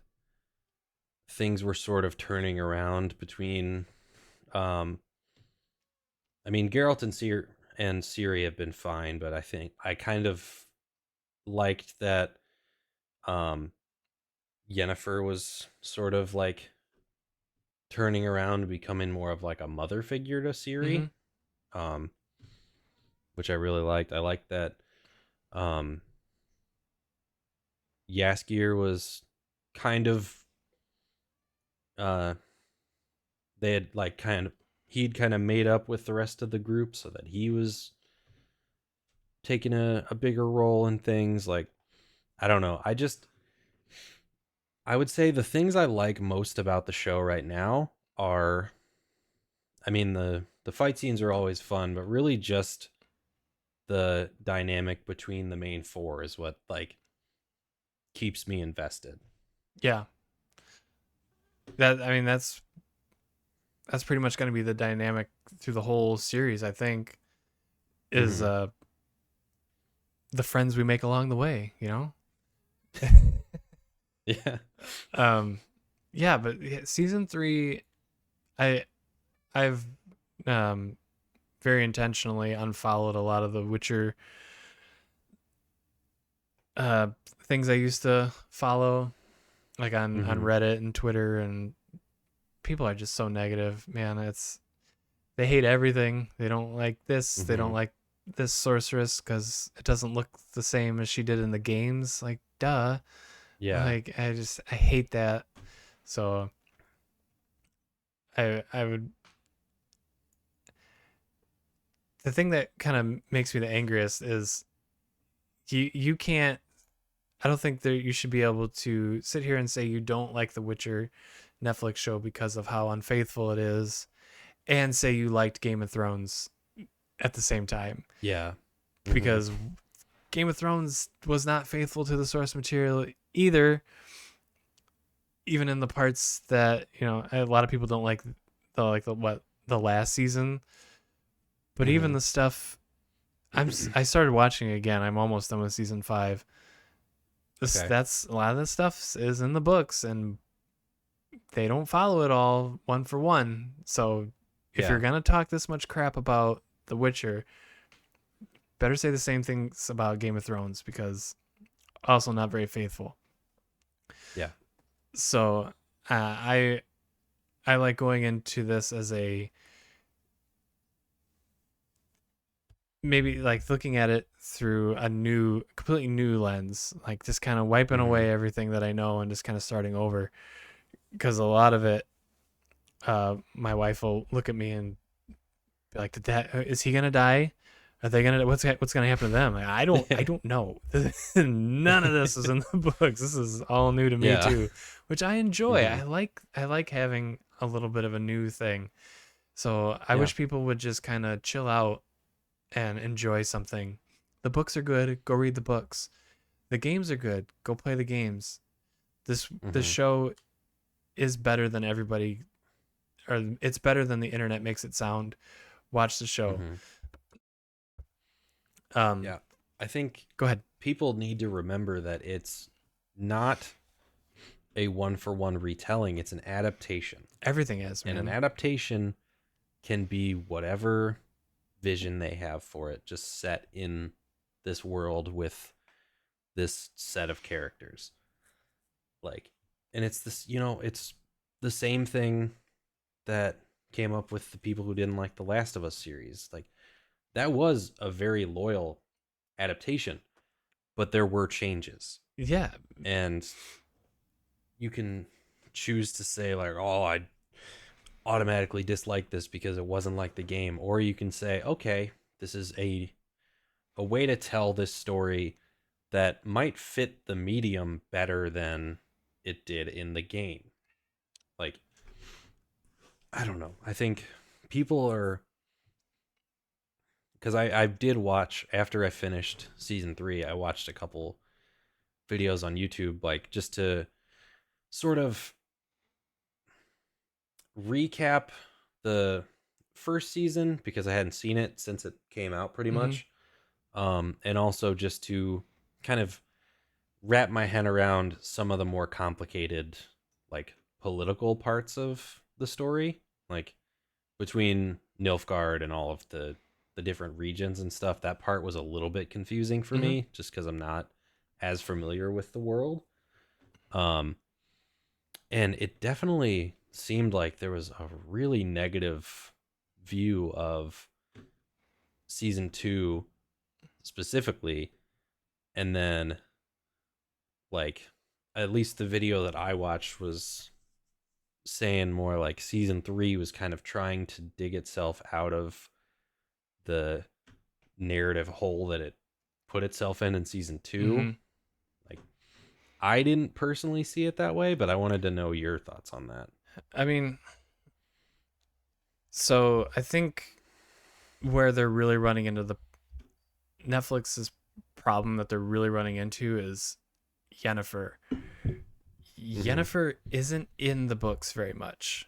Speaker 1: things were sort of turning around between um I mean Geralt and Ciri have been fine, but I think I kind of liked that um Yennefer was sort of like turning around and becoming more of like a mother figure to
Speaker 2: Mm-hmm.
Speaker 1: Ciri. Um which I really liked. I liked that um Yaskier was kind of uh they had like kind of he'd kind of made up with the rest of the group so that he was taking a bigger role in things. Like I don't know, I would say the things I like most about the show right now are, I mean, the fight scenes are always fun, but really just the dynamic between the main four is what like keeps me invested.
Speaker 2: Yeah, that I mean that's pretty much going to be the dynamic through the whole series. I think is
Speaker 1: Mm-hmm.
Speaker 2: the friends we make along the way.
Speaker 1: Yeah.
Speaker 2: um, yeah, but season 3, I I've um very intentionally unfollowed a lot of the Witcher uh things I used to follow, like on
Speaker 1: Mm-hmm.
Speaker 2: Reddit and Twitter, and people are just so negative, man. It's they hate everything. They don't like this. They
Speaker 1: Mm-hmm.
Speaker 2: don't like this sorceress because it doesn't look the same as she did in the games. Like, duh.
Speaker 1: Yeah.
Speaker 2: Like, I hate that. So I would the thing that kind of makes me the angriest is you can't. I don't think that you should be able to sit here and say you don't like the Witcher Netflix show because of how unfaithful it is, and say you liked Game of Thrones at the same time,
Speaker 1: Yeah. Mm-hmm.
Speaker 2: because Game of Thrones was not faithful to the source material either, even in the parts that, a lot of people don't like the last season, but even
Speaker 1: Mm-hmm.
Speaker 2: the stuff I started watching again. I'm almost done with season 5.
Speaker 1: Okay.
Speaker 2: That's a lot of this stuff is in the books, and they don't follow it all one for one. So if you're
Speaker 1: Yeah.
Speaker 2: going to talk this much crap about The Witcher, better say the same things about Game of Thrones, because also not very faithful.
Speaker 1: Yeah.
Speaker 2: So I like going into this as a maybe like looking at it through a completely new lens, like just kind of wiping
Speaker 1: Mm-hmm.
Speaker 2: away everything that I know and just kind of starting over. Because a lot of it, my wife will look at me and be like, "Did that? Is he gonna die? Are they gonna? What's gonna happen to them?" Like, I don't know. None of this is in the books. This is all new to me
Speaker 1: Yeah.
Speaker 2: too, which I enjoy.
Speaker 1: Mm-hmm.
Speaker 2: I like having a little bit of a new thing. So I
Speaker 1: Yeah.
Speaker 2: wish people would just kind of chill out and enjoy something. The books are good. Go read the books. The games are good. Go play the games. This
Speaker 1: Mm-hmm.
Speaker 2: show is better than everybody, or it's better than the internet makes it sound. Watch the show.
Speaker 1: Mm-hmm.
Speaker 2: Um,
Speaker 1: Yeah. I think
Speaker 2: Go ahead.
Speaker 1: people need to remember that it's not a one for one retelling. It's an adaptation.
Speaker 2: Everything is,
Speaker 1: And an
Speaker 2: man.
Speaker 1: adaptation can be whatever vision they have for it, just set in this world with this set of characters. Like, and it's this, it's the same thing that came up with the people who didn't like the Last of Us series. Like, that was a very loyal adaptation, but there were changes.
Speaker 2: Yeah.
Speaker 1: And you can choose to say, like, oh, I automatically dislike this because it wasn't like the game. Or you can say, okay, this is a way to tell this story that might fit the medium better than it did in the game. Like, I don't know. I think people are, because I did watch after I finished season 3. I watched a couple videos on YouTube, like just to sort of recap the first season because I hadn't seen it since it came out pretty
Speaker 2: Mm-hmm.
Speaker 1: much. And also just to kind of wrap my head around some of the more complicated, like, political parts of the story, like between Nilfgaard and all of the different regions and stuff. That part was a little bit confusing for
Speaker 2: Mm-hmm.
Speaker 1: me, just because I'm not as familiar with the world. Um, and it definitely seemed like there was a really negative view of season 2 specifically, and then, like, at least the video that I watched was saying more like season 3 was kind of trying to dig itself out of the narrative hole that it put itself in season 2.
Speaker 2: Mm-hmm.
Speaker 1: Like, I didn't personally see it that way, but I wanted to know your thoughts on that.
Speaker 2: I mean, so I think where they're really running into the Netflix's problem that they're really running into is Yennefer.
Speaker 1: Mhm.
Speaker 2: Yennefer isn't in the books very much.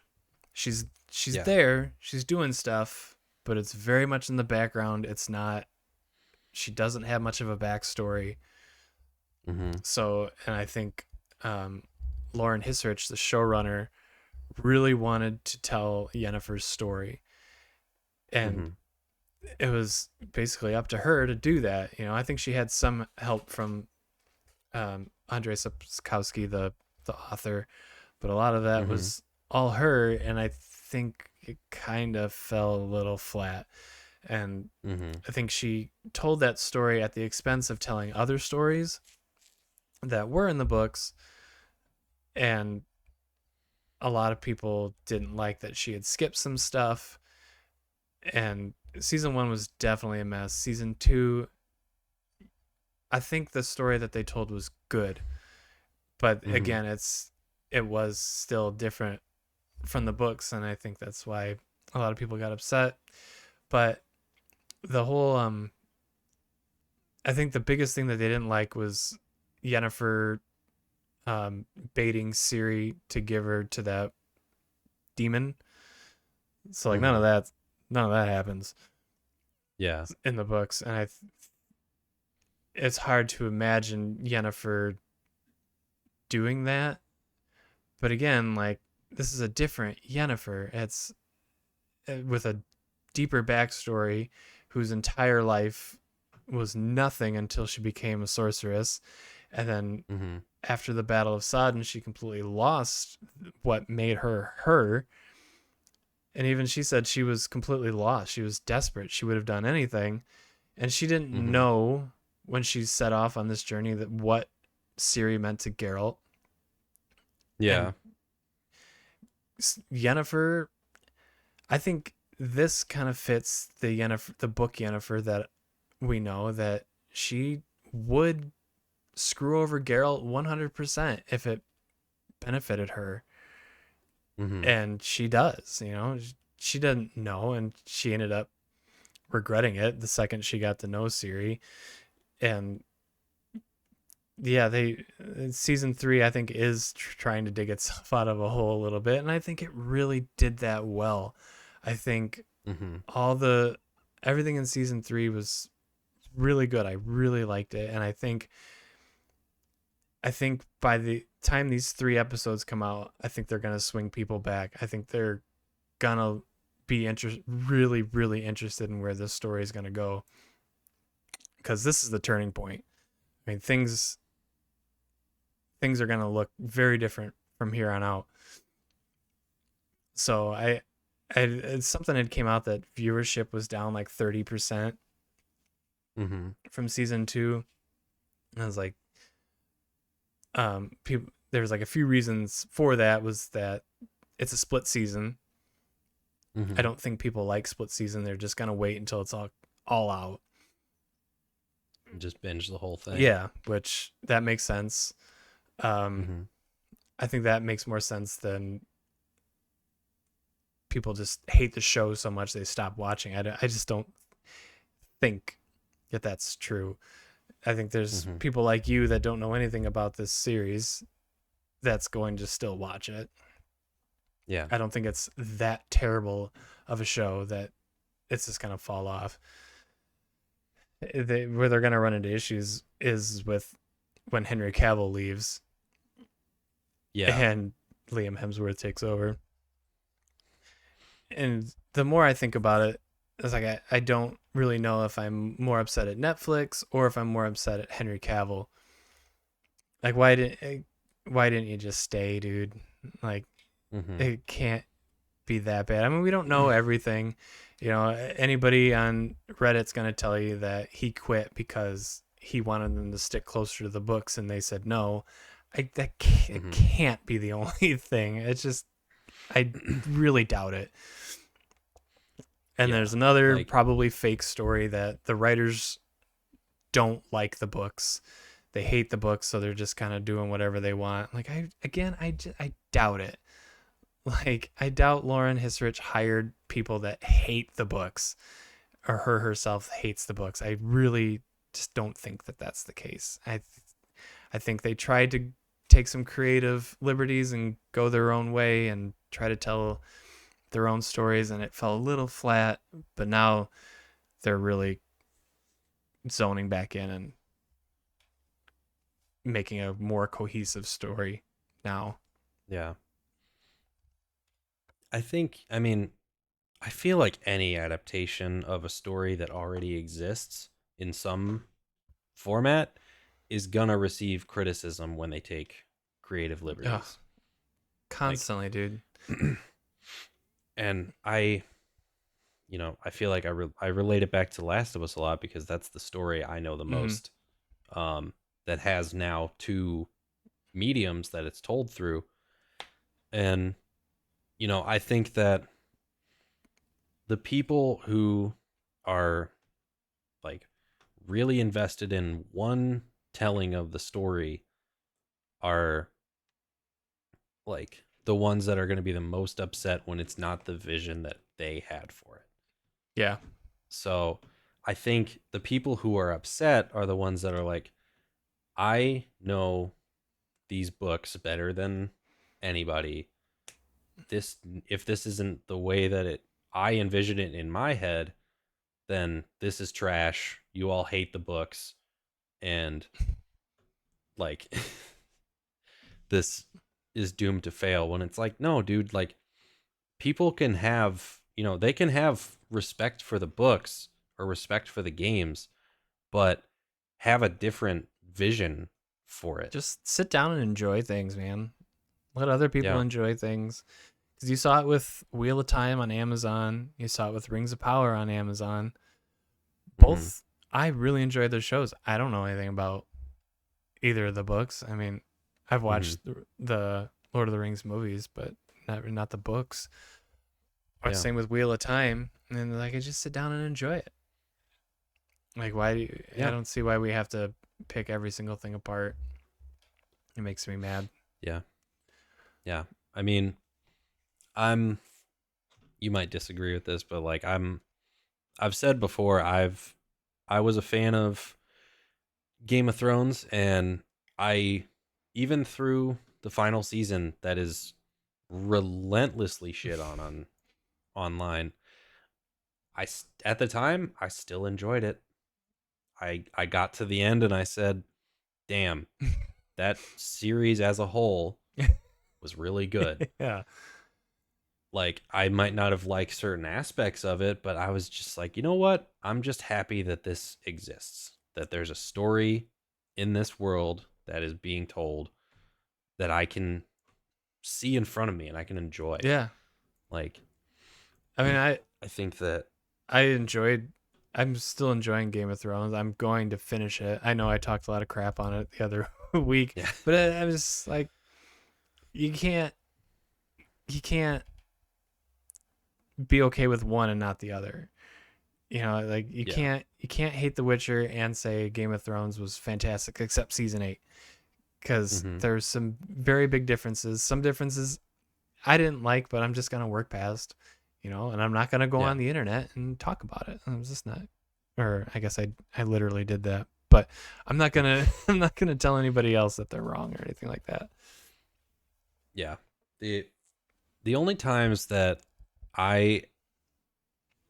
Speaker 2: She's
Speaker 1: Yeah.
Speaker 2: there, she's doing stuff, but it's very much in the background. It's not she doesn't have much of a backstory.
Speaker 1: Mhm.
Speaker 2: So, and I think um, Lauren Hissrich, the showrunner, really wanted to tell Yennefer's story, and
Speaker 1: Mhm.
Speaker 2: it was basically up to her to do that. I think she had some help from Andrzej Sapkowski, the author, but a lot of that
Speaker 1: Mhm.
Speaker 2: was all her, and I think it kind of fell a little flat. And
Speaker 1: Mhm.
Speaker 2: I think she told that story at the expense of telling other stories that were in the books, and a lot of people didn't like that she had skipped some stuff. And season 1 was definitely a mess. Season 2, I think the story that they told was good, but
Speaker 1: Mhm.
Speaker 2: again, it was still different from the books, and I think that's why a lot of people got upset. But the whole I think the biggest thing that they didn't like was Yennefer um baiting Ciri to give her to that demon. So like
Speaker 1: Mhm.
Speaker 2: none of that happens
Speaker 1: Yeah.
Speaker 2: in the books, and it's hard to imagine Yennefer doing that. But again, like, this is a different Yennefer. It's with a deeper backstory, whose entire life was nothing until she became a sorceress, and then
Speaker 1: Mhm.
Speaker 2: after the Battle of Sodden, she completely lost what made her her. And even she said she was completely lost. She was desperate. She would have done anything, and she didn't
Speaker 1: Mhm.
Speaker 2: know when she set off on this journey that what Ciri meant to Geralt. And
Speaker 1: Yeah.
Speaker 2: Yennefer, I think this kind of fits the book Yennefer that we know, that she would screw over Geralt 100% if it benefited her,
Speaker 1: Mhm.
Speaker 2: and she does. She didn't know, and she ended up regretting it the second she got to know Ciri. And yeah, they season 3 I think is trying to dig itself out of a hole a little bit, and I think it really did that well. I think
Speaker 1: Mhm.
Speaker 2: all the everything in season 3 was really good. I really liked it, and I think I think by the time these 3 episodes come out, I think they're gonna swing people back. I think they're gonna be really, really interested in where this story is gonna go, because this is the turning point. I mean, things are gonna look very different from here on out. So something had came out that viewership was down like 30%
Speaker 1: Mm-hmm.
Speaker 2: from season 2. And I was like, people, there's like a few reasons for that. Was that it's a split season. I
Speaker 1: Mm-hmm.
Speaker 2: don't think people like split season. They're just gonna wait until it's all out.
Speaker 1: Just binge the whole thing.
Speaker 2: Yeah, which that makes sense. Um,
Speaker 1: Mm-hmm.
Speaker 2: I think that makes more sense than people just hate the show so much they stop watching. I just don't think that that's true. I think there's
Speaker 1: Mm-hmm.
Speaker 2: people like you that don't know anything about this series that's going to still watch it.
Speaker 1: Yeah.
Speaker 2: I don't think it's that terrible of a show that it's just gonna fall off. Where they're gonna run into issues is with when Henry Cavill leaves
Speaker 1: Yeah.
Speaker 2: and Liam Hemsworth takes over. And the more I think about it, it's like I don't really know if I'm more upset at Netflix or if I'm more upset at Henry Cavill. Like why didn't you just stay, dude? Like
Speaker 1: Mm-hmm.
Speaker 2: it can't be that bad. I mean, we don't know everything. You know, anybody on Reddit's going to tell you that he quit because he wanted them to stick closer to the books and they said no. It
Speaker 1: Mm-hmm.
Speaker 2: can't be the only thing. It's just I really doubt it. And
Speaker 1: Yeah.
Speaker 2: there's another
Speaker 1: Like,
Speaker 2: probably fake story that the writers don't like the books. They hate the books, so they're just kind of doing whatever they want. Like I doubt it. Like I doubt Lauren Hissrich hired people that hate the books, or her herself hates the books. I really just don't think that that's the case. I think they tried to take some creative liberties and go their own way and try to tell their own stories, and it fell a little flat. But now they're really zoning back in and making a more cohesive story now.
Speaker 1: yeah. I mean, I feel like any adaptation of a story that already exists in some format is gonna receive criticism when they take creative
Speaker 2: Ugh,
Speaker 1: liberties. Like,
Speaker 2: constantly, dude.
Speaker 1: and I feel like I relate it back to Last of Us a lot because that's the story I know the
Speaker 2: Mm-hmm.
Speaker 1: most. That has now two mediums that it's told through, and I think that the people who are like really invested in one telling of the story are like the ones that are going to be the most upset when it's not the vision that they had for it.
Speaker 2: Yeah.
Speaker 1: So I think the people who are upset are the ones that are like, I know these books better than anybody. This If this isn't the way that it I envision it in my head, then this is trash. You all hate the books and like this is doomed to fail when it's like, no, dude, like people can have, they can have respect for the books or respect for the games, but have a different vision for it.
Speaker 2: Just sit down and enjoy things, man. Let other people
Speaker 1: Yeah.
Speaker 2: enjoy things. Because you saw it with Wheel of Time on Amazon. You saw it with Rings of Power on Amazon.
Speaker 1: Hmm.
Speaker 2: Both, I really enjoyed those shows. I don't know anything about either of the books. I mean, I've
Speaker 1: Hmm.
Speaker 2: watched the Lord of the Rings movies, but not the books. Or
Speaker 1: Yeah.
Speaker 2: same with Wheel of Time. And like, I just sit down and enjoy it. Like, I
Speaker 1: Yeah.
Speaker 2: don't see why we have to pick every single thing apart. It makes me mad.
Speaker 1: Yeah. Yeah. I mean, I'm you might disagree with this, but like I've said before, I was a fan of Game of Thrones, and I even through the final season that is relentlessly shit on online, at the time I still enjoyed it. I got to the end and I said, "Damn, that series as a whole was really good.
Speaker 2: Yeah.
Speaker 1: Like, I might not have liked certain aspects of it, but I was just like, you know what? I'm just happy that this exists, that there's a story in this world that is being told that I can see in front of me and I can enjoy.
Speaker 2: Yeah.
Speaker 1: Like,
Speaker 2: I mean,
Speaker 1: I think that,
Speaker 2: I enjoyed. I'm still enjoying Game of Thrones. I'm going to finish it. I know I talked a lot of crap on it the other week,
Speaker 1: yeah,
Speaker 2: but I was like, you can't, you can't be okay with one and not the other. You know, like
Speaker 1: yeah,
Speaker 2: you can't hate The Witcher and say Game of Thrones was fantastic, except season 8, because
Speaker 1: hmm,
Speaker 2: there's some very big differences. Some differences I didn't like, but I'm just gonna work past. You know, and I'm not gonna go
Speaker 1: yeah,
Speaker 2: on the internet and talk about it. I'm just not. Or I guess I literally did that, but I'm not gonna I'm not gonna tell anybody else that they're wrong or anything like that.
Speaker 1: yeah. The only times that I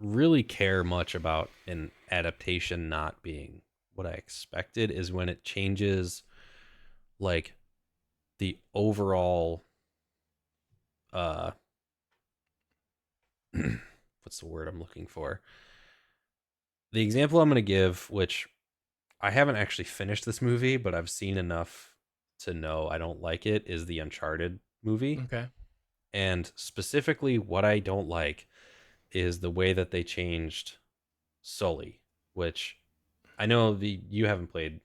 Speaker 1: really care much about an adaptation not being what I expected is when it changes like the overall uh what's the word I'm looking for? The example I'm going to give, which I haven't actually finished this movie, but I've seen enough to know I don't like it, is the Uncharted movie.
Speaker 2: Okay.
Speaker 1: And specifically, what I don't like is the way that they changed Sully, which I know you haven't played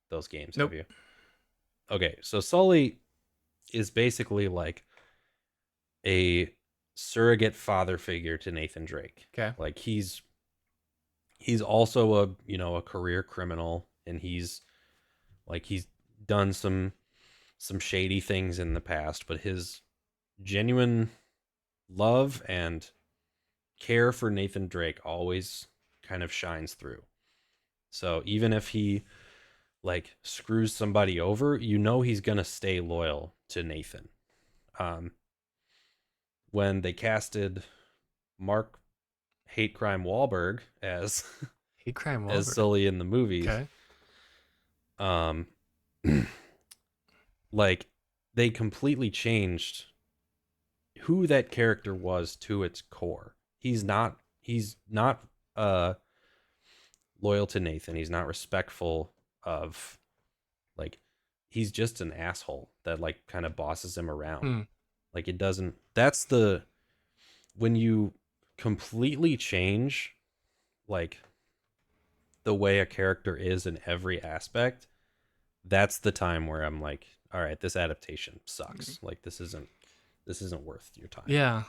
Speaker 1: those games, have
Speaker 2: Nope.
Speaker 1: you? Okay, so Sully is basically like a surrogate father figure to Nathan Drake.
Speaker 2: Okay.
Speaker 1: Like he's also a career criminal, and he's done some shady things in the past, but his genuine love and care for Nathan Drake always kind of shines through. So even if he like screws somebody over, he's gonna stay loyal to Nathan. Um, when they casted Mark Hate Crime Wahlberg as
Speaker 2: Hate Crime
Speaker 1: as
Speaker 2: Wahlberg.
Speaker 1: Sully in the movies,
Speaker 2: Okay.
Speaker 1: um, like they completely changed who that character was to its core. He's not uh loyal to Nathan. He's not respectful of like he's just an asshole that like kind of bosses him around.
Speaker 2: Hmm.
Speaker 1: Like it doesn't that's the when you completely change like the way a character is in every aspect, that's the time where I'm like, all right, this adaptation sucks. Like this isn't worth your time.
Speaker 2: Yeah.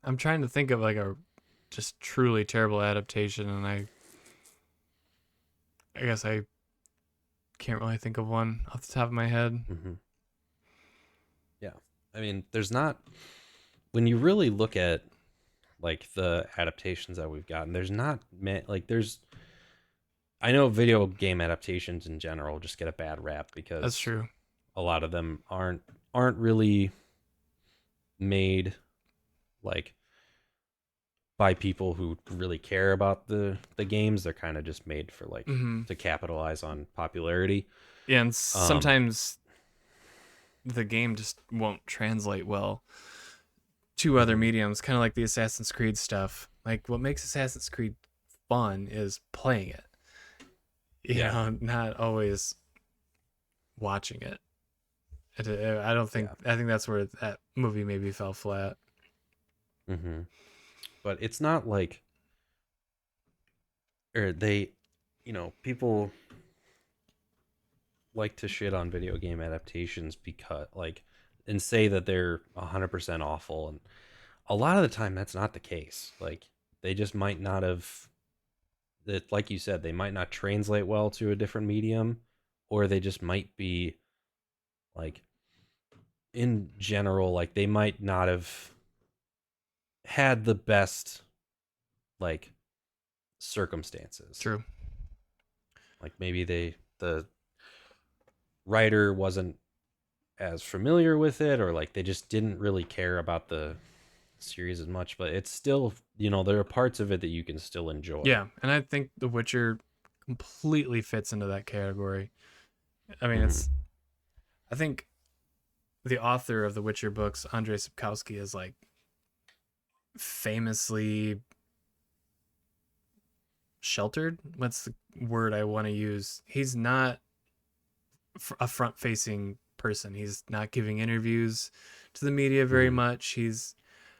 Speaker 2: I'm trying to think of like a just truly terrible adaptation, and I guess I can't really think of one off the top of my head.
Speaker 1: Hmm. Yeah. I mean, there's not when you really look at like the adaptations that we've gotten, there's not like there's I know video game adaptations in general just get a bad rap
Speaker 2: That's
Speaker 1: because
Speaker 2: true.
Speaker 1: a lot of them aren't really made like by people who really care about the games. They're kind of just made for like
Speaker 2: Hmm.
Speaker 1: to capitalize on popularity.
Speaker 2: Yeah, and
Speaker 1: Um,
Speaker 2: sometimes the game just won't translate well to other
Speaker 1: mhm,
Speaker 2: mediums, kind of like the Assassin's Creed stuff. Like what makes Assassin's Creed fun is playing it. You
Speaker 1: yeah,
Speaker 2: know, not always watching it. I don't think
Speaker 1: yeah,
Speaker 2: I think that's where that movie maybe fell flat.
Speaker 1: hmm, but it's not like or they, people like to shit on video game adaptations because like and say that they're 100% awful, and a lot of the time that's not the case. Like they just might not have that, like you said, they might not translate well to a different medium, or they just might be like in general like they might not have had the best like circumstances.
Speaker 2: True.
Speaker 1: Like maybe the writer wasn't as familiar with it, or like they just didn't really care about the series as much, but it's still, there are parts of it that you can still enjoy.
Speaker 2: Yeah, and I think The Witcher completely fits into that category. I mean,
Speaker 1: Hmm.
Speaker 2: I think the author of the Witcher books, Andrzej Sapkowski, is like famously sheltered. What's the word I want to use? He's not a front facing person. He's not giving interviews to the media very
Speaker 1: Mm-hmm.
Speaker 2: much.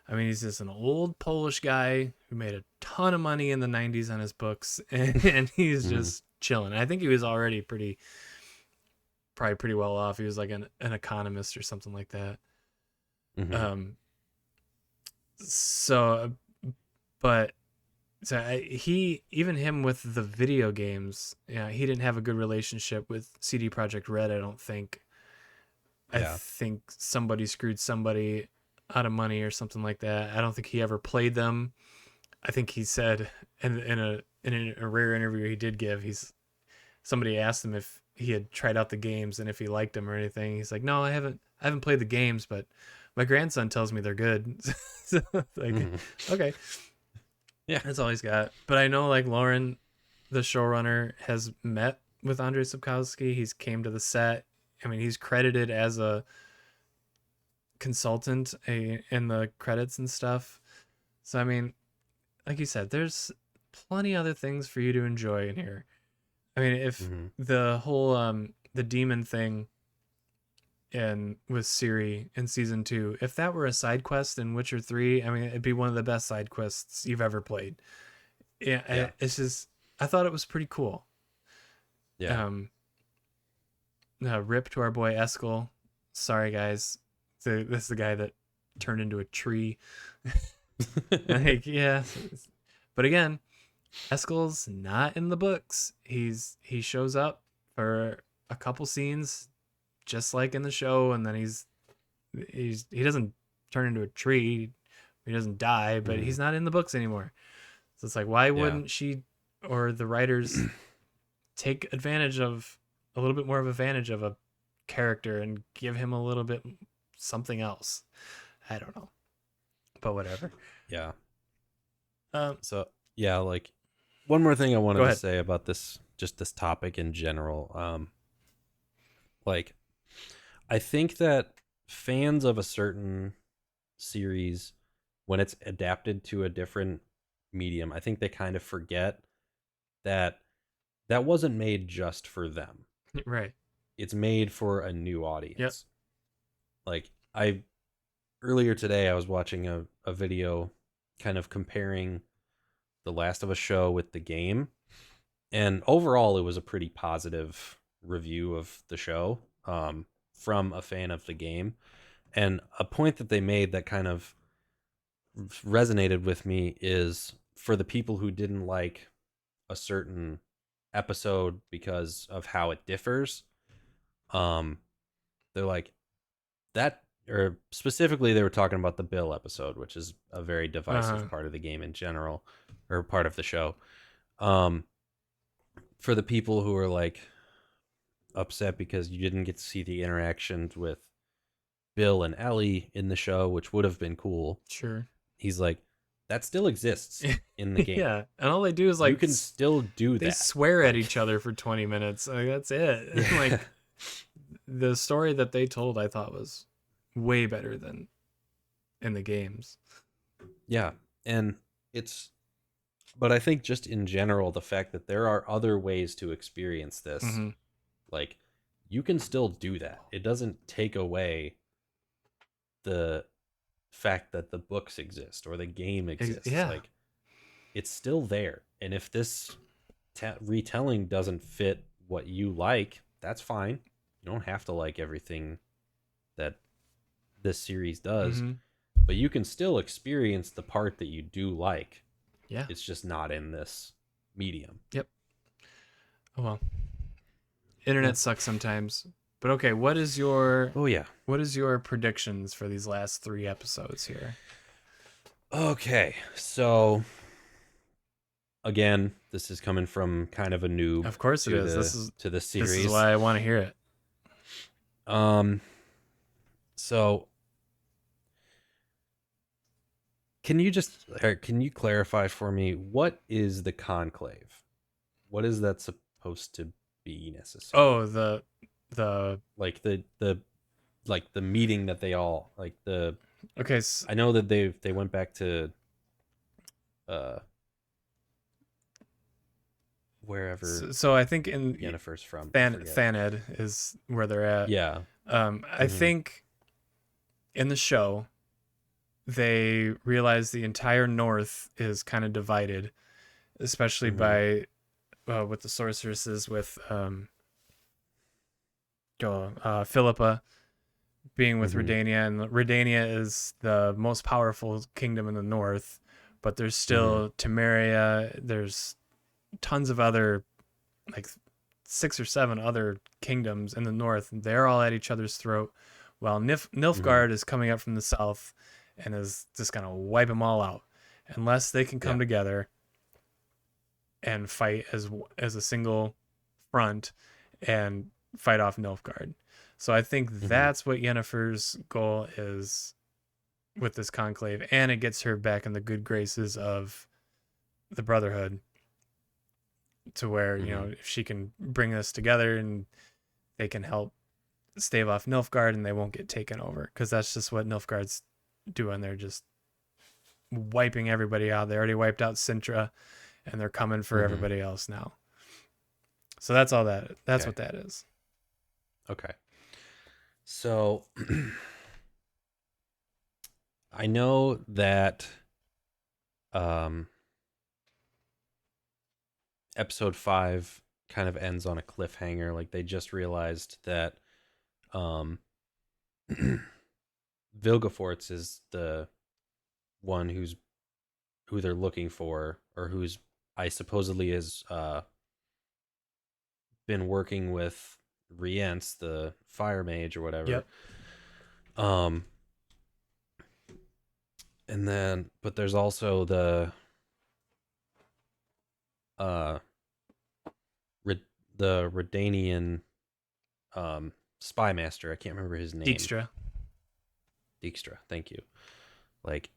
Speaker 2: I mean, he's just an old Polish guy who made a ton of money in the 90s on his books, and he's
Speaker 1: Mm-hmm.
Speaker 2: just chilling. I think he was already probably pretty well off. He was like an economist or something like that.
Speaker 1: Mm-hmm.
Speaker 2: Um, so, but he, even him with the video games, yeah, he didn't have a good relationship with CD Projekt Red. I don't think. I
Speaker 1: Yeah.
Speaker 2: think somebody screwed somebody out of money or something like that. I don't think he ever played them. I think he said in a rare interview he did give, somebody asked him if he had tried out the games and if he liked them or anything. He's like, no, I haven't played the games, but my grandson tells me they're good. So, like,
Speaker 1: Mm-hmm.
Speaker 2: okay,
Speaker 1: Yeah.
Speaker 2: that's all he's got. But I know, like, Lauren, the showrunner, has met with Andrzej Sapkowski. He's came to the set. I mean, he's credited as a consultant in the credits and stuff. So I mean, like you said, there's plenty other things for you to enjoy in here. I mean, if
Speaker 1: Mm-hmm.
Speaker 2: the whole the demon thing in with Siri in season 2, if that were a side quest in Witcher 3, I mean, it'd be one of the best side quests you've ever played. Yeah,
Speaker 1: Yeah.
Speaker 2: it's just, I thought it was pretty cool.
Speaker 1: Yeah.
Speaker 2: Um, Rip to our boy Eskel. Sorry guys, this is the guy that turned into a tree. Like, yeah, but again, Eskel's not in the books. He shows up for a couple scenes, just like in the show, and then he doesn't turn into a tree. He doesn't die, but
Speaker 1: Mm-hmm.
Speaker 2: he's not in the books anymore. So it's like, why
Speaker 1: Yeah.
Speaker 2: wouldn't she or the writers take advantage of a little bit more of advantage of a character and give him a little bit something else? I don't know, but whatever.
Speaker 1: Yeah.
Speaker 2: Um,
Speaker 1: So yeah, like one more thing I
Speaker 2: Go
Speaker 1: wanted to
Speaker 2: ahead.
Speaker 1: say about this, just this topic in general. Like I think that fans of a certain series, when it's adapted to a different medium, I think they kind of forget that that wasn't made just for them.
Speaker 2: Right.
Speaker 1: It's made for a new
Speaker 2: Yep.
Speaker 1: audience. Like I earlier today I was watching a video kind of comparing the Last of Us show with the game. And overall, it was a pretty positive review of the show, from a fan of the game. And a point that they made that kind of resonated with me is for the people who didn't like a certain episode because of how it differs. Um, they're like that, or specifically, they were talking about the Bill episode, which is a very
Speaker 2: Uh-huh.
Speaker 1: divisive part of the game in general, or part of the show. Um, for the people who are like upset because you didn't get to see the interactions with Bill and Ellie in the show, which would have been cool.
Speaker 2: Sure.
Speaker 1: He's like, that still exists in the game.
Speaker 2: Yeah, and all they do is
Speaker 1: You
Speaker 2: like
Speaker 1: can still do
Speaker 2: they
Speaker 1: that.
Speaker 2: swear at
Speaker 1: Like,
Speaker 2: each other for 20 minutes. Like, that's it.
Speaker 1: yeah,
Speaker 2: Like, the story that they told, I thought was way better than in the games.
Speaker 1: yeah, and it's. But I think just in general, the fact that there are other ways to experience this,
Speaker 2: Mm-hmm.
Speaker 1: like, you can still do that. It doesn't take away the fact that the books exist or the game exists.
Speaker 2: Yeah.
Speaker 1: Like, it's still there. And if this retelling doesn't fit what you like, that's fine. You don't have to like everything that this series does,
Speaker 2: Mm-hmm.
Speaker 1: but you can still experience the part that you do like.
Speaker 2: Yeah.
Speaker 1: It's just not in this medium.
Speaker 2: Yep. Oh well.
Speaker 1: Yeah.
Speaker 2: Internet sucks sometimes. But okay,
Speaker 1: Oh yeah.
Speaker 2: what is your predictions for these last 3 episodes here?
Speaker 1: Okay. So again, this is coming from kind of a noob
Speaker 2: Of course it
Speaker 1: to
Speaker 2: is.
Speaker 1: the to the
Speaker 2: This is
Speaker 1: series.
Speaker 2: why I want to hear it.
Speaker 1: Um so can you clarify for me, what is the conclave? What is that supposed to be necessarily?
Speaker 2: Oh, the
Speaker 1: Like the meeting that they all like the
Speaker 2: okay.
Speaker 1: I know that they went back to uh wherever
Speaker 2: So I think in
Speaker 1: Yennefer's from. I forget.
Speaker 2: Thaned is where they're at.
Speaker 1: Yeah.
Speaker 2: I
Speaker 1: Mhm.
Speaker 2: think in the show they realize the entire North is kind of divided, especially
Speaker 1: Mhm.
Speaker 2: by with the sorceresses with Philippa being with
Speaker 1: Mhm.
Speaker 2: Redania, and Redania is the most powerful kingdom in the North, but there's
Speaker 1: Mhm.
Speaker 2: still Temeria. There's tons of other like 6 or 7 other kingdoms in the north, and they're all at each other's throat, while
Speaker 1: Mhm.
Speaker 2: Nilfgaard is coming up from the south and is just gonna wipe them all out unless they can come
Speaker 1: Yeah.
Speaker 2: together and fight as a single front and fight off Nilfgaard. So I think
Speaker 1: Mhm.
Speaker 2: that's what Yennefer's goal is with this conclave, and it gets her back in the good graces of the Brotherhood, to where
Speaker 1: Mhm.
Speaker 2: if she can bring this together and they can help stave off Nilfgaard and they won't get taken over, because that's just what Nilfgaard's doing. They're just wiping everybody out. They already wiped out Sintra and they're coming for
Speaker 1: Mhm.
Speaker 2: everybody else now. So that's all that. That's
Speaker 1: Okay.
Speaker 2: what that is.
Speaker 1: Okay. So I know that um episode 5 kind of ends on a cliffhanger. Like they just realized that um Vilgefortz is the one who they're looking for, or who's I supposedly is been working with Rience, the fire mage or whatever.
Speaker 2: Yep.
Speaker 1: Um and then but there's also uh Red, the Redanian spy master. I can't remember his name.
Speaker 2: Dijkstra.
Speaker 1: Dijkstra, thank you. Like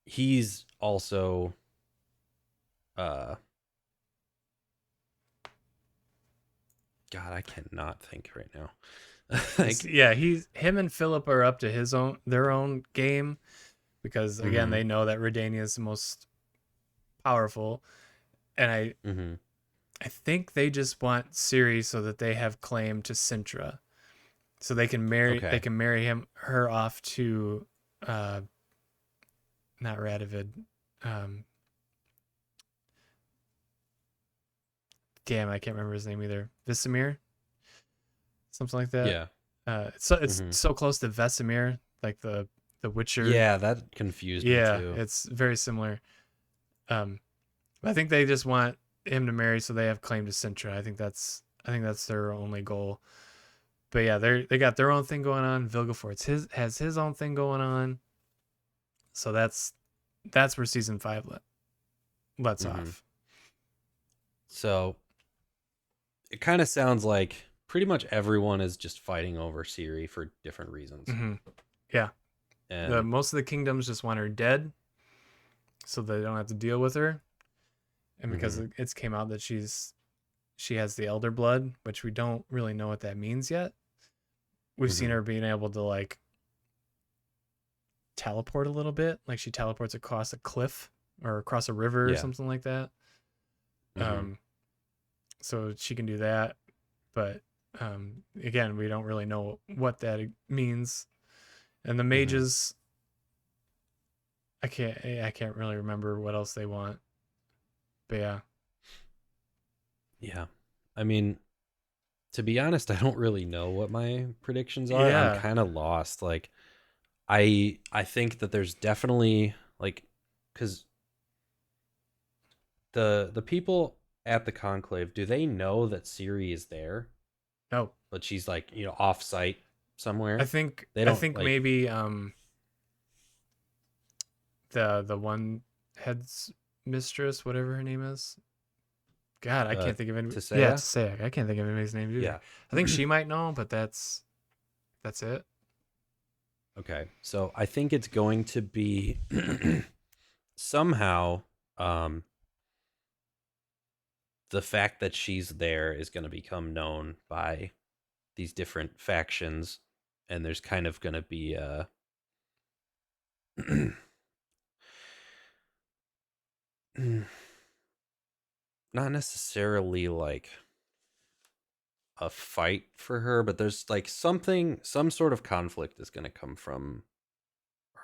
Speaker 1: he's also uh God, I cannot think right now. Like
Speaker 2: Yeah, him and Philip are up to their own game, because again
Speaker 1: mhm.
Speaker 2: they know that Redania is the most powerful, and
Speaker 1: Mhm.
Speaker 2: I think they just want Ciri so that they have claim to Sintra, so they
Speaker 1: Okay.
Speaker 2: can marry her off to uh not Radovid. Um, Damn, I can't remember his name either. Visimir, something like that.
Speaker 1: Yeah.
Speaker 2: It's
Speaker 1: Mhm.
Speaker 2: so close to Vesemir, like the Witcher.
Speaker 1: Yeah, that confused me
Speaker 2: Yeah,
Speaker 1: too.
Speaker 2: it's very similar. Um, I think they just want him to marry so they have claim to Sintra. I think that's their only goal. But yeah, they got their own thing going on. Vilgefortz has his own thing going on. So that's where season 5 lets
Speaker 1: Mhm.
Speaker 2: off.
Speaker 1: So it kind of sounds like pretty much everyone is just fighting over Siri for different reasons.
Speaker 2: Hmm. Yeah, the
Speaker 1: And
Speaker 2: most of the kingdoms just want her dead, so they don't have to deal with her. And because
Speaker 1: mhm.
Speaker 2: it's came out that she has the elder blood, which we don't really know what that means yet. We've seen
Speaker 1: Mhm.
Speaker 2: her being able to like teleport a little bit, like she teleports across a cliff or across a river or
Speaker 1: Yeah.
Speaker 2: something like that.
Speaker 1: Mhm.
Speaker 2: Um, so she can do that, but again, we don't really know what that means. And the
Speaker 1: Mhm.
Speaker 2: mages, I can't really remember what else they want, but yeah,
Speaker 1: Yeah. I mean, to be honest, I don't really know what my predictions are. I'm
Speaker 2: yeah,
Speaker 1: kind of lost. Like I think that there's definitely like cuz the people at the conclave, do they know that Siri is there?
Speaker 2: no,
Speaker 1: But she's like, off site
Speaker 2: I
Speaker 1: somewhere.
Speaker 2: think
Speaker 1: They
Speaker 2: I
Speaker 1: don't
Speaker 2: think
Speaker 1: like
Speaker 2: maybe the one head's mistress, whatever her name is. God, I can't think of any.
Speaker 1: to
Speaker 2: Yeah,
Speaker 1: say,
Speaker 2: to say I can't think of anybody's names either.
Speaker 1: yeah.
Speaker 2: I think she might know, but that's it.
Speaker 1: Okay. So I think it's going to be somehow um the fact that she's there is going to become known by these different factions, and there's kind of going to be not necessarily like a fight for her, but there's like some sort of conflict is going to come from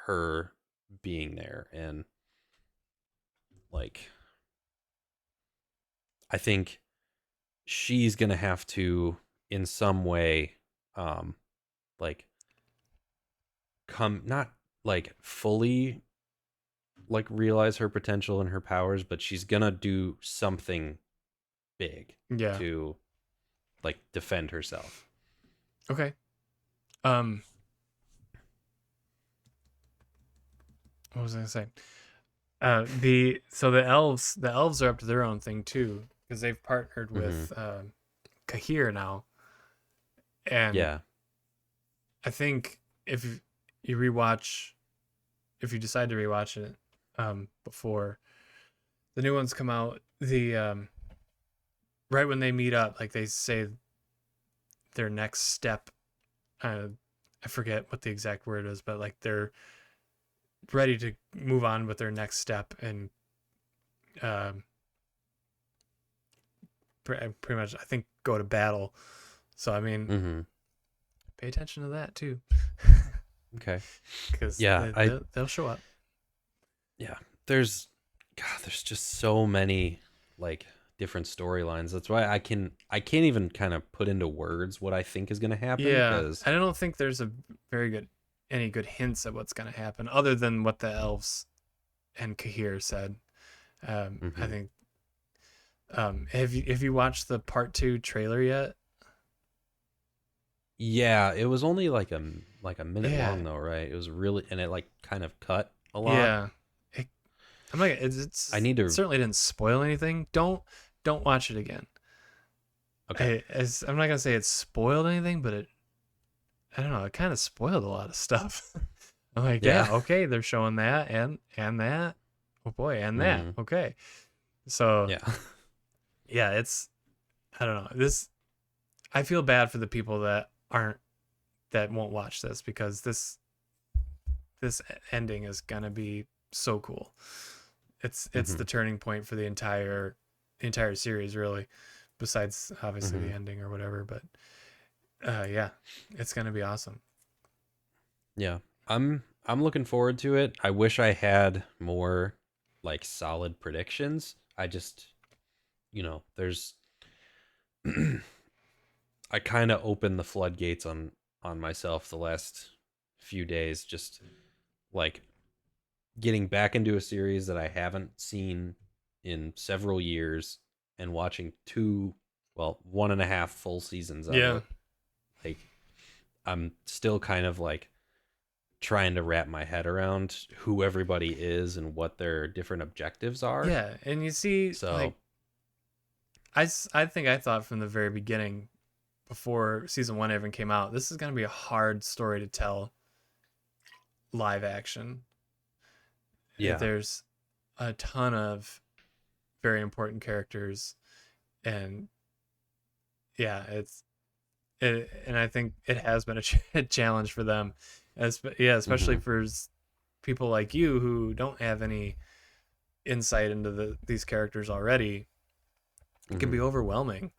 Speaker 1: her being there. And like, I think she's going to have to, in some way, um, like, come, not like fully like realize her potential and her powers, but she's going to do something big
Speaker 2: Yeah.
Speaker 1: to like defend herself.
Speaker 2: Okay. Um, what was I gonna say? The elves are up to their own thing too because they've partnered
Speaker 1: Mm-hmm.
Speaker 2: with Kahir now, and
Speaker 1: Yeah.
Speaker 2: I think if you rewatch, if you decide to rewatch it, before the new ones come out, the right when they meet up, like they say their next step. Uh, I forget what the exact word is, but like they're ready to move on with their next step and um, pretty much I think go to battle. So I mean,
Speaker 1: Mm-hmm.
Speaker 2: pay attention to that too,
Speaker 1: Okay.
Speaker 2: because
Speaker 1: Yeah.
Speaker 2: they'll show up.
Speaker 1: Yeah. There's, God, there's just so many like different storylines. That's why I can't even kind of put into words what I think is going to happen
Speaker 2: Yeah,
Speaker 1: because
Speaker 2: I don't think there's a very good any good hints at what's gonna happen other than what the elves and Kahir said. I
Speaker 1: mm-hmm.
Speaker 2: think. Have you watched the part two trailer yet?
Speaker 1: Yeah, it was only like a minute
Speaker 2: Yeah,
Speaker 1: long though, right? It was really, and it like kind of cut a lot.
Speaker 2: yeah. I'm like,
Speaker 1: I
Speaker 2: it's
Speaker 1: need
Speaker 2: it
Speaker 1: to.
Speaker 2: certainly didn't spoil anything. Don't watch it again.
Speaker 1: Okay.
Speaker 2: I'm not gonna say it spoiled anything, but I don't know. It kind of spoiled a lot of stuff. I'm like,
Speaker 1: Yeah.
Speaker 2: yeah, okay, they're showing that and that. Oh boy, and that.
Speaker 1: Mm-hmm.
Speaker 2: Okay, so
Speaker 1: Yeah.
Speaker 2: yeah, it's I don't know. I feel bad for the people that won't watch this because this ending is gonna be so cool. It's
Speaker 1: mm-hmm.
Speaker 2: the turning point for the entire series, really. Besides, obviously,
Speaker 1: Mm-hmm.
Speaker 2: the ending or whatever, but yeah, it's gonna be awesome.
Speaker 1: Yeah. I'm looking forward to it. I wish I had more like solid predictions. I just, there's I kind of opened the floodgates on myself the last few days, just like getting back into a series that I haven't seen in several years and watching one and a half full seasons of
Speaker 2: Yeah,
Speaker 1: it. Like, I'm still kind of like trying to wrap my head around who everybody is and what their different objectives are.
Speaker 2: yeah, and you see,
Speaker 1: So,
Speaker 2: like, I think I thought from the very beginning, before season one even came out, this is gonna be a hard story to tell live action.
Speaker 1: yeah.
Speaker 2: There's a ton of very important characters, and yeah, and I think it has been a challenge for them, yeah, especially
Speaker 1: Mhm.
Speaker 2: for people like you who don't have any insight into these characters already. It can be
Speaker 1: Mhm.
Speaker 2: overwhelming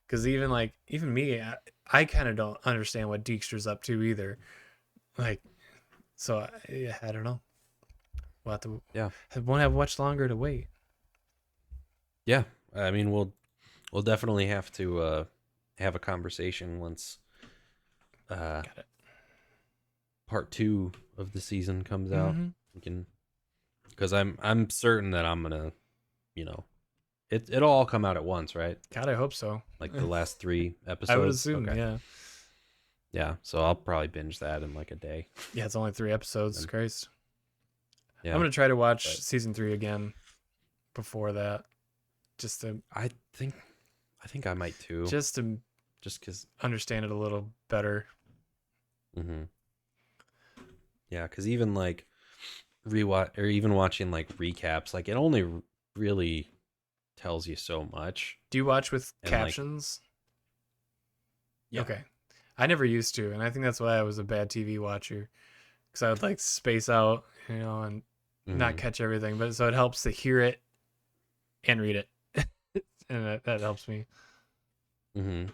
Speaker 2: because even me, I kind of don't understand what Dijkstra's up to either. Like, so yeah, I don't know. We'll have to
Speaker 1: Yeah.
Speaker 2: won't have much longer to wait.
Speaker 1: Yeah. I mean, we'll definitely have to have a conversation once uh
Speaker 2: Got it.
Speaker 1: part 2 of the season comes out.
Speaker 2: Mm-hmm.
Speaker 1: We can, cuz I'm certain that I'm going to, you know, it'll all come out at once, right?
Speaker 2: God, I hope so.
Speaker 1: Like the last 3
Speaker 2: I would
Speaker 1: episodes.
Speaker 2: assume,
Speaker 1: Okay.
Speaker 2: yeah.
Speaker 1: Yeah, so I'll probably binge that in like a day.
Speaker 2: Yeah, it's only 3 episodes.
Speaker 1: Then
Speaker 2: Christ. I'm
Speaker 1: yeah,
Speaker 2: gonna try to watch
Speaker 1: but
Speaker 2: season three again before that, just to
Speaker 1: I think I think I might too,
Speaker 2: just to
Speaker 1: just cuz
Speaker 2: understand it a little better.
Speaker 1: mhm. Yeah, cuz even like rewatch or even watching like recaps, like it only really tells you so much.
Speaker 2: Do you watch with
Speaker 1: And like,
Speaker 2: captions?
Speaker 1: yeah.
Speaker 2: Okay. I never used to, and I think that's why I was a bad TV watcher, because I would like space out, and not catch everything. But so it helps to hear it and read it, and that helps me.
Speaker 1: Mm-hmm.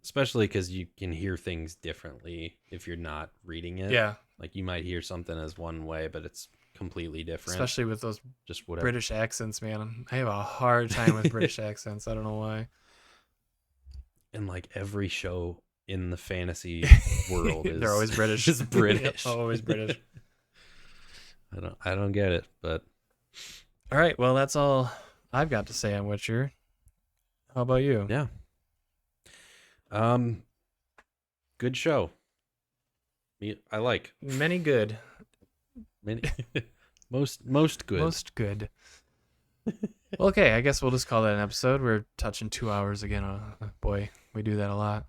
Speaker 1: Especially because you can hear things differently if you're not reading it.
Speaker 2: Yeah,
Speaker 1: Like you might hear something as one way, but it's completely different.
Speaker 2: especially with those
Speaker 1: Just whatever.
Speaker 2: British accents, man. I have a hard time with British accents. I don't know why.
Speaker 1: And like every show in the fantasy world is
Speaker 2: They're always British.
Speaker 1: is British.
Speaker 2: Yep, always British.
Speaker 1: I don't get it, but
Speaker 2: All right, well, that's all I've got to say on Witcher. How about you?
Speaker 1: yeah. Good show. I like
Speaker 2: Many good.
Speaker 1: many most good.
Speaker 2: Most good. Well, okay, I guess we'll just call that an episode. We're touching 2 hours again. Boy, we do that a lot.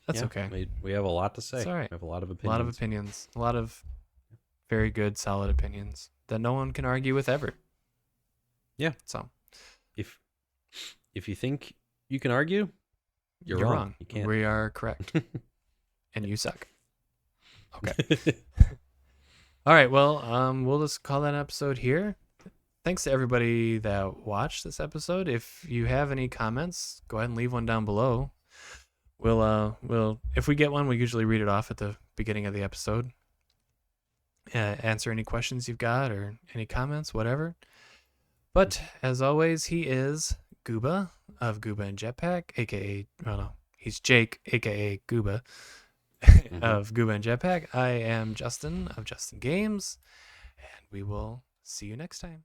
Speaker 2: That's okay.
Speaker 1: We have a lot to say.
Speaker 2: It's all right.
Speaker 1: We have a lot of opinions.
Speaker 2: A lot of opinions. A lot of very good, solid opinions that no one can argue with ever.
Speaker 1: Yeah.
Speaker 2: So
Speaker 1: if you think you can argue, you're wrong. You can't.
Speaker 2: We are correct. And you suck. Okay. All right. Well, we'll just call that an episode here. Thanks to everybody that watched this episode. If you have any comments, go ahead and leave one down below. We'll if we get one, we usually read it off at the beginning of the episode. Answer any questions you've got or any comments, whatever. But as always, he is Gooba of Gooba and Jetpack, aka he's Jake, aka Gooba of Gooba and Jetpack. I am Justin of Justin Games, and we will see you next time.